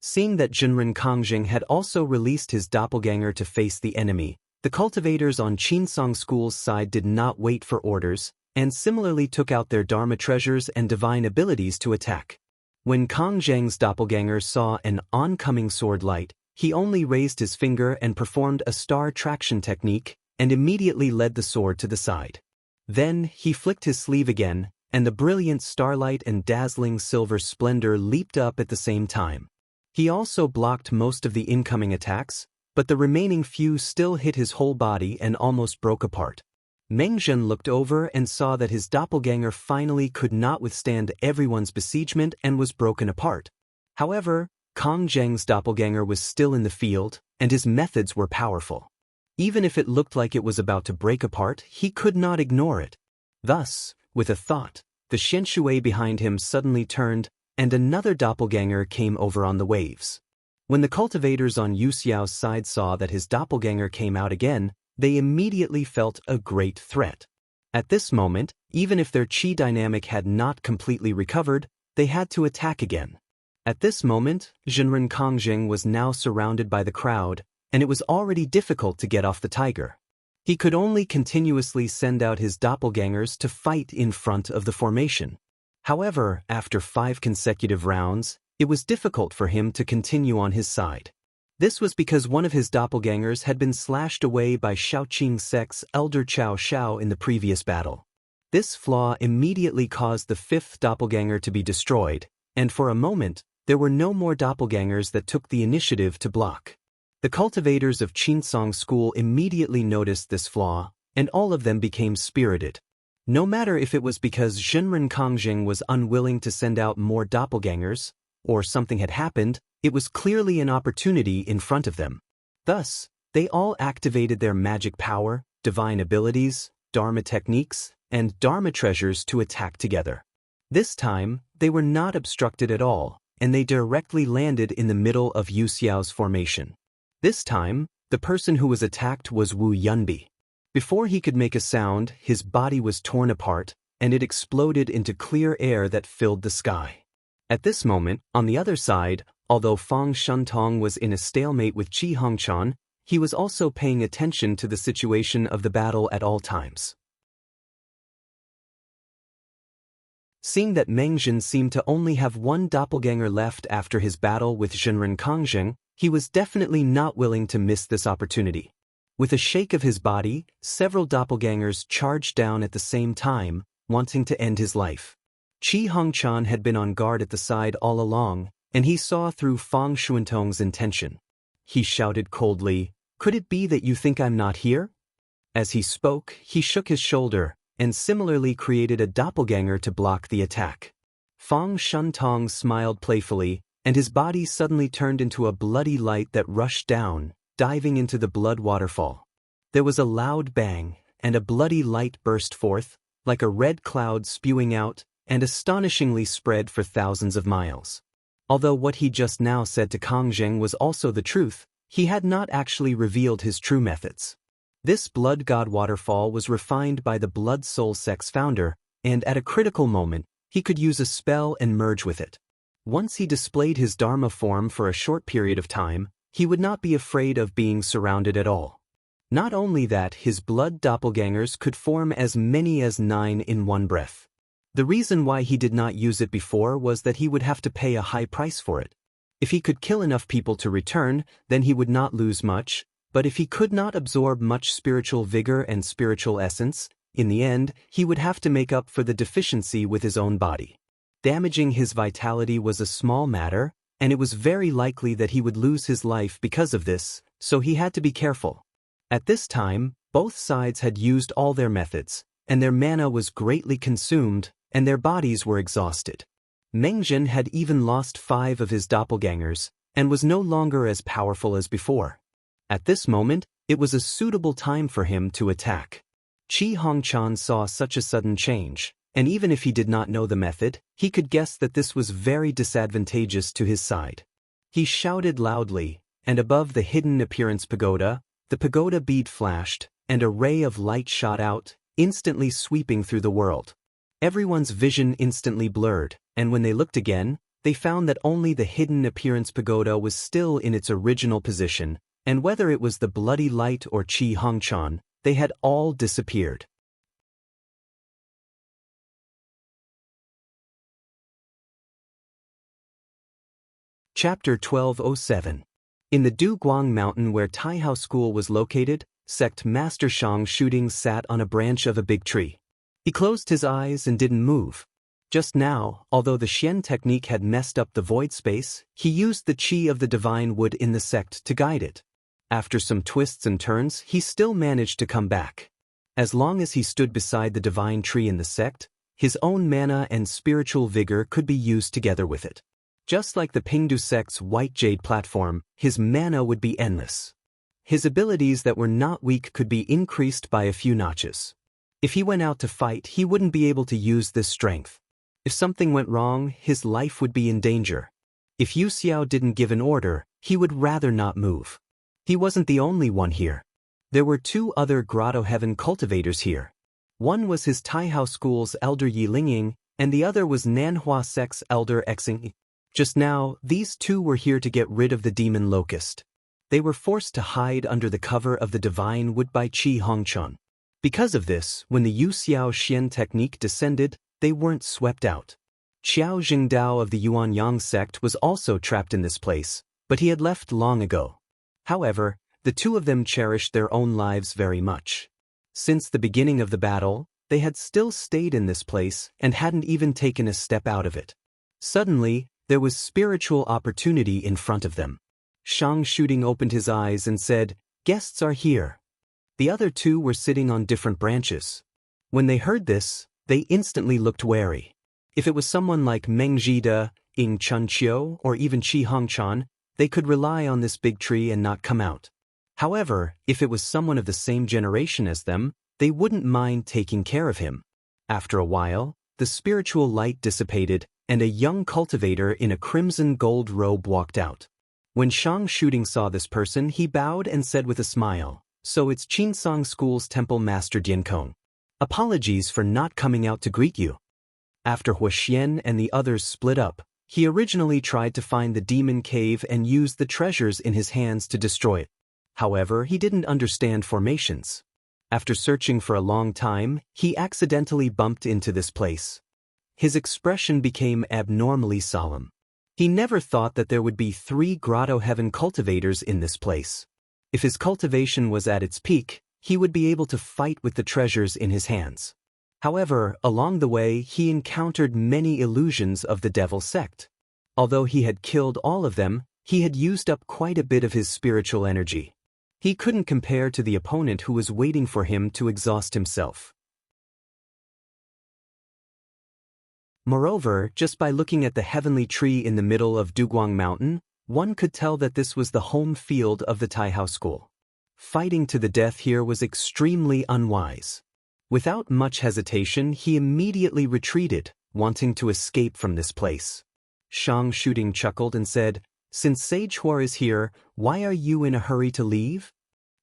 Seeing that Jinren Kongjing had also released his doppelganger to face the enemy, the cultivators on Qinsong School's side did not wait for orders, and similarly took out their Dharma treasures and divine abilities to attack. When Kongjing's doppelganger saw an oncoming sword light, he only raised his finger and performed a star traction technique, and immediately led the sword to the side. Then, he flicked his sleeve again, and the brilliant starlight and dazzling silver splendor leaped up at the same time. He also blocked most of the incoming attacks, but the remaining few still hit his whole body and almost broke apart. Meng Zhen looked over and saw that his doppelganger finally could not withstand everyone's besiegement and was broken apart. However, Kongjing's doppelganger was still in the field, and his methods were powerful. Even if it looked like it was about to break apart, he could not ignore it. Thus, with a thought, the Xianshui behind him suddenly turned, and another doppelganger came over on the waves. When the cultivators on Yu Xiao's side saw that his doppelganger came out again, they immediately felt a great threat. At this moment, even if their chi dynamic had not completely recovered, they had to attack again. At this moment, Jinren Kongjing was now surrounded by the crowd, and it was already difficult to get off the tiger. He could only continuously send out his doppelgangers to fight in front of the formation. However, after 5 consecutive rounds, it was difficult for him to continue on his side. This was because one of his doppelgangers had been slashed away by Shaoqing Sect's elder Cao Xiao in the previous battle. This flaw immediately caused the 5th doppelganger to be destroyed, and for a moment, there were no more doppelgangers that took the initiative to block. The cultivators of Qinsong School immediately noticed this flaw, and all of them became spirited. No matter if it was because Jinren Kongjing was unwilling to send out more doppelgangers, or something had happened, it was clearly an opportunity in front of them. Thus, they all activated their magic power, divine abilities, Dharma techniques, and Dharma treasures to attack together. This time, they were not obstructed at all, and they directly landed in the middle of Yu Xiao's formation. This time, the person who was attacked was Wu Yunbi. Before he could make a sound, his body was torn apart, and it exploded into clear air that filled the sky. At this moment, on the other side, although Fang Shuntong was in a stalemate with Qi Hongchan, he was also paying attention to the situation of the battle at all times. Seeing that Meng Zhen seemed to only have one doppelganger left after his battle with Jinren Kongjing, he was definitely not willing to miss this opportunity. With a shake of his body, several doppelgangers charged down at the same time, wanting to end his life. Qi Hongchan had been on guard at the side all along, and he saw through Fang Shuntong's intention. he shouted coldly. "Could it be that you think I'm not here?" As he spoke, he shook his shoulder, and similarly created a doppelganger to block the attack. Fang Shuntong smiled playfully, and his body suddenly turned into a bloody light that rushed down, diving into the blood waterfall. There was a loud bang, and a bloody light burst forth, like a red cloud spewing out, and astonishingly spread for thousands of miles. Although what he just now said to Kang Zheng was also the truth, he had not actually revealed his true methods. This blood god waterfall was refined by the Blood Soul Sect's founder, and at a critical moment, he could use a spell and merge with it. Once he displayed his Dharma form for a short period of time, he would not be afraid of being surrounded at all. Not only that, his blood doppelgangers could form as many as 9 in one breath. The reason why he did not use it before was that he would have to pay a high price for it. If he could kill enough people to return, then he would not lose much, but if he could not absorb much spiritual vigor and spiritual essence, in the end, he would have to make up for the deficiency with his own body. Damaging his vitality was a small matter, and it was very likely that he would lose his life because of this, so he had to be careful. At this time, both sides had used all their methods, and their mana was greatly consumed, and their bodies were exhausted. Mengjin had even lost 5 of his doppelgangers, and was no longer as powerful as before. At this moment, it was a suitable time for him to attack. Qi Hongchan saw such a sudden change, and even if he did not know the method, he could guess that this was very disadvantageous to his side. He shouted loudly, and above the hidden appearance pagoda, the pagoda bead flashed, and a ray of light shot out, instantly sweeping through the world. Everyone's vision instantly blurred, and when they looked again, they found that only the hidden appearance pagoda was still in its original position, and whether it was the bloody light or Qi Hongchan, they had all disappeared. Chapter 1207. In the Duguang Mountain where Taihao School was located, Sect Master Shang Shooting sat on a branch of a big tree. He closed his eyes and didn't move. Just now, although the Xian technique had messed up the void space, he used the Qi of the divine wood in the sect to guide it. After some twists and turns, he still managed to come back. As long as he stood beside the divine tree in the sect, his own mana and spiritual vigor could be used together with it. Just like the Pingdu sect's white jade platform, his mana would be endless. His abilities that were not weak could be increased by a few notches. If he went out to fight, he wouldn't be able to use this strength. If something went wrong, his life would be in danger. If Yu Xiao didn't give an order, he would rather not move. He wasn't the only one here. There were 2 other Grotto Heaven cultivators here. One was his Taihao School's elder Yi Lingying, and the other was Nanhua Sect's elder Xing. Just now, these 2 were here to get rid of the demon locust. They were forced to hide under the cover of the divine wood by Qi Hongchan. Because of this, when the Yu Xiao Xian technique descended, they weren't swept out. Qiao Jingdao of the Yuanyang sect was also trapped in this place, but he had left long ago. However, the 2 of them cherished their own lives very much. Since the beginning of the battle, they had still stayed in this place and hadn't even taken a step out of it. Suddenly, there was spiritual opportunity in front of them. Shang Shooting opened his eyes and said, "Guests are here." The other 2 were sitting on different branches. When they heard this, they instantly looked wary. If it was someone like Meng Zhida, Ying Chunqiu, or even Qi Hongchan, they could rely on this big tree and not come out. However, if it was someone of the same generation as them, they wouldn't mind taking care of him. After a while, the spiritual light dissipated, and a young cultivator in a crimson gold robe walked out. When Shang Shooting saw this person, he bowed and said with a smile, "So it's Qinsong School's temple master Diankong. Apologies for not coming out to greet you." After Huaxian and the others split up, he originally tried to find the demon cave and use the treasures in his hands to destroy it. However, he didn't understand formations. After searching for a long time, he accidentally bumped into this place. His expression became abnormally solemn. He never thought that there would be 3 Grotto Heaven cultivators in this place. If his cultivation was at its peak, he would be able to fight with the treasures in his hands. However, along the way, he encountered many illusions of the Devil sect. Although he had killed all of them, He had used up quite a bit of his spiritual energy. He couldn't compare to the opponent who was waiting for him to exhaust himself. Moreover, just by looking at the heavenly tree in the middle of Duguang Mountain, one could tell that this was the home field of the Taihao school. Fighting to the death here was extremely unwise. Without much hesitation, he immediately retreated, wanting to escape from this place. Shang Shooting chuckled and said, "Since Sage Huar is here, why are you in a hurry to leave?"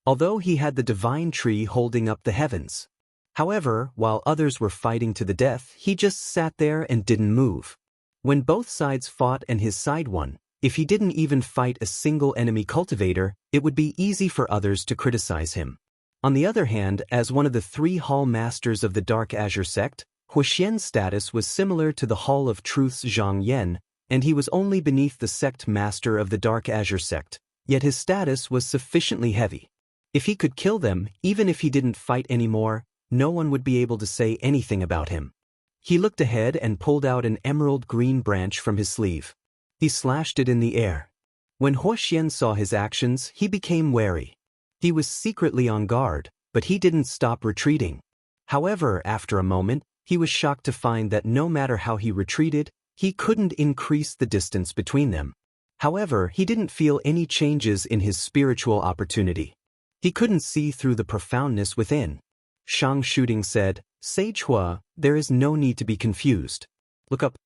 Although he had the divine tree holding up the heavens. However, while others were fighting to the death, he just sat there and didn't move. When both sides fought and his side won, if he didn't even fight a single enemy cultivator, it would be easy for others to criticize him. On the other hand, as one of the 3 hall masters of the Dark Azure sect, Huoxian's status was similar to the Hall of Truth's Zhang Yan, and he was only beneath the sect master of the Dark Azure sect, yet his status was sufficiently heavy. If he could kill them, even if he didn't fight anymore, no one would be able to say anything about him. He looked ahead and pulled out an emerald green branch from his sleeve. He slashed it in the air. When Huoxian saw his actions, he became wary. He was secretly on guard, but he didn't stop retreating. However, after a moment, he was shocked to find that no matter how he retreated, he couldn't increase the distance between them. However, he didn't feel any changes in his spiritual opportunity. He couldn't see through the profoundness within. Shang Shooting said, "Sage Hua, there is no need to be confused. Look up."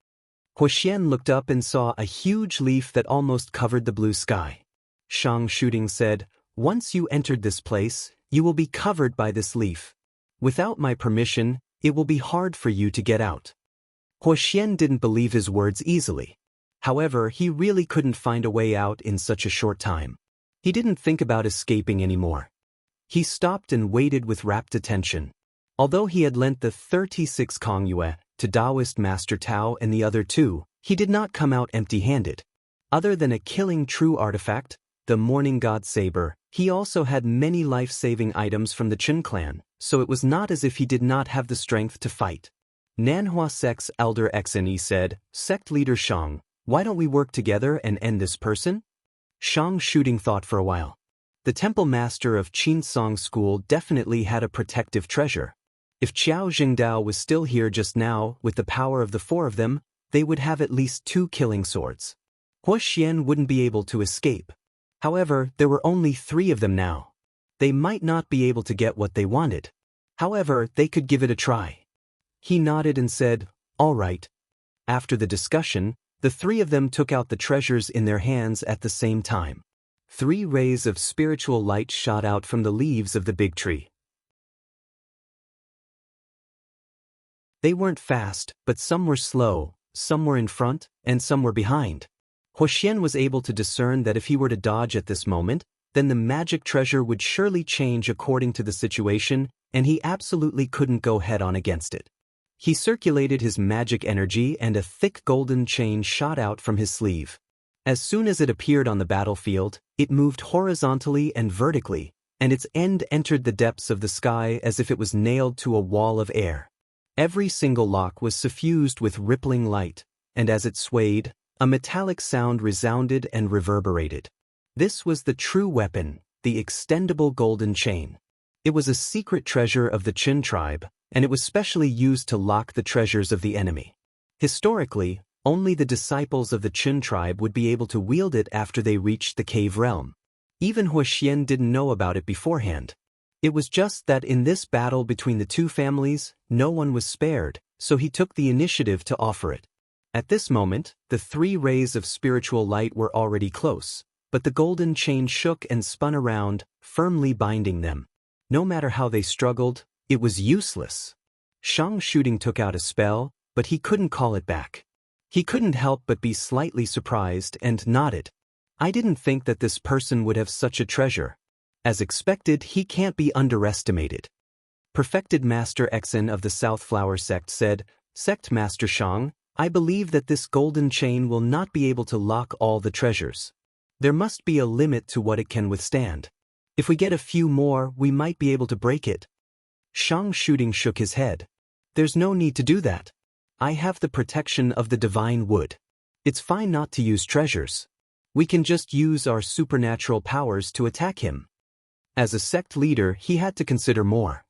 Huoxian looked up and saw a huge leaf that almost covered the blue sky. Shang Shooting said, "Once you entered this place, you will be covered by this leaf. Without my permission, it will be hard for you to get out." Huoxian didn't believe his words easily. However, he really couldn't find a way out in such a short time. He didn't think about escaping anymore. He stopped and waited with rapt attention. Although he had lent the 36 Kongyue to Taoist Master Tao and the other 2, he did not come out empty-handed. Other than a killing true artifact, the Morning God Saber, he also had many life-saving items from the Qin clan, so it was not as if he did not have the strength to fight. Nanhua Sect's Elder Xne said, "Sect leader Shang, why don't we work together and end this person?" Shang Shooting thought for a while. The temple master of Qinsong School definitely had a protective treasure. If Qiao Jingdao was still here just now, with the power of the 4 of them, they would have at least 2 killing swords. Huoxian wouldn't be able to escape. However, there were only 3 of them now. They might not be able to get what they wanted. However, they could give it a try. He nodded and said, "All right." After the discussion, the 3 of them took out the treasures in their hands at the same time. 3 rays of spiritual light shot out from the leaves of the big tree. They weren't fast, but some were slow, some were in front, and some were behind. Huoxian was able to discern that if he were to dodge at this moment, then the magic treasure would surely change according to the situation, and he absolutely couldn't go head-on against it. He circulated his magic energy and a thick golden chain shot out from his sleeve. As soon as it appeared on the battlefield, it moved horizontally and vertically, and its end entered the depths of the sky as if it was nailed to a wall of air. Every single lock was suffused with rippling light, and as it swayed, a metallic sound resounded and reverberated. This was the true weapon, the extendable golden chain. It was a secret treasure of the Qin tribe, and it was specially used to lock the treasures of the enemy. Historically, only the disciples of the Qin tribe would be able to wield it after they reached the cave realm. Even Huoxian didn't know about it beforehand. It was just that in this battle between the 2 families, no one was spared, so he took the initiative to offer it. At this moment, the 3 rays of spiritual light were already close, but the golden chain shook and spun around, firmly binding them. No matter how they struggled, it was useless. Shang Shooting took out a spell, but he couldn't call it back. He couldn't help but be slightly surprised and nodded. "I didn't think that this person would have such a treasure. As expected, he can't be underestimated." Perfected Master Xen of the South Flower Sect said, "Sect Master Shang, I believe that this golden chain will not be able to lock all the treasures. There must be a limit to what it can withstand. If we get a few more, we might be able to break it." Shang Shooting shook his head. "There's no need to do that. I have the protection of the divine wood. It's fine not to use treasures. We can just use our supernatural powers to attack him. As a sect leader, he had to consider more.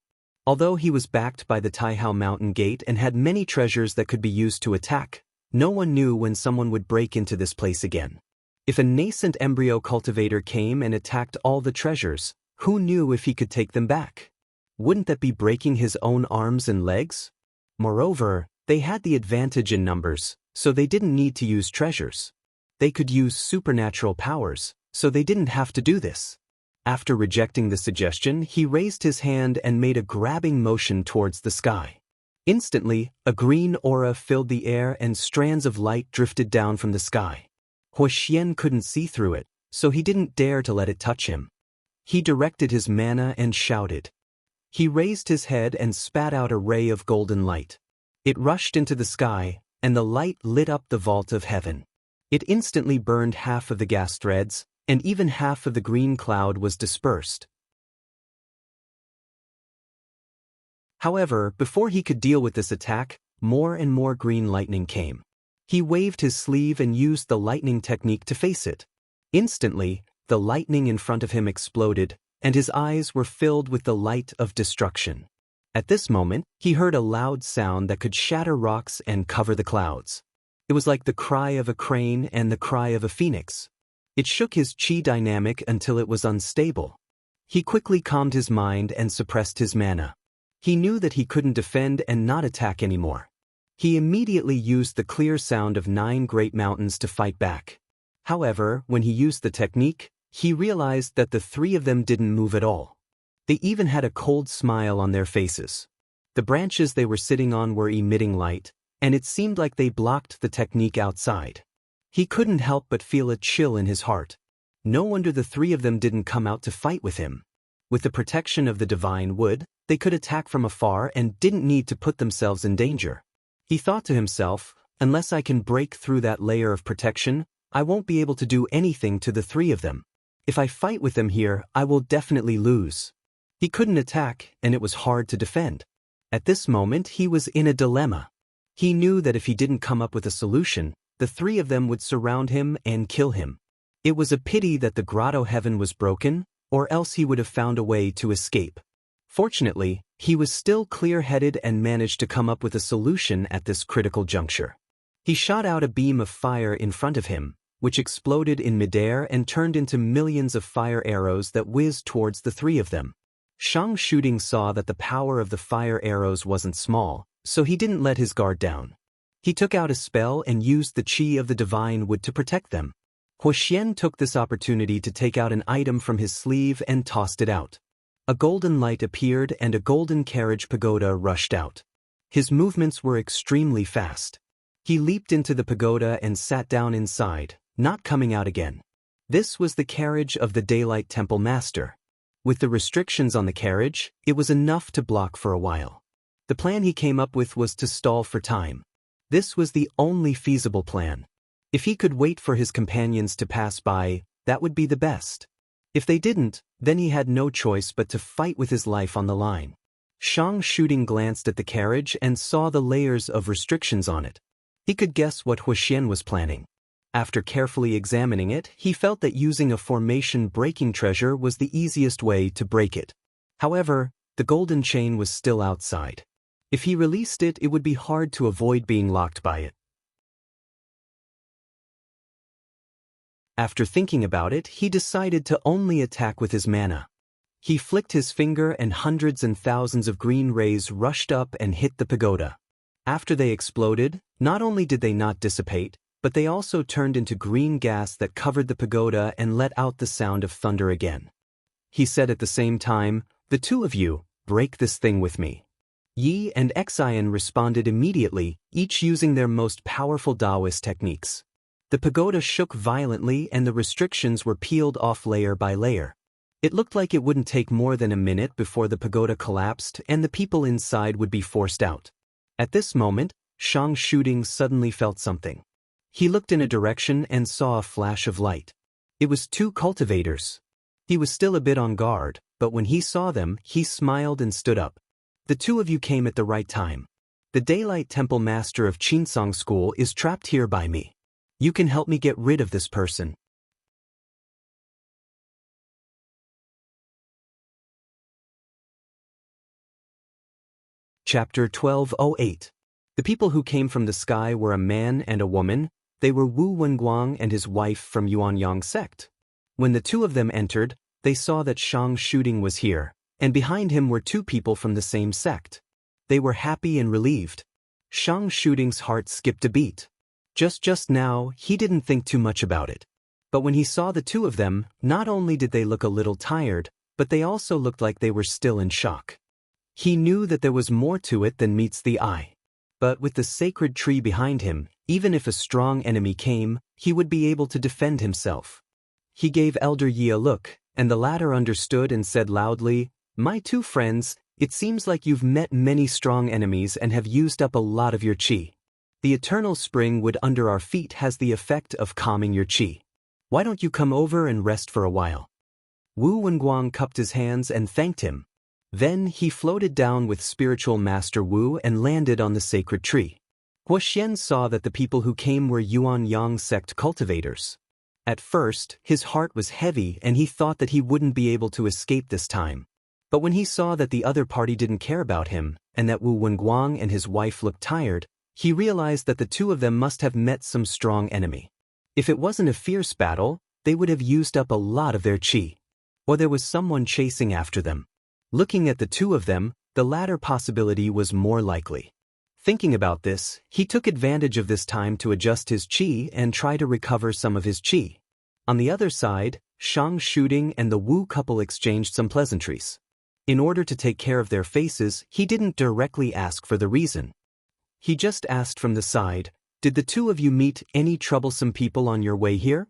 Although he was backed by the Taihao Mountain Gate and had many treasures that could be used to attack, no one knew when someone would break into this place again. If a nascent embryo cultivator came and attacked all the treasures, who knew if he could take them back? Wouldn't that be breaking his own arms and legs? Moreover, they had the advantage in numbers, so they didn't need to use treasures. They could use supernatural powers, so they didn't have to do this. After rejecting the suggestion, he raised his hand and made a grabbing motion towards the sky. Instantly, a green aura filled the air and strands of light drifted down from the sky. Huo Xian couldn't see through it, so he didn't dare to let it touch him. He directed his mana and shouted. He raised his head and spat out a ray of golden light. It rushed into the sky, and the light lit up the vault of heaven. It instantly burned half of the gas threads, and even half of the green cloud was dispersed. However, before he could deal with this attack, more and more green lightning came. He waved his sleeve and used the lightning technique to face it. Instantly, the lightning in front of him exploded, and his eyes were filled with the light of destruction. At this moment, he heard a loud sound that could shatter rocks and cover the clouds. It was like the cry of a crane and the cry of a phoenix. It shook his chi dynamic until it was unstable. He quickly calmed his mind and suppressed his mana. He knew that he couldn't defend and not attack anymore. He immediately used the clear sound of 9 great mountains to fight back. However, when he used the technique, he realized that the 3 of them didn't move at all. They even had a cold smile on their faces. The branches they were sitting on were emitting light, and it seemed like they blocked the technique outside. He couldn't help but feel a chill in his heart. No wonder the 3 of them didn't come out to fight with him. With the protection of the divine wood, they could attack from afar and didn't need to put themselves in danger. He thought to himself, unless I can break through that layer of protection, I won't be able to do anything to the 3 of them. If I fight with them here, I will definitely lose. He couldn't attack, and it was hard to defend. At this moment, he was in a dilemma. He knew that if he didn't come up with a solution, the 3 of them would surround him and kill him. It was a pity that the grotto heaven was broken, or else he would have found a way to escape. Fortunately, he was still clear-headed and managed to come up with a solution at this critical juncture. He shot out a beam of fire in front of him, which exploded in midair and turned into millions of fire arrows that whizzed towards the 3 of them. Shang Shooting saw that the power of the fire arrows wasn't small, so he didn't let his guard down. He took out a spell and used the chi of the divine wood to protect them. Huo Xian took this opportunity to take out an item from his sleeve and tossed it out. A golden light appeared and a golden carriage pagoda rushed out. His movements were extremely fast. He leaped into the pagoda and sat down inside, not coming out again. This was the carriage of the Daylight Temple Master. With the restrictions on the carriage, it was enough to block for a while. The plan he came up with was to stall for time. This was the only feasible plan. If he could wait for his companions to pass by, that would be the best. If they didn't, then he had no choice but to fight with his life on the line. Shang Shooting glanced at the carriage and saw the layers of restrictions on it. He could guess what Huo Xian was planning. After carefully examining it, he felt that using a formation-breaking treasure was the easiest way to break it. However, the golden chain was still outside. If he released it, it would be hard to avoid being locked by it. After thinking about it, he decided to only attack with his mana. He flicked his finger and hundreds and thousands of green rays rushed up and hit the pagoda. After they exploded, not only did they not dissipate, but they also turned into green gas that covered the pagoda and let out the sound of thunder again. He said at the same time, "The 2 of you, break this thing with me." Yi and Xian responded immediately, each using their most powerful Taoist techniques. The pagoda shook violently and the restrictions were peeled off layer by layer. It looked like it wouldn't take more than a minute before the pagoda collapsed and the people inside would be forced out. At this moment, Shang Shooting suddenly felt something. He looked in a direction and saw a flash of light. It was 2 cultivators. He was still a bit on guard, but when he saw them, he smiled and stood up. "The 2 of you came at the right time. The Daylight Temple Master of Qinsong School is trapped here by me. You can help me get rid of this person." Chapter 1208. The people who came from the sky were a man and a woman. They were Wu Wenguang and his wife from Yuanyang sect. When the two of them entered, they saw that Shang Shooting was here, and behind him were two people from the same sect. They were happy and relieved. Shang Shooting's heart skipped a beat. Just now, he didn't think too much about it. But when he saw the two of them, not only did they look a little tired, but they also looked like they were still in shock. He knew that there was more to it than meets the eye. But with the sacred tree behind him, even if a strong enemy came, he would be able to defend himself. He gave Elder Yi a look, and the latter understood and said loudly, "My two friends, it seems like you've met many strong enemies and have used up a lot of your qi. The eternal spring wood under our feet has the effect of calming your qi. Why don't you come over and rest for a while?" Wu Wenguang cupped his hands and thanked him. Then he floated down with spiritual master Wu and landed on the sacred tree. Guo Xian saw that the people who came were Yuanyang sect cultivators. At first, his heart was heavy and he thought that he wouldn't be able to escape this time. But when he saw that the other party didn't care about him, and that Wu Wenguang and his wife looked tired, he realized that the two of them must have met some strong enemy. If it wasn't a fierce battle, they would have used up a lot of their qi. Or there was someone chasing after them. Looking at the two of them, the latter possibility was more likely. Thinking about this, he took advantage of this time to adjust his qi and try to recover some of his qi. On the other side, Shang Shooting and the Wu couple exchanged some pleasantries. In order to take care of their faces, he didn't directly ask for the reason. He just asked from the side, "Did the two of you meet any troublesome people on your way here?"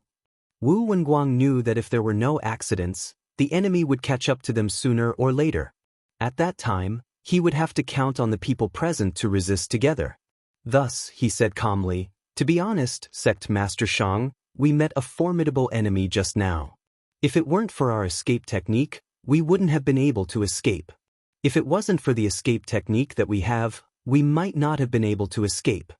Wu Wenguang knew that if there were no accidents, the enemy would catch up to them sooner or later. At that time, he would have to count on the people present to resist together. Thus, he said calmly, "To be honest, Sect Master Shang, we met a formidable enemy just now. If it weren't for our escape technique, we wouldn't have been able to escape. If it wasn't for the escape technique that we have, we might not have been able to escape."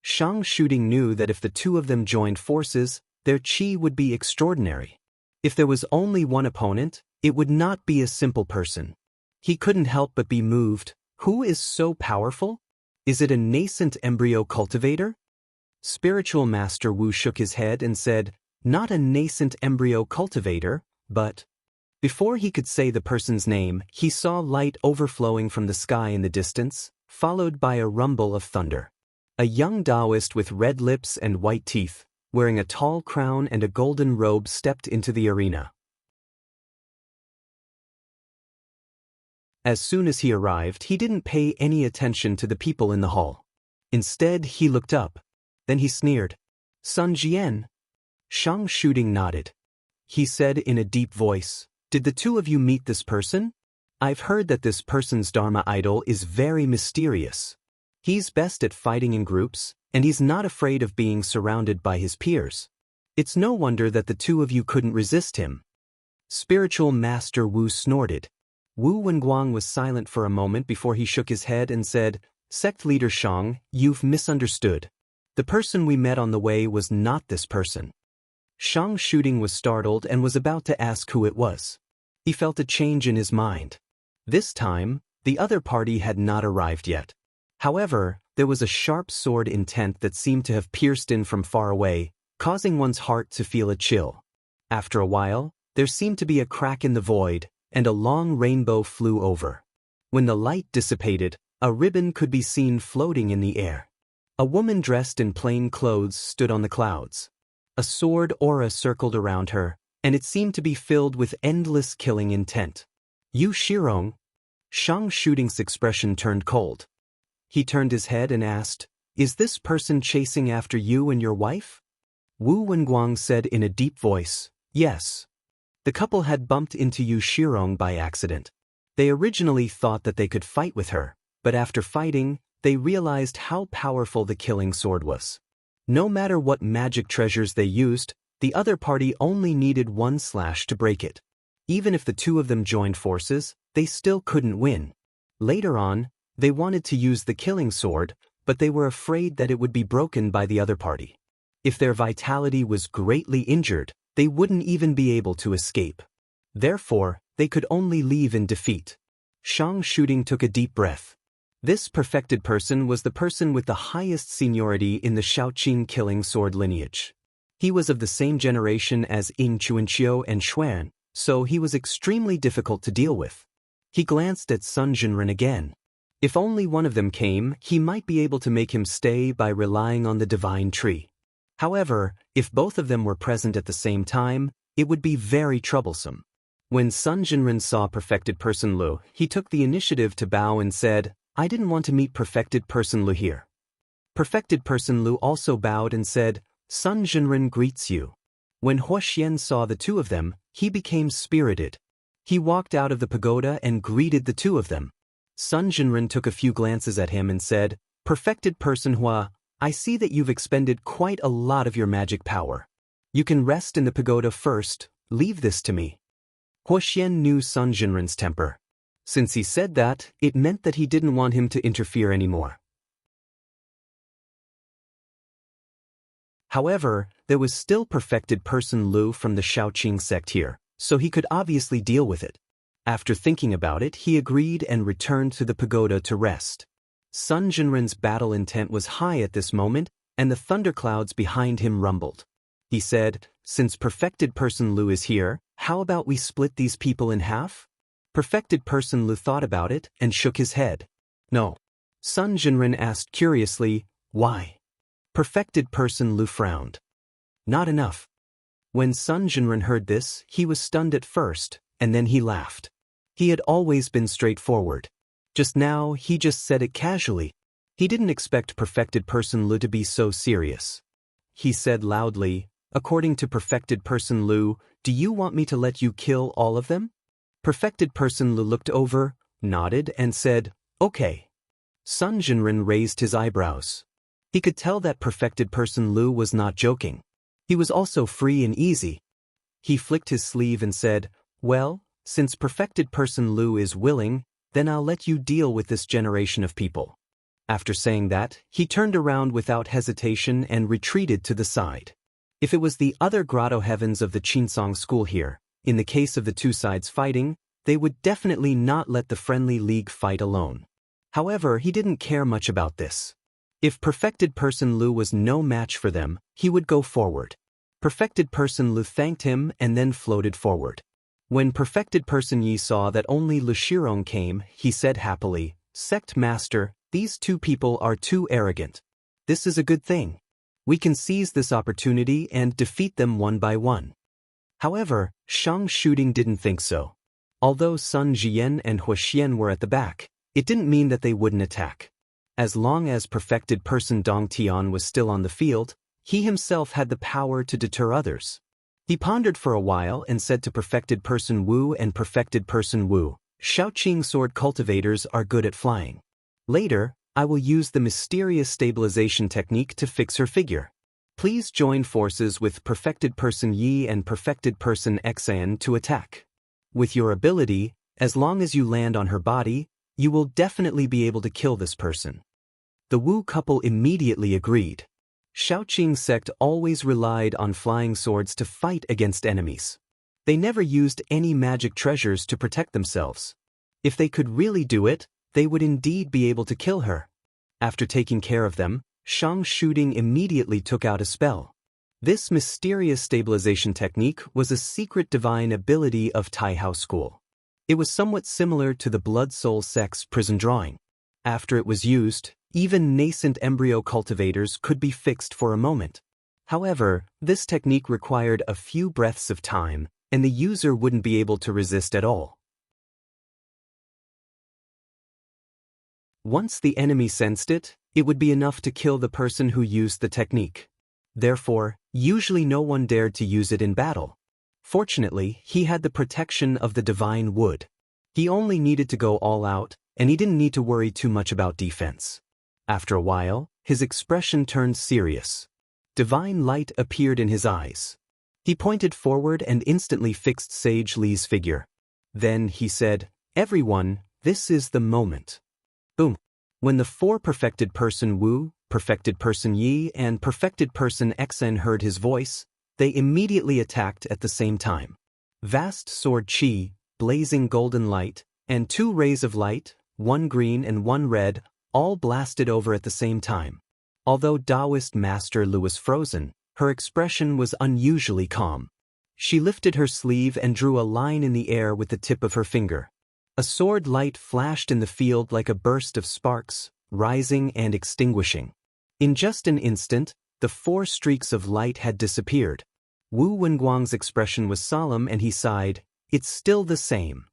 Shang Shooting knew that if the two of them joined forces, their qi would be extraordinary. If there was only one opponent, it would not be a simple person. He couldn't help but be moved. Who is so powerful? Is it a nascent embryo cultivator? Spiritual Master Wu shook his head and said, "Not a nascent embryo cultivator, but..." Before he could say the person's name, he saw light overflowing from the sky in the distance, followed by a rumble of thunder. A young Taoist with red lips and white teeth, wearing a tall crown and a golden robe, stepped into the arena. As soon as he arrived, he didn't pay any attention to the people in the hall. Instead, he looked up. Then he sneered, "Sun Jian." Shang Shooting nodded. He said in a deep voice, "Did the two of you meet this person? I've heard that this person's Dharma idol is very mysterious. He's best at fighting in groups, and he's not afraid of being surrounded by his peers. It's no wonder that the two of you couldn't resist him." Spiritual Master Wu snorted. Wu Wenguang was silent for a moment before he shook his head and said, "Sect Leader Shang, you've misunderstood. The person we met on the way was not this person." Shang Shooting was startled and was about to ask who it was. He felt a change in his mind. This time, the other party had not arrived yet. However, there was a sharp sword intent that seemed to have pierced in from far away, causing one's heart to feel a chill. After a while, there seemed to be a crack in the void, and a long rainbow flew over. When the light dissipated, a ribbon could be seen floating in the air. A woman dressed in plain clothes stood on the clouds. A sword aura circled around her, and it seemed to be filled with endless killing intent. "You Shirong?" Shang Shooting's expression turned cold. He turned his head and asked, "Is this person chasing after you and your wife?" Wu Wenguang said in a deep voice, "Yes." The couple had bumped into Yu Shirong by accident. They originally thought that they could fight with her, but after fighting, they realized how powerful the killing sword was. No matter what magic treasures they used, the other party only needed one slash to break it. Even if the two of them joined forces, they still couldn't win. Later on, they wanted to use the killing sword, but they were afraid that it would be broken by the other party. If their vitality was greatly injured, they wouldn't even be able to escape. Therefore, they could only leave in defeat. Shang Shooting took a deep breath. This perfected person was the person with the highest seniority in the Shaoqing killing sword lineage. He was of the same generation as Ying Chuanqiu and Xuan, so he was extremely difficult to deal with. He glanced at Sun Jinren again. If only one of them came, he might be able to make him stay by relying on the divine tree. However, if both of them were present at the same time, it would be very troublesome. When Sun Jinren saw perfected person Lu, he took the initiative to bow and said, "I didn't want to meet perfected person Lu here." Perfected person Lu also bowed and said, "Sun Jinren greets you." When Huoxian saw the two of them, he became spirited. He walked out of the pagoda and greeted the two of them. Sun Jinren took a few glances at him and said, "Perfected person Hua, I see that you've expended quite a lot of your magic power. You can rest in the pagoda first, leave this to me." Huoxian knew Sun Jinren's temper. Since he said that, it meant that he didn't want him to interfere anymore. However, there was still perfected person Lu from the Shaoqing sect here, so he could obviously deal with it. After thinking about it, he agreed and returned to the pagoda to rest. Sun Jinren's battle intent was high at this moment, and the thunderclouds behind him rumbled. He said, "Since perfected person Lu is here, how about we split these people in half?" Perfected person Lu thought about it and shook his head. "No." Sun Jinren asked curiously, "Why?" Perfected person Lu frowned. "Not enough." When Sun Jinren heard this, he was stunned at first, and then he laughed. He had always been straightforward. Just now, he just said it casually. He didn't expect perfected person Lu to be so serious. He said loudly, "According to perfected person Lu, do you want me to let you kill all of them?" Perfected person Lu looked over, nodded, and said, "Okay." Sun Jinren raised his eyebrows. He could tell that perfected person Lu was not joking. He was also free and easy. He flicked his sleeve and said, "Well, since perfected person Lu is willing, then I'll let you deal with this generation of people." After saying that, he turned around without hesitation and retreated to the side. If it was the other grotto heavens of the Qinsong school here, in the case of the two sides fighting, they would definitely not let the friendly league fight alone. However, he didn't care much about this. If perfected person Lu was no match for them, he would go forward. Perfected person Lu thanked him and then floated forward. When perfected person Yi saw that only Lu Shirong came, he said happily, "Sect master, these two people are too arrogant. This is a good thing. We can seize this opportunity and defeat them one by one." However, Shang Shuding didn't think so. Although Sun Jian and Huoxian were at the back, it didn't mean that they wouldn't attack. As long as perfected person Dong Tian was still on the field, he himself had the power to deter others. He pondered for a while and said to perfected person Wu and perfected person Wu, "Shaoqing sword cultivators are good at flying. Later, I will use the mysterious stabilization technique to fix her figure. Please join forces with perfected person Yi and perfected person Xan to attack. With your ability, as long as you land on her body, you will definitely be able to kill this person." The Wu couple immediately agreed. Shaoqing sect always relied on flying swords to fight against enemies. They never used any magic treasures to protect themselves. If they could really do it, they would indeed be able to kill her. After taking care of them, Shang Shuding immediately took out a spell. This mysterious stabilization technique was a secret divine ability of Taihao school. It was somewhat similar to the Blood Soul sect's prison drawing. After it was used, even nascent embryo cultivators could be fixed for a moment. However, this technique required a few breaths of time, and the user wouldn't be able to resist at all. Once the enemy sensed it, it would be enough to kill the person who used the technique. Therefore, usually no one dared to use it in battle. Fortunately, he had the protection of the divine wood. He only needed to go all out, and he didn't need to worry too much about defense. After a while, his expression turned serious. Divine light appeared in his eyes. He pointed forward and instantly fixed Sage Li's figure. Then he said, "Everyone, this is the moment." Boom. When the four perfected person Wu, perfected person Yi, and perfected person Xen heard his voice, they immediately attacked at the same time. Vast sword Qi, blazing golden light, and two rays of light, one green and one red, all blasted over at the same time. Although Taoist Master Lu was frozen, her expression was unusually calm. She lifted her sleeve and drew a line in the air with the tip of her finger. A sword light flashed in the field like a burst of sparks, rising and extinguishing. In just an instant, the 4 streaks of light had disappeared. Wu Wenguang's expression was solemn and he sighed, "It's still the same."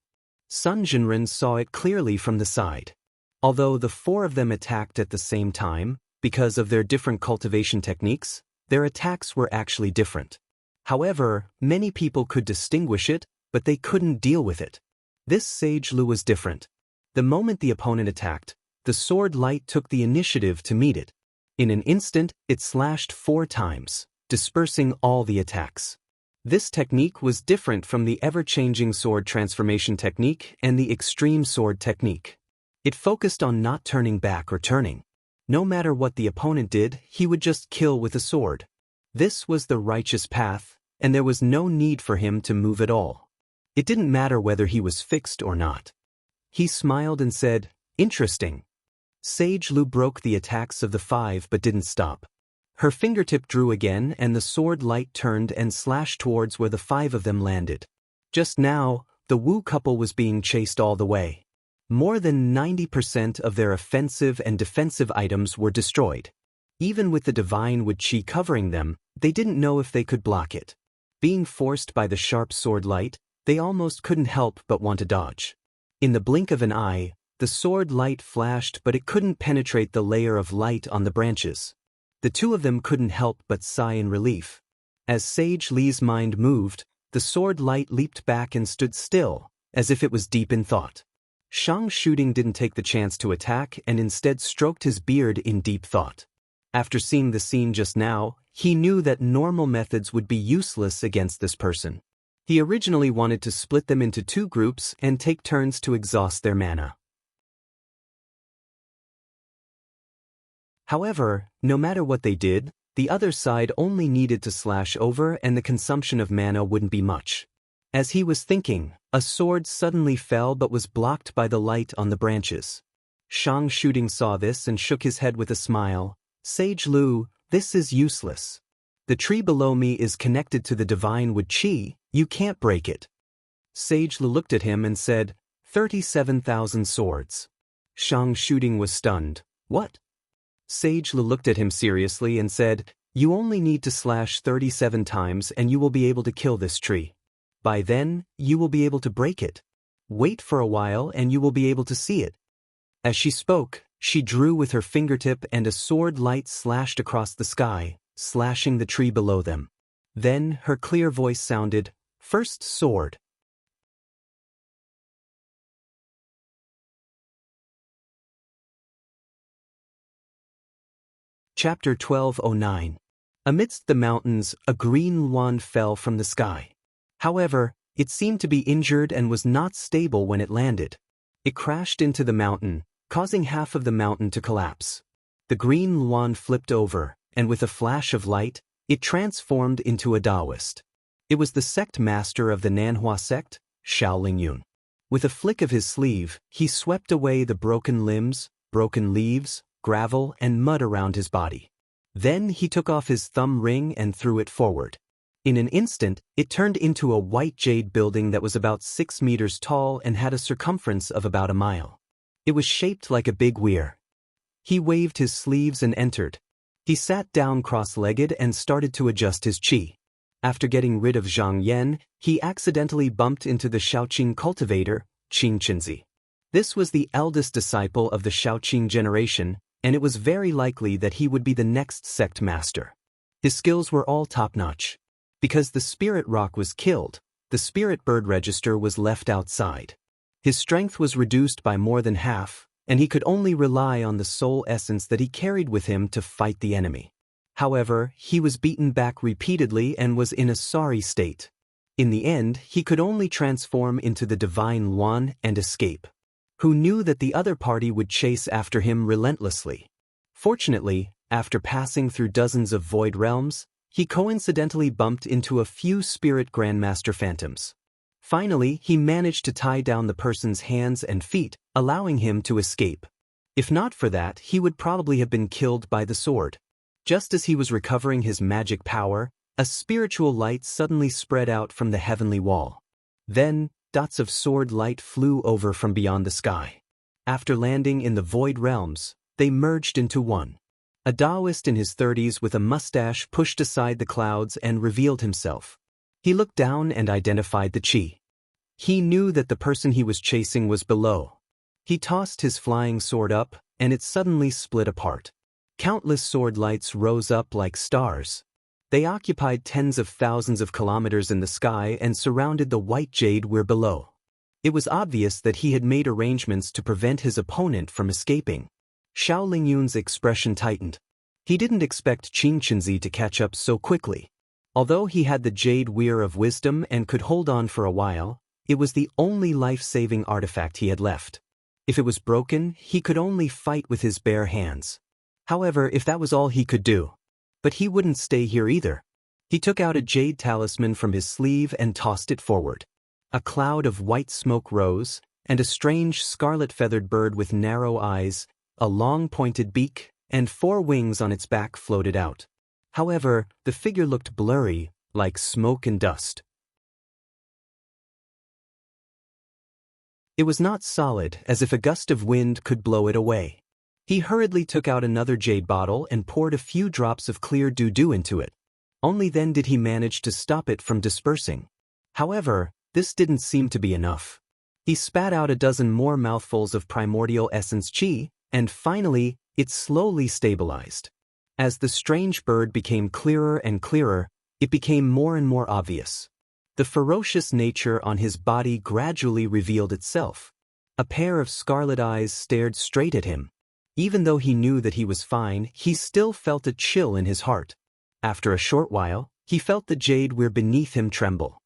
Sun Jinren saw it clearly from the side. Although the 4 of them attacked at the same time, because of their different cultivation techniques, their attacks were actually different. However, many people could distinguish it, but they couldn't deal with it. This Sage Lu was different. The moment the opponent attacked, the sword light took the initiative to meet it. In an instant, it slashed 4 times, dispersing all the attacks. This technique was different from the ever-changing sword transformation technique and the extreme sword technique. It focused on not turning back or turning. No matter what the opponent did, he would just kill with a sword. This was the righteous path, and there was no need for him to move at all. It didn't matter whether he was fixed or not. He smiled and said, "Interesting." Sage Lu broke the attacks of the 5 but didn't stop. Her fingertip drew again and the sword light turned and slashed towards where the 5 of them landed. Just now, the Wu couple was being chased all the way. More than 90% of their offensive and defensive items were destroyed. Even with the divine Wu Qi covering them, they didn't know if they could block it. Being forced by the sharp sword light, they almost couldn't help but want to dodge. In the blink of an eye, the sword light flashed but it couldn't penetrate the layer of light on the branches. The 2 of them couldn't help but sigh in relief. As Sage Li's mind moved, the sword light leaped back and stood still, as if it was deep in thought. Shang Shooting didn't take the chance to attack and instead stroked his beard in deep thought. After seeing the scene just now, he knew that normal methods would be useless against this person. He originally wanted to split them into 2 groups and take turns to exhaust their mana. However, no matter what they did, the other side only needed to slash over and the consumption of mana wouldn't be much. As he was thinking, a sword suddenly fell but was blocked by the light on the branches. Shang Shooting saw this and shook his head with a smile. "Sage Lu, this is useless. The tree below me is connected to the divine Wu Qi, you can't break it." Sage Lu looked at him and said, 37,000 swords. Shang Shooting was stunned. "What?" Sage Lu looked at him seriously and said, "You only need to slash 37 times and you will be able to kill this tree. By then, you will be able to break it. Wait for a while and you will be able to see it." As she spoke, she drew with her fingertip and a sword light slashed across the sky, slashing the tree below them. Then her clear voice sounded, "First sword." Chapter 1209. Amidst the mountains, a green luan fell from the sky. However, it seemed to be injured and was not stable when it landed. It crashed into the mountain, causing half of the mountain to collapse. The green luan flipped over, and with a flash of light, it transformed into a Taoist. It was the sect master of the Nanhua sect, Shaolin Yun. With a flick of his sleeve, he swept away the broken limbs, broken leaves, gravel, and mud around his body. Then he took off his thumb ring and threw it forward. In an instant, it turned into a white jade building that was about 6 meters tall and had a circumference of about a mile. It was shaped like a big weir. He waved his sleeves and entered. He sat down cross-legged and started to adjust his qi. After getting rid of Zhang Yan, he accidentally bumped into the Shaoqing cultivator, Qing Qinzi. This was the eldest disciple of the Shaoqing generation, and it was very likely that he would be the next sect master. His skills were all top-notch. Because the spirit rock was killed, the spirit bird register was left outside. His strength was reduced by more than half, and he could only rely on the soul essence that he carried with him to fight the enemy. However, he was beaten back repeatedly and was in a sorry state. In the end, he could only transform into the divine luan and escape. Who knew that the other party would chase after him relentlessly? Fortunately, after passing through dozens of void realms, he coincidentally bumped into a few spirit grandmaster phantoms. Finally, he managed to tie down the person's hands and feet, allowing him to escape. If not for that, he would probably have been killed by the sword. Just as he was recovering his magic power, a spiritual light suddenly spread out from the heavenly wall. Then, dots of sword light flew over from beyond the sky. After landing in the void realms, they merged into one. A Taoist in his 30s with a mustache pushed aside the clouds and revealed himself. He looked down and identified the Qi. He knew that the person he was chasing was below. He tossed his flying sword up, and it suddenly split apart. Countless sword lights rose up like stars. They occupied tens of thousands of kilometers in the sky and surrounded the white jade weir below. It was obvious that he had made arrangements to prevent his opponent from escaping. Xiao Lingyun's expression tightened. He didn't expect Qing Qinzi to catch up so quickly. Although he had the jade weir of wisdom and could hold on for a while, it was the only life-saving artifact he had left. If it was broken, he could only fight with his bare hands. However, if that was all he could do. But he wouldn't stay here either. He took out a jade talisman from his sleeve and tossed it forward. A cloud of white smoke rose, and a strange scarlet-feathered bird with narrow eyes, a long pointed beak, and 4 wings on its back floated out. However, the figure looked blurry, like smoke and dust. It was not solid, as if a gust of wind could blow it away. He hurriedly took out another jade bottle and poured a few drops of clear doo-doo into it. Only then did he manage to stop it from dispersing. However, this didn't seem to be enough. He spat out a dozen more mouthfuls of primordial essence qi, and finally, it slowly stabilized. As the strange bird became clearer and clearer, it became more and more obvious. The ferocious nature on his body gradually revealed itself. A pair of scarlet eyes stared straight at him. Even though he knew that he was fine, he still felt a chill in his heart. After a short while, he felt the jade weir beneath him tremble.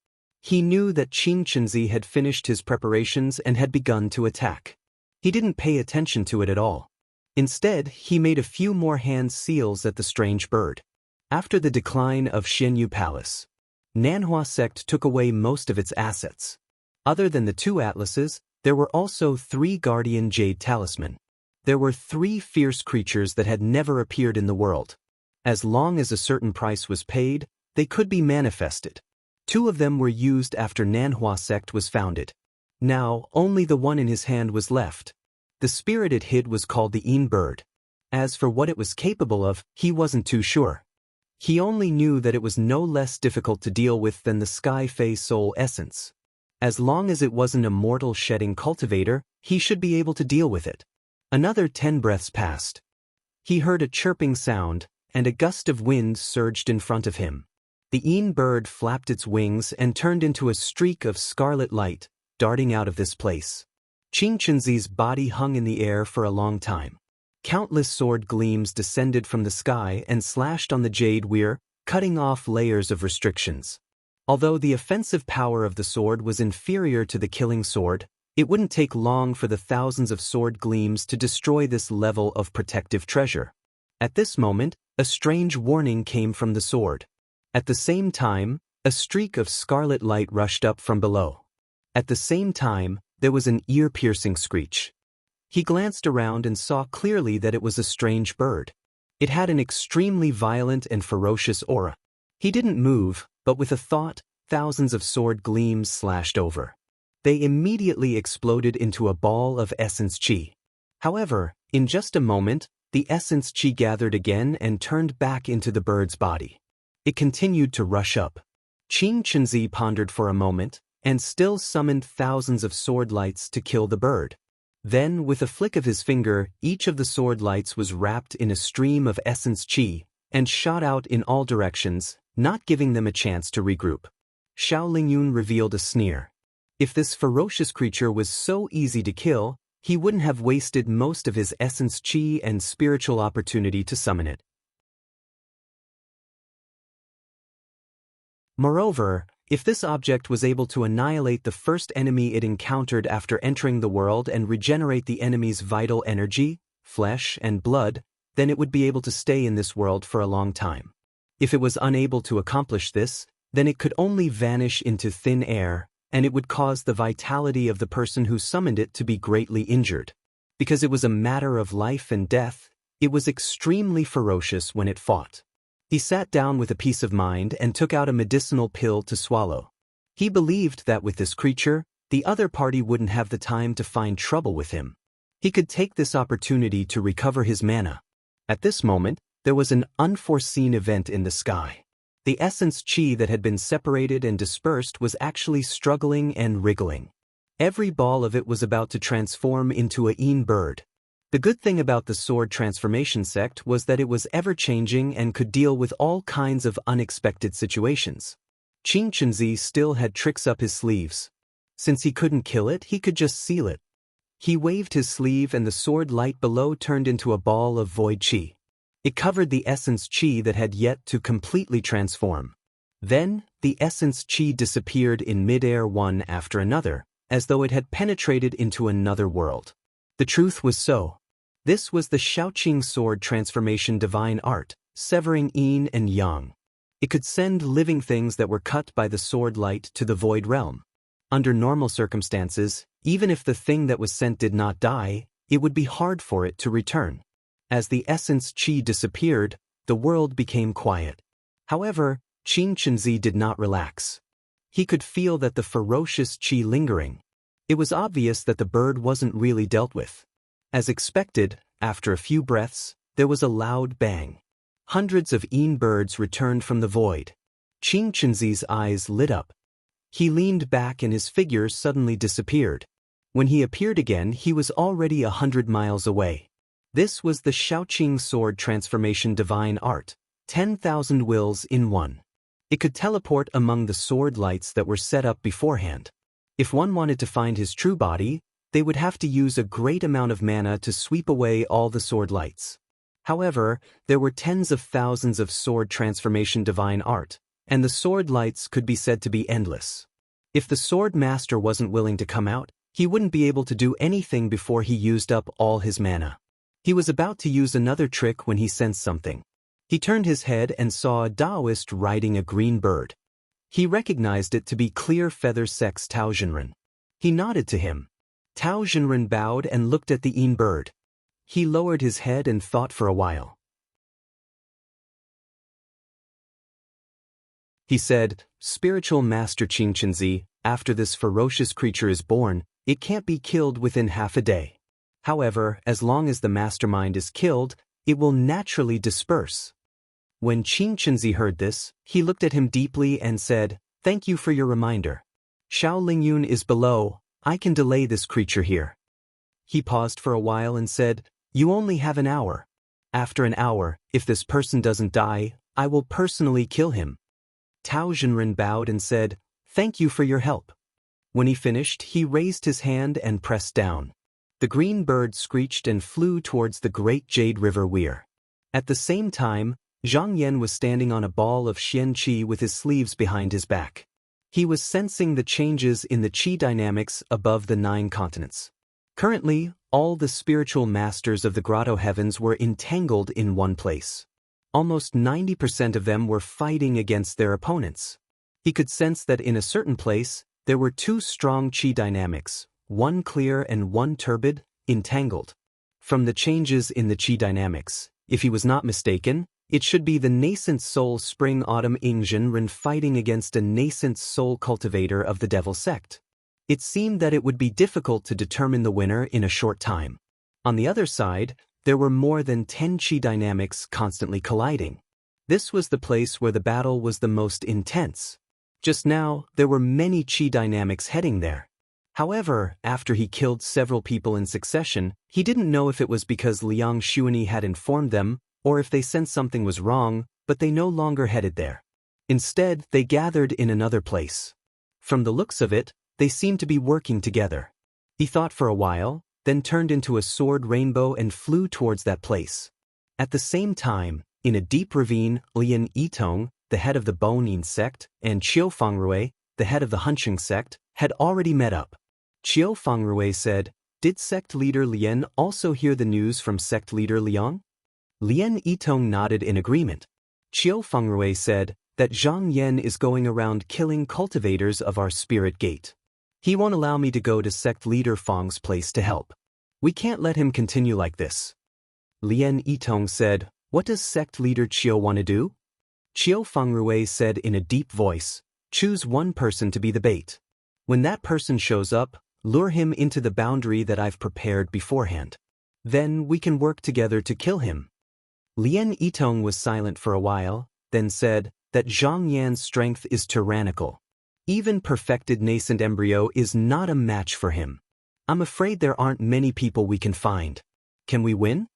He knew that Qing Qinzi had finished his preparations and had begun to attack. He didn't pay attention to it at all. Instead, he made a few more hand seals at the strange bird. After the decline of Xianyu Palace, Nanhua sect took away most of its assets. Other than the 2 atlases, there were also 3 guardian jade talisman. There were 3 fierce creatures that had never appeared in the world. As long as a certain price was paid, they could be manifested. 2 of them were used after Nanhua sect was founded. Now, only the one in his hand was left. The spirit it hid was called the Een bird. As for what it was capable of, he wasn't too sure. He only knew that it was no less difficult to deal with than the Sky Fae soul essence. As long as it wasn't a mortal shedding cultivator, he should be able to deal with it. Another 10 breaths passed. He heard a chirping sound, and a gust of wind surged in front of him. The Een bird flapped its wings and turned into a streak of scarlet light, darting out of this place. Qing Qinzi's body hung in the air for a long time. Countless sword gleams descended from the sky and slashed on the jade weir, cutting off layers of restrictions. Although the offensive power of the sword was inferior to the killing sword, it wouldn't take long for the thousands of sword gleams to destroy this level of protective treasure. At this moment, a strange warning came from the sword. At the same time, a streak of scarlet light rushed up from below. At the same time, there was an ear-piercing screech. He glanced around and saw clearly that it was a strange bird. It had an extremely violent and ferocious aura. He didn't move, but with a thought, thousands of sword gleams slashed over. They immediately exploded into a ball of essence qi. However, in just a moment, the essence qi gathered again and turned back into the bird's body. It continued to rush up. Qing Qinzi pondered for a moment, and still summoned thousands of sword lights to kill the bird. Then, with a flick of his finger, each of the sword lights was wrapped in a stream of essence qi, and shot out in all directions, not giving them a chance to regroup. Xiao Lingyun revealed a sneer. If this ferocious creature was so easy to kill, he wouldn't have wasted most of his essence qi and spiritual opportunity to summon it. Moreover, if this object was able to annihilate the first enemy it encountered after entering the world and regenerate the enemy's vital energy, flesh, and blood, then it would be able to stay in this world for a long time. If it was unable to accomplish this, then it could only vanish into thin air, and it would cause the vitality of the person who summoned it to be greatly injured. Because it was a matter of life and death, it was extremely ferocious when it fought. He sat down with a peace of mind and took out a medicinal pill to swallow. He believed that with this creature, the other party wouldn't have the time to find trouble with him. He could take this opportunity to recover his mana. At this moment, there was an unforeseen event in the sky. The essence chi that had been separated and dispersed was actually struggling and wriggling. Every ball of it was about to transform into a bird. The good thing about the sword transformation sect was that it was ever-changing and could deal with all kinds of unexpected situations. Qing Chunzi still had tricks up his sleeves. Since he couldn't kill it, he could just seal it. He waved his sleeve and the sword light below turned into a ball of void chi. It covered the essence chi that had yet to completely transform. Then, the essence chi disappeared in midair one after another, as though it had penetrated into another world. The truth was so. This was the Shaoqing sword transformation divine art, severing yin and yang. It could send living things that were cut by the sword light to the void realm. Under normal circumstances, even if the thing that was sent did not die, it would be hard for it to return. As the essence chi disappeared, the world became quiet. However, Qing Chunzi did not relax. He could feel that the ferocious chi lingering. It was obvious that the bird wasn't really dealt with. As expected, after a few breaths, there was a loud bang. Hundreds of birds returned from the void. Qing Chunzi's eyes lit up. He leaned back and his figure suddenly disappeared. When he appeared again, he was already 100 miles away. This was the Shaoqing sword transformation divine art, 10,000 wills in one. It could teleport among the sword lights that were set up beforehand. If one wanted to find his true body, they would have to use a great amount of mana to sweep away all the sword lights. However, there were tens of thousands of sword transformation divine art, and the sword lights could be said to be endless. If the sword master wasn't willing to come out, he wouldn't be able to do anything before he used up all his mana. He was about to use another trick when he sensed something. He turned his head and saw a Taoist riding a green bird. He recognized it to be Clear Feather Sect's Tao Zhenren. He nodded to him. Tao Zhenren bowed and looked at the bird. He lowered his head and thought for a while. He said, "Spiritual Master Qing Chunzi, after this ferocious creature is born, it can't be killed within half a day. However, as long as the mastermind is killed, it will naturally disperse." When Qing Chunzi heard this, he looked at him deeply and said, "Thank you for your reminder. Xiao Lingyun is below, I can delay this creature here." He paused for a while and said, "You only have an hour. After an hour, if this person doesn't die, I will personally kill him." Tao Zhenren bowed and said, "Thank you for your help." When he finished, he raised his hand and pressed down. The green bird screeched and flew towards the great Jade River weir. At the same time, Zhang Yan was standing on a ball of Xian Qi with his sleeves behind his back. He was sensing the changes in the Qi dynamics above the 9 continents. Currently, all the spiritual masters of the Grotto Heavens were entangled in one place. Almost 90% of them were fighting against their opponents. He could sense that in a certain place, there were 2 strong Qi dynamics, one clear and one turbid, entangled. From the changes in the Qi dynamics, if he was not mistaken, it should be the nascent soul Spring-Autumn Zhenren fighting against a nascent soul cultivator of the Devil sect. It seemed that it would be difficult to determine the winner in a short time. On the other side, there were more than 10 Qi dynamics constantly colliding. This was the place where the battle was the most intense. Just now, there were many Qi dynamics heading there. However, after he killed several people in succession, he didn't know if it was because Liang Xuanyi had informed them, or if they sensed something was wrong, but they no longer headed there. Instead, they gathered in another place. From the looks of it, they seemed to be working together. He thought for a while, then turned into a sword rainbow and flew towards that place. At the same time, in a deep ravine, Lian Yitong, the head of the Bonin sect, and Qiu Fangrui, the head of the Huncheng sect, had already met up. Qiu Fangrui said, "Did sect leader Lian also hear the news from sect leader Liang?" Lian Yitong nodded in agreement. Qiu Fangrui said that Zhang Yan is going around killing cultivators of our spirit gate. He won't allow me to go to sect leader Fang's place to help. We can't let him continue like this. Lien Yitong said, "What does sect leader Chiu want to do?" Chiu Fengrui said in a deep voice, "Choose one person to be the bait. When that person shows up, lure him into the boundary that I've prepared beforehand. Then we can work together to kill him." Lien Yitong was silent for a while, then said that Zhang Yan's strength is tyrannical. Even perfected nascent embryo is not a match for him. I'm afraid there aren't many people we can find. Can we win?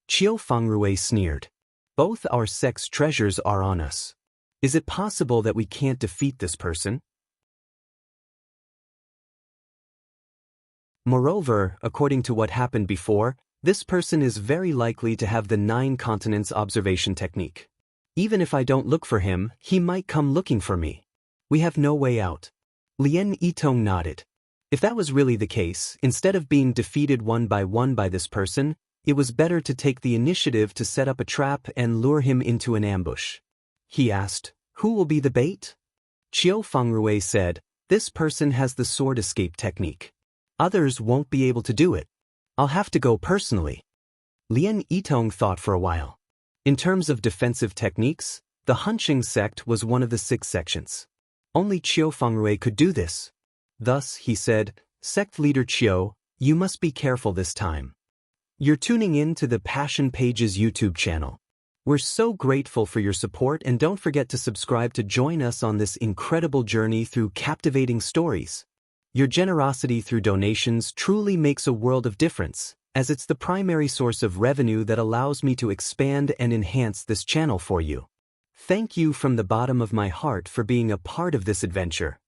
Chiu Fengrui sneered. Both our sect's treasures are on us. Is it possible that we can't defeat this person? Moreover, according to what happened before, this person is very likely to have the 9 continents observation technique. Even if I don't look for him, he might come looking for me. We have no way out. Lien Yitong nodded. If that was really the case, instead of being defeated one by this person, it was better to take the initiative to set up a trap and lure him into an ambush. He asked, "Who will be the bait?" Chiu Fengrui said, "This person has the sword escape technique. Others won't be able to do it. I'll have to go personally." Lien Yitong thought for a while. In terms of defensive techniques, the Hunching sect was one of the 6 sections. Only Chiu Fengrui could do this. Thus, he said, "Sect leader Chiu, you must be careful this time. You're tuning in to the Passion Pages YouTube channel. We're so grateful for your support, and don't forget to subscribe to join us on this incredible journey through captivating stories. Your generosity through donations truly makes a world of difference, as it's the primary source of revenue that allows me to expand and enhance this channel for you. Thank you from the bottom of my heart for being a part of this adventure.